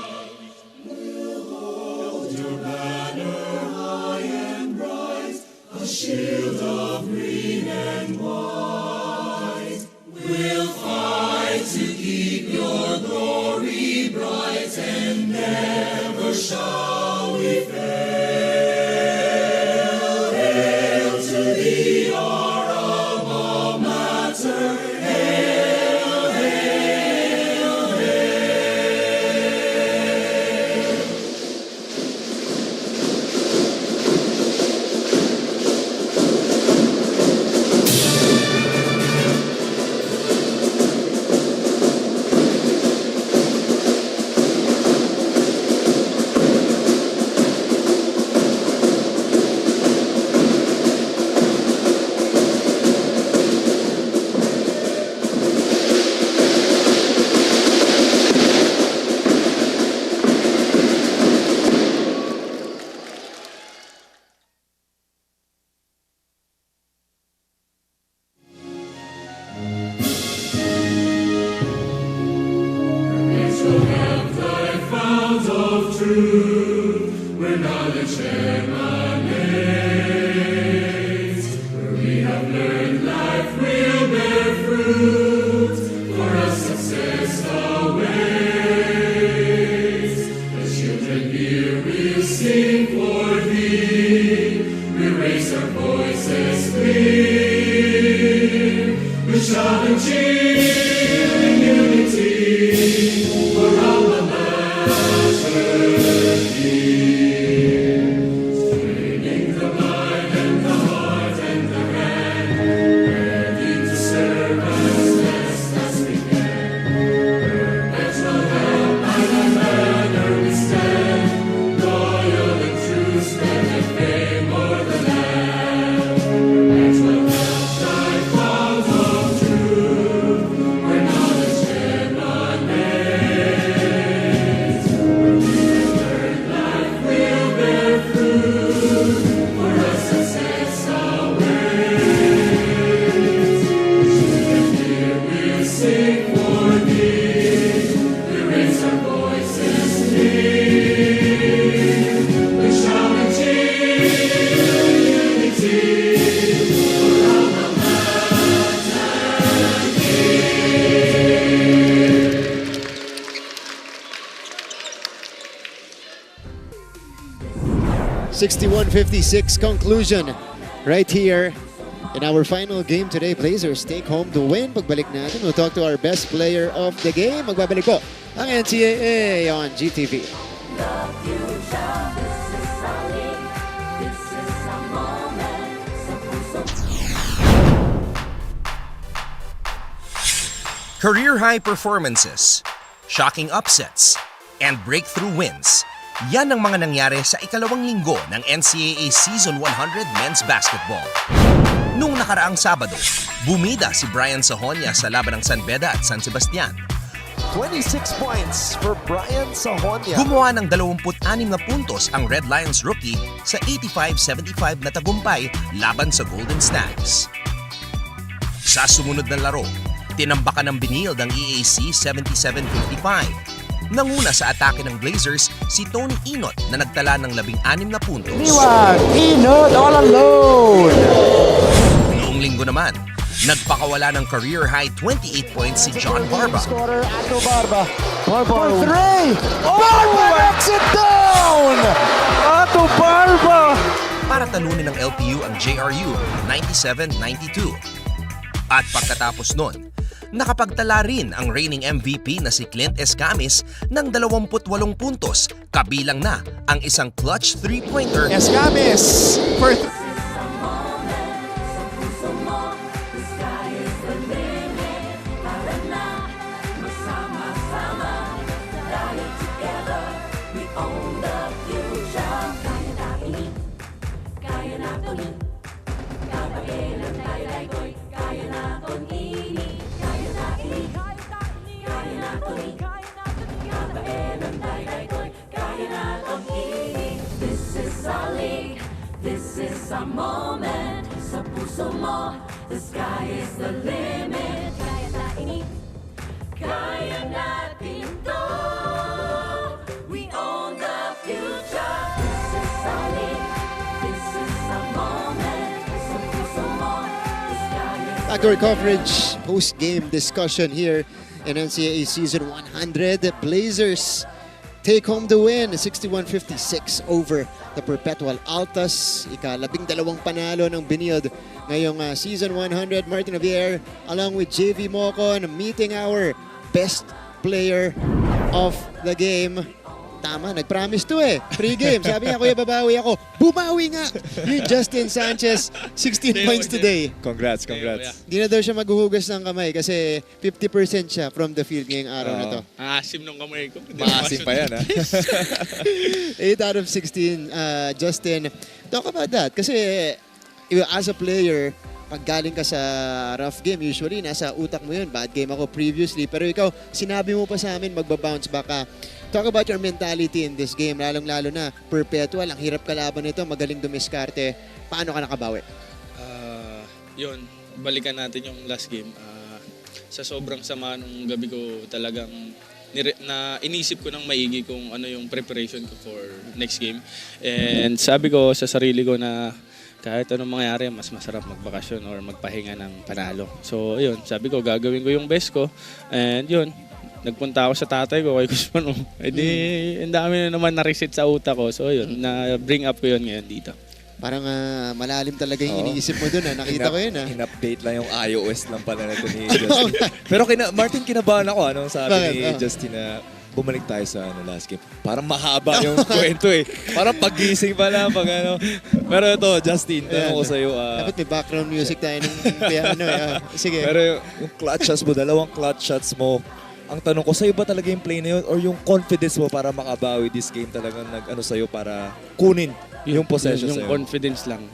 A shield of green and white. We'll fight to keep your glory bright, and never shall we fail. Hail to thee, our alma mater. Hail, hail, hail. shall have thy fount of truth, where knowledge emanates, where we have learned life will bear fruit, for us success awaits. The children here will sing for thee, we raise our voices clear, we shout and cheer in unity. For our master here, 61-56 conclusion right here in our final game today. Blazers take home the win. Pagbalik natin, we'll talk to our best player of the game. Magbabalik po ang NCAA on GTV. Career high performances, shocking upsets, and breakthrough wins. Yan ang mga nangyari sa ikalawang linggo ng NCAA Season 100 Men's Basketball. Nung nakaraang Sabado, bumida si Brian Sajonia sa laban ng San Beda at San Sebastian. 26 points for Brian Sajonia. Gumawa ng 26 na puntos ang Red Lions rookie sa 85-75 na tagumpay laban sa Golden Stags. Sa sumunod na laro, tinambakan ng Benilde ang EAC 77-55. Nanguna sa atake ng Blazers si Tony Inot na nagtala ng 16 na puntos. Inot all alone. Noong linggo naman, nagpakawala ng career-high 28 points si John Barba. Scorer Ato Barba. For three. Barba knocks it down. Ato Barba. Para talunin ng LPU ang JRU 97-92. At pagkatapos nun, nakapagtala rin ang reigning MVP na si Clint Escamis ng 28 puntos, kabilang na ang isang clutch three-pointer. Escamis for This is a moment. Sa puso mo, the sky is the limit. Kaya natin to. We own the future. This is our league. This is a moment. Sa puso mo, the sky is Backdoor coverage, post-game discussion here in NCAA Season 100. The Blazers take home the win, 61-56 over the Perpetual Altas. Ika-12 panalo ng Benilde ngayong Season 100. Martin Javier along with JV Mocon meeting our best player of the game. Tama, nag-promise to Pre-game, sabi niya, kuya babawi ako. Bumawi nga! Yung Justin Sanchez, 16 points today. Congrats. Di na daw siya maghuhugas ng kamay kasi 50% siya from the field ngayong araw na to. Asim nung kamay ko. Maasim pa yan, 8 out of 16, Justin. Talk about that. Kasi as a player, pag galing ka sa rough game, usually nasa utak mo yun. Bad game ako previously. Pero ikaw, sinabi mo pa sa amin, magbabounce back ka. Talk about your mentality in this game, lalong-lalo na Perpetual. Ang hirap kalaban nito, magaling dumiskarte. Paano ka nakabawi? Yun, balikan natin yung last game. Sa sobrang sama nung gabi ko, talagang inisip ko ng maigi kung ano yung preparation ko for next game. And sabi ko sa sarili ko na kahit anong mangyari, mas masarap magbakasyon or magpahinga ng panalo. So, yun, sabi ko, gagawin ko yung best ko. And yun, nagpunta ako sa tatay ko kay Guzman. Ang dami na naman na-reset sa utak ko. So, yun, na-bring up ko yun ngayon dito. Parang malalim talaga yung iniisip mo dun. Nakita ko yun. In-update lang yung iOS lang pala nito ni Justin. Pero Martin, kinabahan ako. Anong sabi ni Justin na bumalik tayo sa last game. Parang mahaba yung kwento Parang pagising pa lang. Pero ito, Justin, tanong ko sa'yo. Dapat may background music tayo ng piano. Sige. Pero yung clutch shots mo, 2 clutch shots mo, ang tanong ko, sa'yo ba talaga yung play na yun or yung confidence mo para makabawi this game talagang sa'yo para kunin yung possession sa'yo? Yung confidence lang.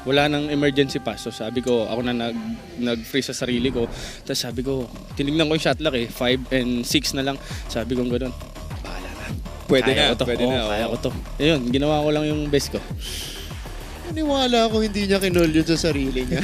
Wala nang emergency pass. So sabi ko, ako na nag-freeze sa sarili ko. Tapos sabi ko, tinignan ko yung shot clock 5 and 6 na lang. Sabi ko gano'n, bahala na. Pwede kaya na, ko to. pwede na. Kaya ko to. Ayun, ginawa ko lang yung best ko. Naniwala ako hindi niya kinol yun sa sarili niya.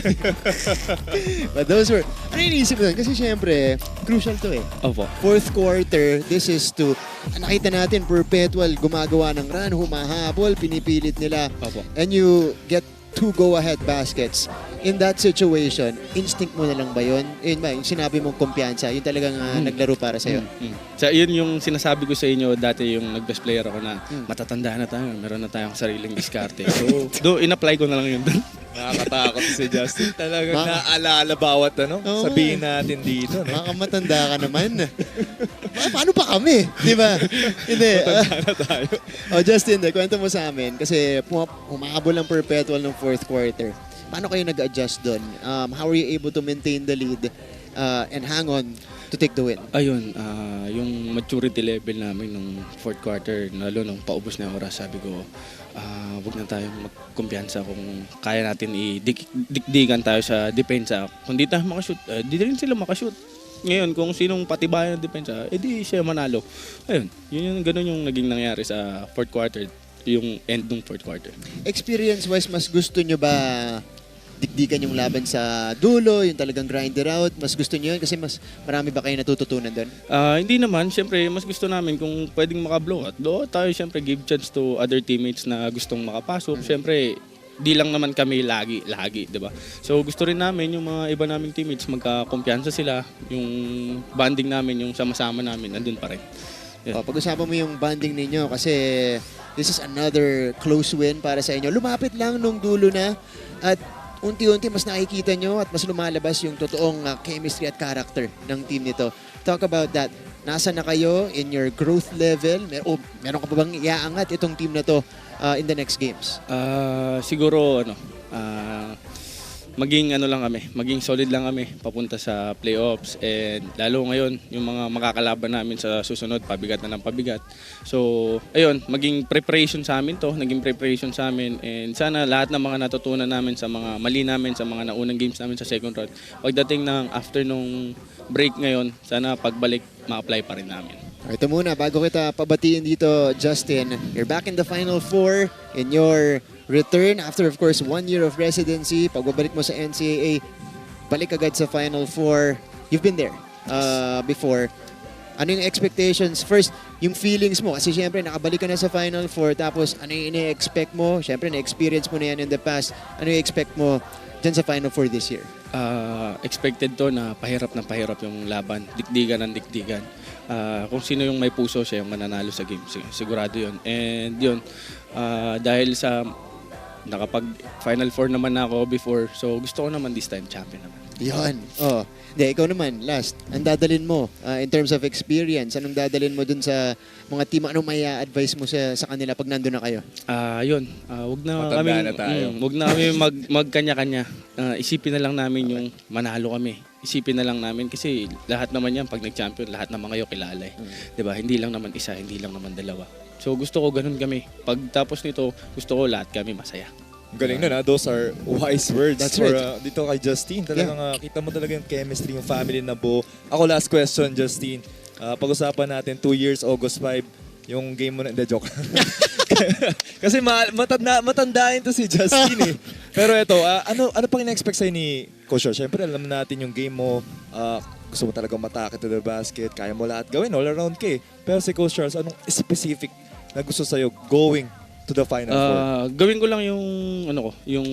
But those were, ano yung inisip mo doon? Kasi syempre, crucial to Opo. Fourth quarter, this is to, nakita natin, Perpetual, gumagawa ng run, humahabol, pinipilit nila. Opo. And you get 2 go-ahead baskets. In that situation, instinct mo na lang ba yun? Yun ba, yung sinabi mong kumpiyansa, yun talagang naglaro para sa'yo? Yun yung sinasabi ko sa inyo dati yung nag-best player ako na matatanda na tayo, meron na tayong sariling diskarte. So, in-apply ko na lang yun doon. Nakakatakot si Justin. Talagang naalala bawat sabihin natin dito. No? Matanda ka naman. Paano pa kami? Di ba? Hindi. Matanda na tayo. Justin, kwento mo sa amin kasi humahabol ang Perpetual ng fourth quarter. Paano kayo nag-adjust doon? How were you able to maintain the lead and hang on to take the win? Ayun, yung maturity level namin nung fourth quarter, lalo nung paubos na yung oras, sabi ko, huwag na tayong magkumpiyansa kung kaya natin dikdigan tayo sa depensa. Kung di tayo makashoot, di rin sila makashoot. Ngayon, kung sinong patibayan ng depensa, edi siya manalo. Ayun, ganun yung naging nangyari sa fourth quarter, yung end ng fourth quarter. Experience-wise, mas gusto nyo ba dikdikan yung laban sa dulo, yung talagang grinder out? Mas gusto nyo yun? Kasi mas marami ba kayo natututunan doon? Hindi naman. Siyempre, mas gusto namin kung pwedeng maka-blowout. Blowout tayo, siyempre, give chance to other teammates na gustong makapasok. Siyempre, di lang naman kami lagi, di ba? So, gusto rin namin yung mga iba naming teammates, magkakumpiyansa sila. Yung bonding namin, yung sama-sama namin, nandun pa rin. Yeah. Pag-usapan mo yung bonding ninyo kasi this is another close win para sa inyo. Lumapit lang nung dulo na at unti-unti mas nakikita nyo at mas lumalabas yung totoong chemistry at character ng team nito. Talk about that. Nasaan na kayo in your growth level? Meron ka pa bang iaangat itong team na to in the next games? Siguro, maging maging solid lang kami papunta sa playoffs, and lalo ngayon yung mga makakalaban namin sa susunod, pabigat na ng pabigat. So, ayun, maging preparation sa amin to, naging preparation sa amin, and sana lahat ng mga natutunan namin sa mga mali namin sa mga naunang games namin sa second round, pagdating ng after nung break ngayon, sana pagbalik ma-apply pa rin namin. Ito muna, bago kita pabatiin dito, Justin, you're back in the Final Four in your return after, of course, 1 year of residency. Pagbabalik mo sa NCAA, balik agad sa Final Four. You've been there before. Ano yung expectations? First, yung feelings mo. Kasi syempre, nakabalik ka na sa Final Four. Tapos, ano yung ine-expect mo? Syempre, na-experience mo na yan in the past. Ano yung expect mo dyan sa Final Four this year? Expected to na pahirap yung laban. Dikdigan ng dikdigan. Kung sino yung may puso, siya yung mananalo sa game. Sigurado yun. And yun, dahil sa nakapag Final Four naman ako before, so gusto ko naman this time champion naman. Yun. Ikaw naman, last. Ang dadalin mo in terms of experience? Anong dadalin mo dun sa mga team? Anong may advice mo sa kanila pag nandun na kayo? Yun. Wag na kami magkanya-kanya. Isipin na lang namin yung manalo kami. Isipin na lang namin kasi lahat naman yan, pag nag-champion, lahat naman kayo kilala eh. Diba? Hindi lang naman isa, hindi lang naman dalawa. So gusto ko ganun kami. Pag tapos nito, gusto ko lahat kami masaya. Galing na, those are wise words. That's for, right. Dito kay Justin. Talagang kita mo talaga yung chemistry, yung family na buo. Ako, last question, Justin. Pag-usapan natin, 2 years, August 5, yung game mo na, hindi, joke. Kasi matandain to si Justin eh. Pero ito, ano pang ina-expect sa'yo ni Coach Charles? Siyempre, alam natin yung game mo, gusto mo talagang matake to the basket, kaya mo lahat gawin, all around ka eh. Pero si Coach Charles, anong specific na gusto sa'yo going to the Final Four? Gawin ko lang yung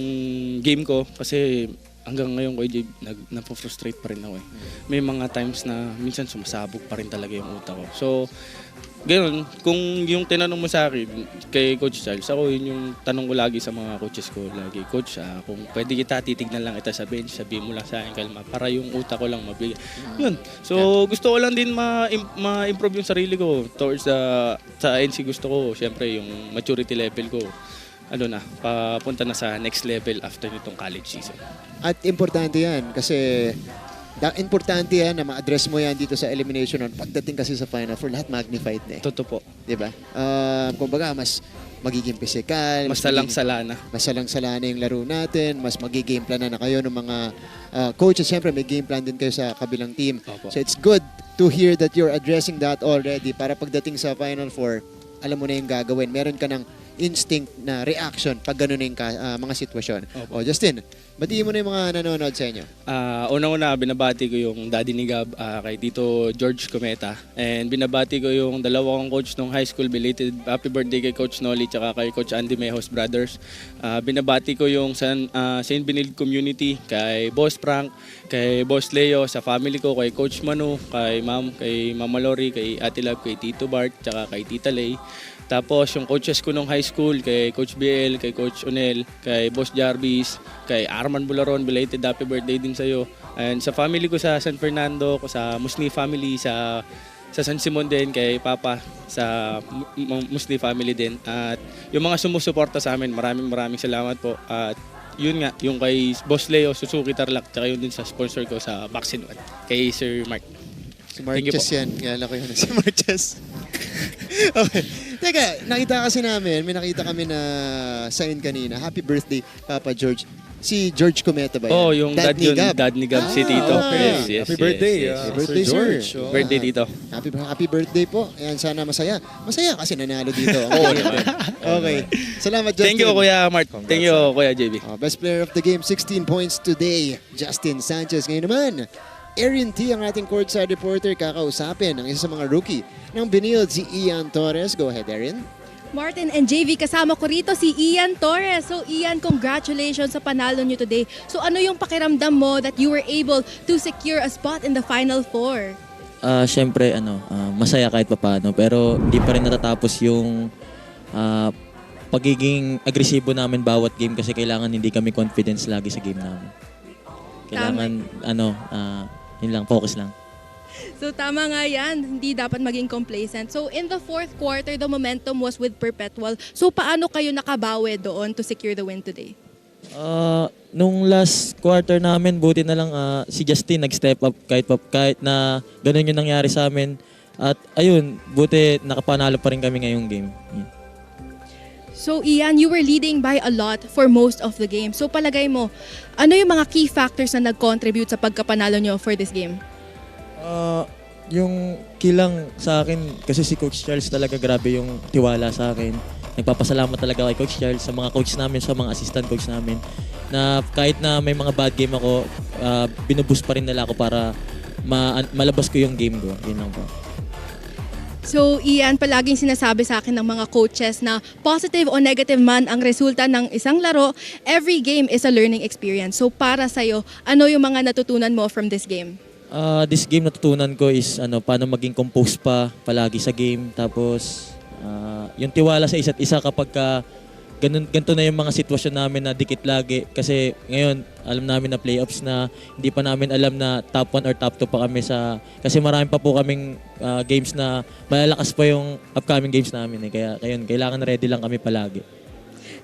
game ko kasi hanggang ngayon ko napofrustrate pa rin ako eh. May mga times na minsan sumasabog pa rin talaga yung utak ko. So, ganoon, kung yung tinanong mo sa akin kay Coach Charles, ako yun yung tanong ko lagi sa mga coaches ko lagi, Coach, kung pwede kita, titignan lang kita sa bench, sabihin mo lang sa akin kalma para yung utak ko lang mabigay. Yun. So, gusto ko lang din ma-improve yung sarili ko towards sa NC. Gusto ko, syempre, yung maturity level ko, papunta na sa next level after nitong college season. At importante yan kasi importante yan na ma-address mo yan dito sa elimination round. Pagdating kasi sa Final Four, lahat magnified na eh. Totoo po. Diba? Kumbaga, mas magiging physical. Mas salang-salana. Mas salang-salana yung laro natin. Mas magigame plan na kayo ng mga coaches. Siyempre, may game plan din kayo sa kabilang team. Opo. So, it's good to hear that you're addressing that already para pagdating sa Final Four, alam mo na yung gagawin. Meron ka ng instinct na reaction pag ganun yung mga sitwasyon. O Justin, batiin mo na yung mga nanonood sa inyo. Una-una, binabati ko yung daddy ni Gab, kay Tito George Cometa. And binabati ko yung dalawa kong coach nung high school. Belated happy birthday kay Coach Nolly tsaka kay Coach Andy Mejos Brothers. Binabati ko yung St. Benilde Community, kay Boss Frank, kay Boss Leo, sa family ko, kay Coach Manu, kay Mama Lori, kay Ate Love, kay Tito Bart, tsaka kay Tita Lay. Tapos yung coaches ko nung high school, kay Coach BL, kay Coach Onel, kay Boss Jarvis, kay Arman Bularon, belated happy birthday din sa'yo. And sa family ko sa San Fernando, sa Musni family, sa San Simon din, kay Papa, sa Musni family din. At yung mga sumusuporta sa amin, maraming salamat po. At yun nga, yung kay Boss Leo, Suzuki Tarlac, tsaka yun din sa sponsor ko sa Vaccine One, kay Sir Mark. Si Marches yan. Kaya ko yun. Si Marches. Okay. Teka, nakita kasi namin, may nakita kami na sign kanina. Happy birthday, Papa George. Si George Cometa ba yan? Oh, yung dad ni Gab, si Tito. Okay. Yes, Happy birthday. Happy birthday, Sir George. sir. Birthday, Tito. Happy birthday po. Ayan, sana masaya. Masaya kasi nanalo dito. Okay. Salamat, Justin. Thank you, Kuya Mark. Thank you, Kuya JB. Best player of the game, 16 points today. Justin Sanchez. Ngayon naman, Erin T, ang ating courtside reporter, kakausapin ang isa sa mga rookie ng Benilde, si Ian Torres. Go ahead, Erin. Martin and JV, kasama ko rito si Ian Torres. So Ian, congratulations sa panalo nyo today. So ano yung pakiramdam mo that you were able to secure a spot in the Final Four? Siyempre, masaya kahit papaano. Pero hindi pa rin natatapos yung pagiging agresibo namin bawat game kasi kailangan hindi kami confidence lagi sa game namin. Kailangan, yun lang, focus lang. So tama nga yan, hindi dapat maging complacent. So in the fourth quarter, the momentum was with Perpetual. So paano kayo nakabawi doon to secure the win today? Nung last quarter namin, buti na lang si Justin nag-step up kahit na ganun yung nangyari sa amin. At ayun, buti nakapanalo pa rin kami ngayong game. So Ian, you were leading by a lot for most of the game. So palagay mo, ano yung mga key factors na nag-contribute sa pagkapanalo nyo for this game? Yung kilang sa akin, kasi si Coach Charles talaga grabe yung tiwala sa akin. Nagpapasalamat talaga kay Coach Charles, sa mga coach namin, sa mga assistant coach namin, na kahit na may mga bad game ako, binuboost pa rin nila ako para malabas ko yung game ko. Yun lang po. So Ian, palaging sinasabi sa akin ng mga coaches na positive o negative man ang resulta ng isang laro, every game is a learning experience. So para sa'yo, ano yung mga natutunan mo from this game? This game natutunan ko is paano maging composed palagi sa game. Tapos yung tiwala sa isa't isa kapag ganito na yung mga sitwasyon namin na dikit lagi. Kasi ngayon, alam namin na playoffs na, hindi pa namin alam na top 1 or top 2 pa kami kasi marami pa po kaming games na malalakas pa yung upcoming games namin. Kaya kailangan ready lang kami palagi.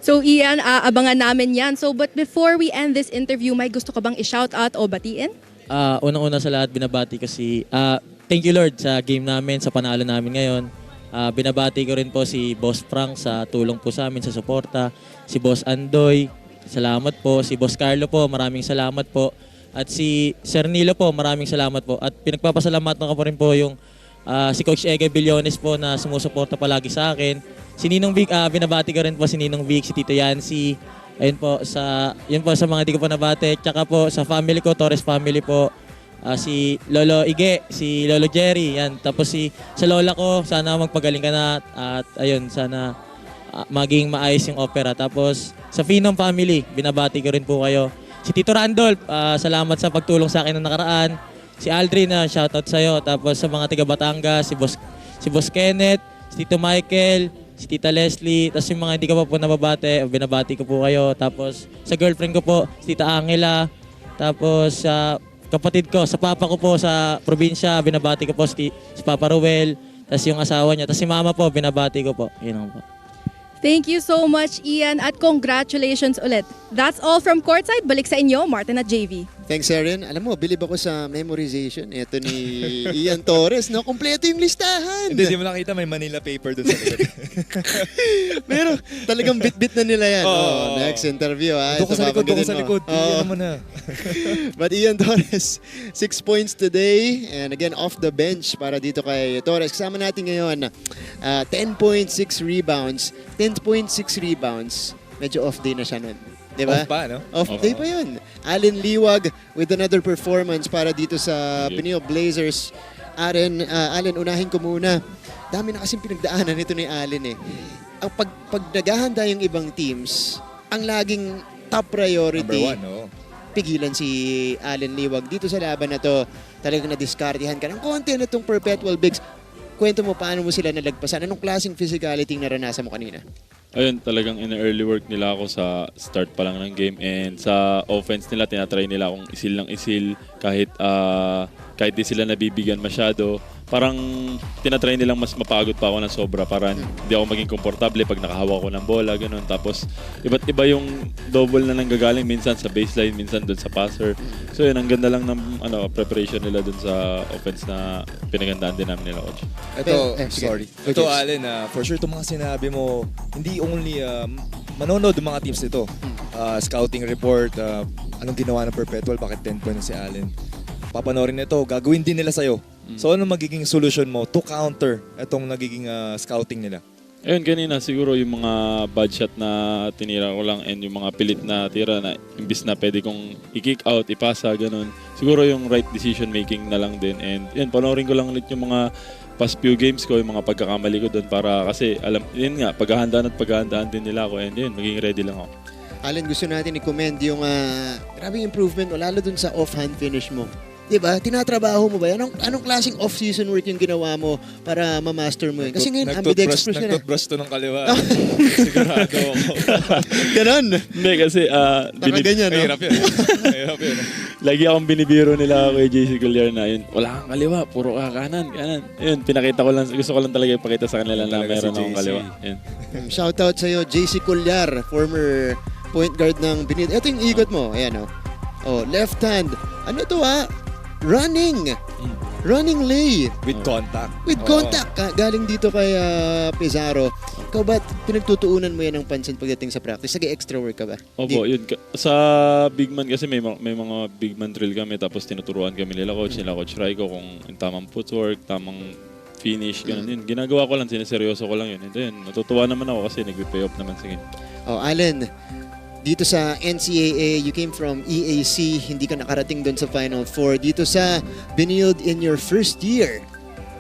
So Ian, abangan namin yan. So but before we end this interview, may gusto ka bang i-shout out o batiin? Unang-una sa lahat, binabati ko thank you Lord sa game namin, sa panalo namin ngayon. Binabati ko rin po si Boss Frank sa tulong po sa amin, sa suporta. Si Boss Andoy, salamat po. Si Boss Carlo po, maraming salamat po. At si Sir Nilo po, maraming salamat po. At pinagpapasalamatan ko pa rin po yung si Coach Ege Billones po na sumusuporta palagi sa akin. Si Ninong Vic, binabati ko rin po si Ninong Vic, si Tito Yancy. Ayun po, yun po sa mga di ko pa nabate. Tsaka po sa family ko, Torres family po. Si Lolo Ige, si Lolo Jerry, yan. Tapos sa lola ko, sana magpagaling ka na. At ayun, sana maging maayos yung opera. Tapos sa Finom family, binabati ko rin po kayo. Si Tito Randolph, salamat sa pagtulong sa akin na nakaraan. Si Aldrin, shoutout sa'yo. Tapos sa mga taga Batangas, si Boss Kenneth, si Tito Michael, si Tita Leslie, tapos yung mga hindi ka pa po nababate, binabati ko po kayo. Tapos sa girlfriend ko po, si Tita Angela. Tapos sa kapatid ko, sa papa ko po sa probinsya, binabati ko po si Papa Ruel. Tapos yung asawa niya, tapos si mama po, binabati ko po. Yun lang po. Thank you so much Ian at congratulations ulit. That's all from courtside. Balik sa inyo, Martin at JV. Thanks, Erin. Alam mo, bilib ako sa memorization. Ito ni Ian Torres, no? Kompleto yung listahan. Hindi mo nakita, may Manila paper dun sa likod. Pero talagang bit-bit na nila yan. Oo. Next interview, ha? Doon ko sa likod, doon ko Ito, sa likod. Oo. Iyan naman na. But Ian Torres, 6 points today. And again, off the bench para dito kay Torres. Kasama natin ngayon, 10.6 rebounds. 10.6 rebounds. Medyo off day na siya nun. Diba? Off pa, no? Off day pa yun. Allen Liwag with another performance para dito sa Benilde Blazers. Allen, unahin ko muna. Dami na kasing pinagdaanan nito ni Allen eh. Ang pag naghahanda yung ibang teams, ang laging top priority, Number 1, no? pigilan si Allen Liwag. Dito sa laban na to, talagang nadiskardihan ka ng konti na itong Perpetual Bigs. Kwento mo paano mo sila nalagpasan. Anong klaseng physicality naranasan mo kanina? Ayun, talagang in-early work nila ako sa start pa lang ng game, and sa offense nila, tinatry nila akong isil ng isil kahit di sila nabibigyan masyado. Parang tinatry nilang mas mapagod pa ako ng sobra para hindi ako maging komportable pag nakahawak ko ng bola, ganun. Tapos iba't iba yung double na nanggagaling, minsan sa baseline, minsan doon sa passer. So yun, ang ganda lang ng preparation nila doon sa offense na pinagandaan din namin nila, coach. Ito, Allen, for sure itong mga sinabi mo, hindi only manonood ng mga teams nito. Scouting report, anong ginawa ng Perpetual, bakit 10 points si Allen. Papanoorin nito, gagawin din nila sa'yo. So ano magiging solution mo to counter itong nagiging scouting nila? Ayun, kanina siguro yung mga bad shot na tinira ko lang and yung mga pilit na tira na imbis na pwede kong i-kick out, ipasa, ganun. Siguro yung right decision making na lang din. And yun, panoorin ko lang ulit yung mga past few games ko, yung mga pagkakamali ko doon para kasi alam, yun nga, paghahandaan din nila ako and yun, maging ready lang ako. Allen, gusto natin i-commend yung grabing improvement o lalo dun sa offhand finish mo. Diba? Tinatrabaho mo ba yan? Anong klaseng off-season work yung ginawa mo para ma-master mo yun? Kasi ngayon, ambidextrous ka na. Nag-toothbrush to ng kaliwa. Sigurado ako. Ganon? Hindi, kasi ganyan, no? Mahirap yun. Lagi akong binibiro nila ako kay JC Collier na yun, wala kang kaliwa, puro ka kanan. Yun, pinakita ko lang, gusto ko lang talaga ipakita sa kanila na meron akong kaliwa. Yun. Shoutout sa'yo, JC Collier, former point guard ng Benilde. Ito yung igot mo. Ayan, oh, left hand. Ano to Running lay. With contact. With contact. Galing dito kay Pizarro. Ikaw ba, pinagtutuunan mo yan ng pansin pagdating sa practice? Extra work ka ba? Opo, yun. Sa big man kasi may mga big man drill kami tapos tinuturuan kami nila coach Raiko kung yung tamang footwork, tamang finish, ganun yun. Ginagawa ko lang, sineseryoso ko lang yun. And then, natutuwa naman ako kasi nag-pay off naman sa game. Allen, dito sa NCAA, you came from EAC, hindi ka nakarating doon sa Final Four. Dito sa Benilde in your first year,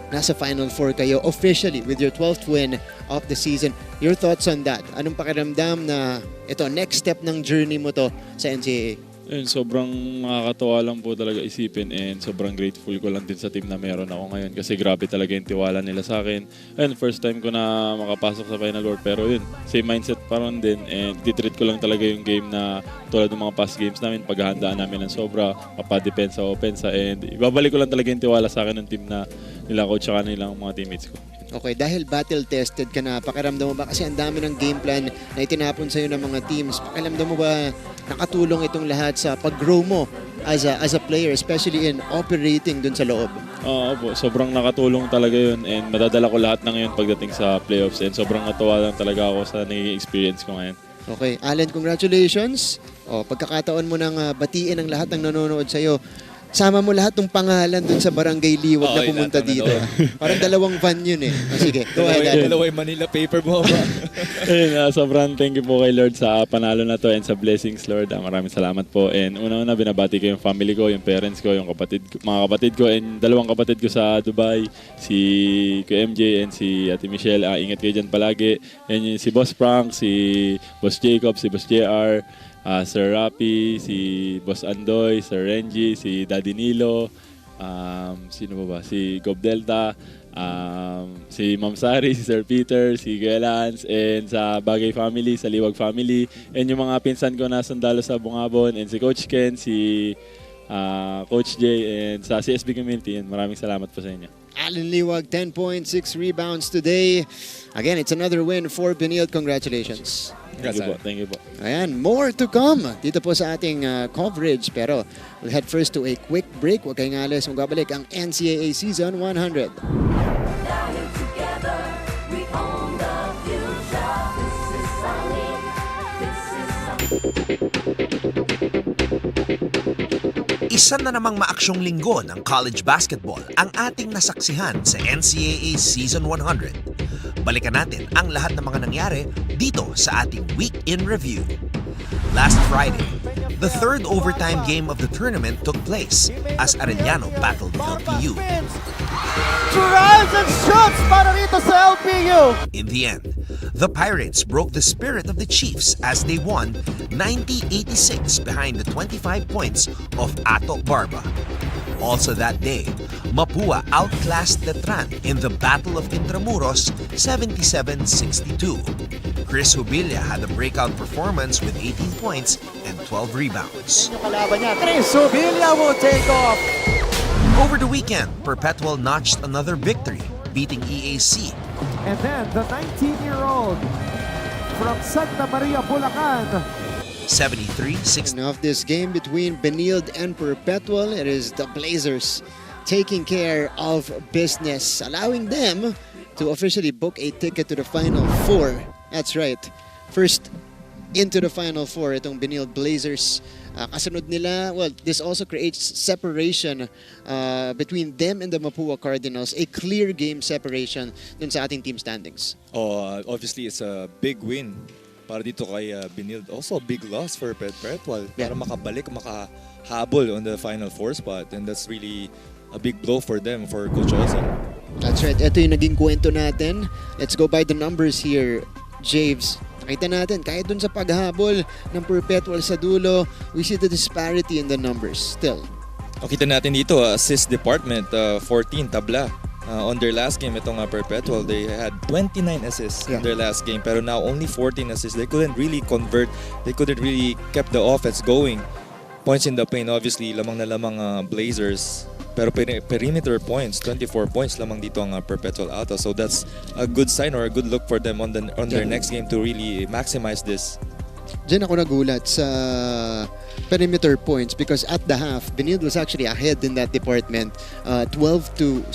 nasa Final Four kayo officially with your 12th win of the season. Your thoughts on that? Anong pakiramdam na ito, next step ng journey mo to sa NCAA? Ayun, sobrang nakakatawa lang po talaga isipin and sobrang grateful ko lang din sa team na meron ako ngayon kasi grabe talaga yung tiwala nila sa akin. Ayun, first time ko na makapasok sa Final Four pero yun, same mindset pa rin din and titreat ko lang talaga yung game na tulad ng mga past games namin, paghahandaan namin ng sobra, papadepensa, opensa and ibabalik ko lang talaga yung tiwala sa akin ng team na nila coach at nilang mga teammates ko. Okay, dahil battle-tested ka na, pakiramdam mo ba kasi ang dami ng game plan na itinapon sa'yo ng mga teams, pakiramdam mo ba nakatulong itong lahat sa pag-grow mo as a player, especially in operating dun sa loob? Opo, sobrang nakatulong talaga yun and madadala ko lahat ng ngayon pagdating sa playoffs and sobrang natuwa lang talaga ako sa naging experience ko ngayon. Okay, Allen, congratulations. Pagkakataon mo nang batiin ang lahat ng nanonood sa'yo. Sama mo lahat ng pangalan dun sa Barangay Liwag na pumunta dito. Parang dalawang van yun eh. Sige, go ahead. Dalawang Manila paper mo ba? Ayun, sobrang thank you po kay Lord sa panalo na to and sa blessings, Lord. Maraming salamat po. And una-una, binabati ko yung family ko, yung parents ko, yung mga kapatid ko, and dalawang kapatid ko sa Dubai, si Kuya MJ and si Ate Michelle. Ingat kayo dyan palagi. And si Boss Frank, si Boss Jacob, si Boss JR, Sir Rapi, si Boss Andoy, Sir Renji, si Daddy Nilo, sino ba? Si Gob Delta, si Ma'am Sari, si Sir Peter, si Kuya Lance, and sa Bagay family, sa Liwag family, and yung mga pinsan ko na sundalo sa Bungabon, and si Coach Ken, si Coach Jay, and sa CSB community, and maraming salamat po sa inyo. Allen Liwag, 10.6 rebounds today. Again, it's another win for Benilde. Congratulations. Thank you po. Ayan, more to come dito po sa ating coverage. Pero we'll head first to a quick break. Huwag kayong alis. Magbabalik ang NCAA Season 100. Isa na namang maaksyong linggo ng college basketball ang ating nasaksihan sa NCAA Season 100. Balikan natin ang lahat ng mga nangyari dito sa ating Week in Review. Last Friday, the third overtime game of the tournament took place as Arellano battled LPU. Drives and shoots para rito sa LPU. In the end, the Pirates broke the spirit of the Chiefs as they won 90-86 behind the 25 points of Ato Barba. Also that day, Mapua outclassed Letran in the Battle of Intramuros 77-62. Chris Hubilla had a breakout performance with 18 points and 12 rebounds. Yung kalaban niya, Chris Hubilla will take off. Over the weekend, Perpetual notched another victory, beating EAC. And then the 19-year-old from Santa Maria, Bulacan. 73-60. Of this game between Benilde and Perpetual, it is the Blazers taking care of business, allowing them to officially book a ticket to the Final Four. That's right. First into the Final Four, itong Benilde Blazers. Kasunod nila, well, this also creates separation between them and the Mapua Cardinals. A clear game separation dun sa ating team standings. Obviously, it's a big win para dito kay Benilde. Also, a big loss for Perpetual para makabalik, makahabol on the Final Four spot. And that's really a big blow for them, for Coach Olsen. That's right. Ito yung naging kwento natin. Let's go by the numbers here, Javes. Nakita natin, kahit dun sa paghabol ng Perpetual sa dulo, we see the disparity in the numbers still. Kita natin dito, assist department, 14 tabla. On their last game, itong Perpetual, they had 29 assists in their last game. Pero now, only 14 assists. They couldn't really convert. They couldn't really kept the offense going. Points in the paint, obviously, lamang na lamang Blazers. Pero perimeter points, 24 points lamang dito ang Perpetual Altas. So that's a good sign or a good look for them on their next game to really maximize this. Diyan ako nagulat sa perimeter points because at the half, Benilde was actually ahead in that department, 12-7.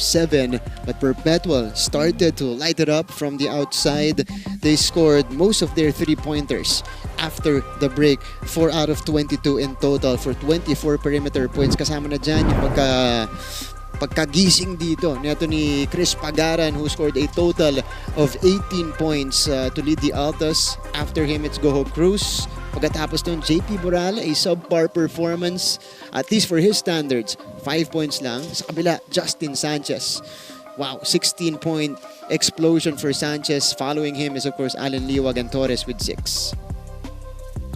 But Perpetual started to light it up from the outside. They scored most of their three-pointers after the break. 4 out of 22 in total for 24 perimeter points. Kasama na dyan yung pagkagising dito neto ni Chris Pagaran, who scored a total of 18 points to lead the Altas. After him, it's Goho Cruz. Pagkatapos nun, JP Boral, a subpar performance, at least for his standards. 5 points lang. Sa kabila, Justin Sanchez. Wow, 16-point explosion for Sanchez. Following him is, of course, Alan Liwag and Torres with 6.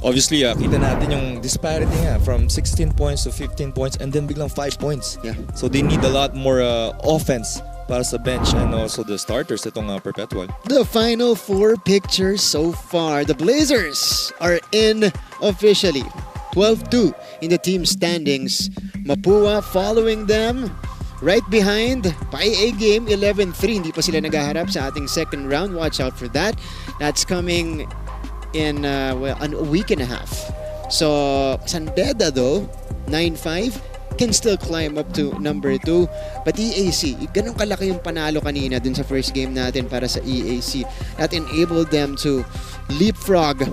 Obviously, kita natin yung disparity nga from 16 points to 15 points and then biglang 5 points. Yeah. So they need a lot more offense para sa bench and also the starters itong Perpetual. The final 4 pictures so far. The Blazers are in officially. 12-2 in the team standings. Mapua following them. Right behind, by a game, 11-3. Hindi pa sila naghaharap sa ating second round. Watch out for that. That's coming in a week and a half. So, San Beda though, 9-5, can still climb up to number 2. But EAC, ganun kalaki yung panalo kanina dun sa first game natin para sa EAC. That enabled them to leapfrog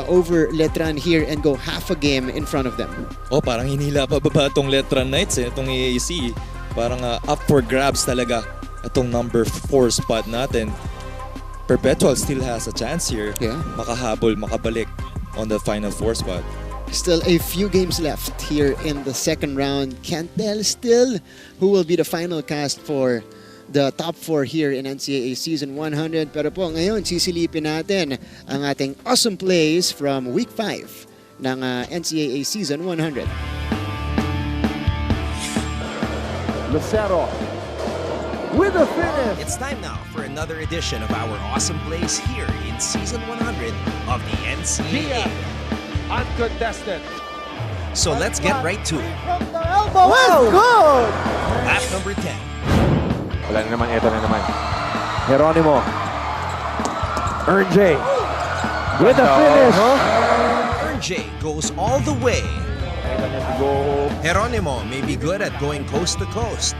over Letran here and go half a game in front of them. Parang hinila pa baba itong Letran Knights itong EAC. Parang up for grabs talaga itong number 4 spot natin. Perpetual still has a chance here. Makahabol, makabalik on the Final Four spot. Still a few games left here in the second round. Can't tell still who will be the final cast for the top 4 here in NCAA Season 100. Pero po ngayon, sisilipin natin ang ating awesome plays from Week 5 ng NCAA Season 100. Lucero with a finish. It's time now for another edition of our awesome plays here in Season 100 of the NCAA. Uncontested. So let's get right to it. From the elbow is good. Lap number 10. Wala na naman, ito na naman. Geronimo. RJ. With a finish. RJ goes all the way. Geronimo may be good at going coast to coast,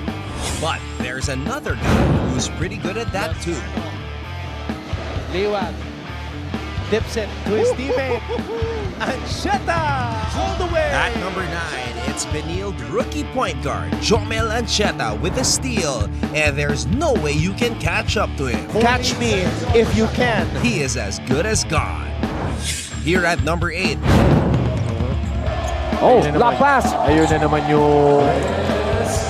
but there's another guy who's pretty good at that too. Liwag dips it to his teammate. Ancheta all the way. At number 9, it's Benilde rookie point guard Jomel Ancheta with a steal, and there's no way you can catch up to him. Catch me if you can. He is as good as gone. Here at number 8. Oh, block pass. Ayun na naman yung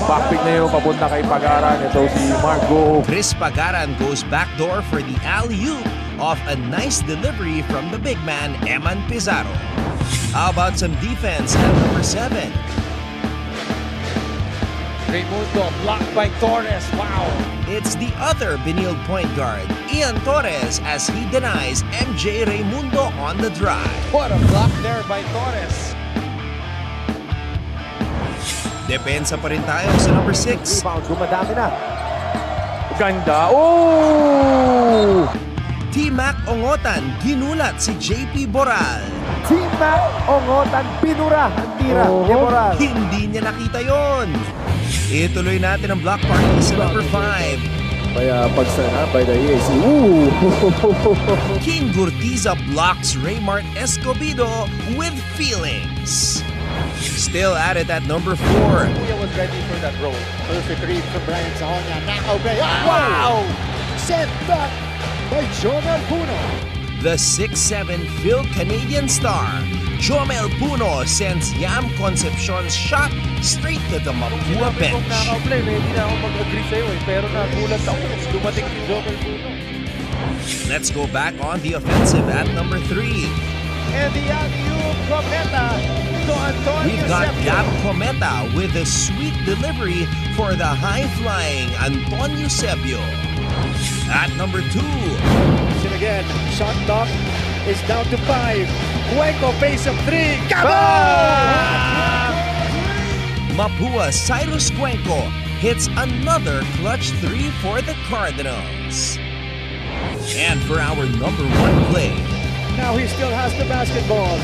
backpick na yun papunta kay Pagaran. Ito si Margo. Chris Pagaran goes backdoor for the alley-oop off a nice delivery from the big man, Eman Pizarro. How about some defense at number 7? Raimundo blocked by Torres. Wow. It's the other Benilde point guard, Ian Torres, as he denies MJ Raimundo on the drive. What a block there by Torres. Depensa pa rin tayo sa number 6. Rebound, dumadami na. Ganda. Oh! T-Mac Ongotan ginulat si JP Boral. T-Mac Ongotan pinura ang tira ni Boral. Hindi niya nakita yon. Ituloy natin ang block party sa number 5. Kaya pagsana by the EAC. Ooh! King Gurtiza blocks Raymart Escobedo with feelings. Still at it at number 4. Kuya was ready for that roll. Perfect read from Brian Sahonia. Knockout play. Wow! Set back by Jomel Puno. The 6'7" Phil Canadian star, Jomel Puno sends Yam Concepcion's shot straight to the Mapua bench. Knockout play, hindi na ako mag-agree sa'yo pero nagulat ako. Dumating si Jomel Puno. Let's go back on the offensive at number 3. And the alley-oop Cometa to Antonio We've got Sepio. Gab Cometa with a sweet delivery for the high-flying Antonio Sepio. At number 2. And again, shot clock is down to 5. Cuenco face of 3. Come on! Mapua Cyrus Cuenco hits another clutch 3 for the Cardinals. And for our number 1 play, Now he still has the basketball.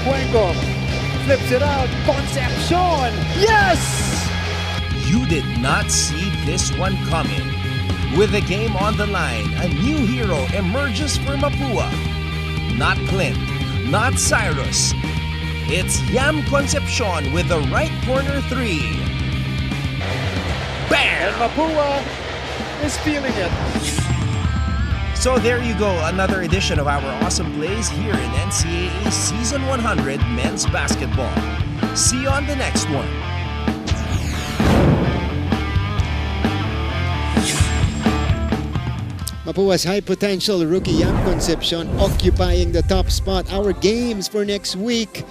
Cuenco flips it out. Concepcion! Yes! you did not see this one coming. With the game on the line, a new hero emerges for Mapua. Not Clint, not Cyrus. It's Yam Concepcion with the right corner 3. Bam! And Mapua is feeling it. So there you go, another edition of our awesome plays here in NCAA Season 100 Men's Basketball. See you on the next one. Mapua's high potential rookie Yam Concepcion occupying the top spot. Our games for next week.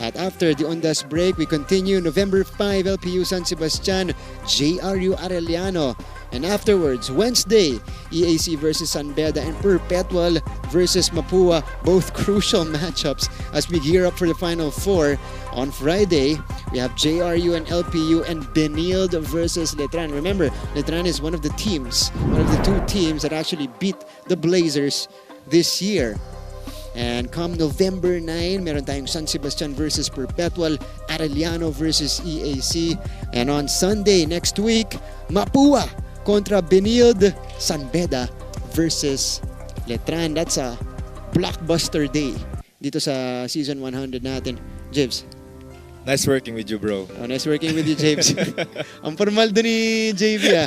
At after the Ondas break, we continue November 5, LPU San Sebastian, JRU Arellano. And afterwards, Wednesday, EAC versus San Beda and Perpetual versus Mapua. Both crucial matchups as we gear up for the Final Four. On Friday, we have JRU and LPU and Benilde versus Letran. Remember, Letran is one of the teams, one of the two teams that actually beat the Blazers this year. And come November 9, meron tayong San Sebastian versus Perpetual, Arellano versus EAC. And on Sunday next week, Mapua kontra Benilde, San Beda versus Letran. That's a blockbuster day dito sa Season 100 natin. James. Nice working with you, bro. Oh, nice working with you, James. Ang formal doon ni JV, ah.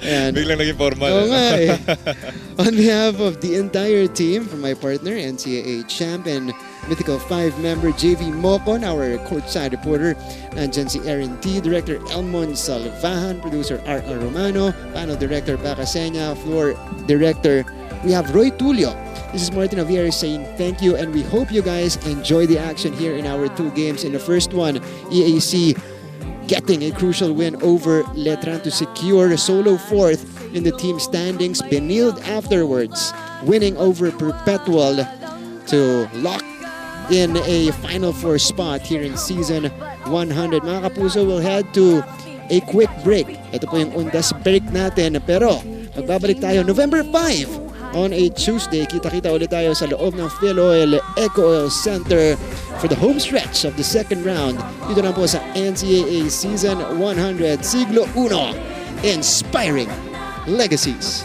Ayan. Biglang naging formal. Oo nga eh. On behalf of the entire team, from my partner, NCAA champ and Mythical 5-member JV Mocon, our courtside reporter, nandyan si Aaron T, Director Elmon Salvahan, Producer R.R. Romano, Panel Director Bacasenya, Floor Director, we have Roy Tulio. This is Martin Avier saying thank you, and we hope you guys enjoy the action here in our two games. In the first one, EAC getting a crucial win over Letran to secure a solo fourth in the team standings. Benilde afterwards winning over Perpetual to lock in a Final Four spot here in Season 100. Mga kapuso, we'll head to a quick break. Ito po yung Ondas break natin. Pero magbabalik tayo November 5 on a Tuesday. Kita-kita ulit tayo sa loob ng Philoil Eco Oil Center for the home stretch of the second round. Dito na po sa NCAA Season 100, Siglo 1, Inspiring Legacies.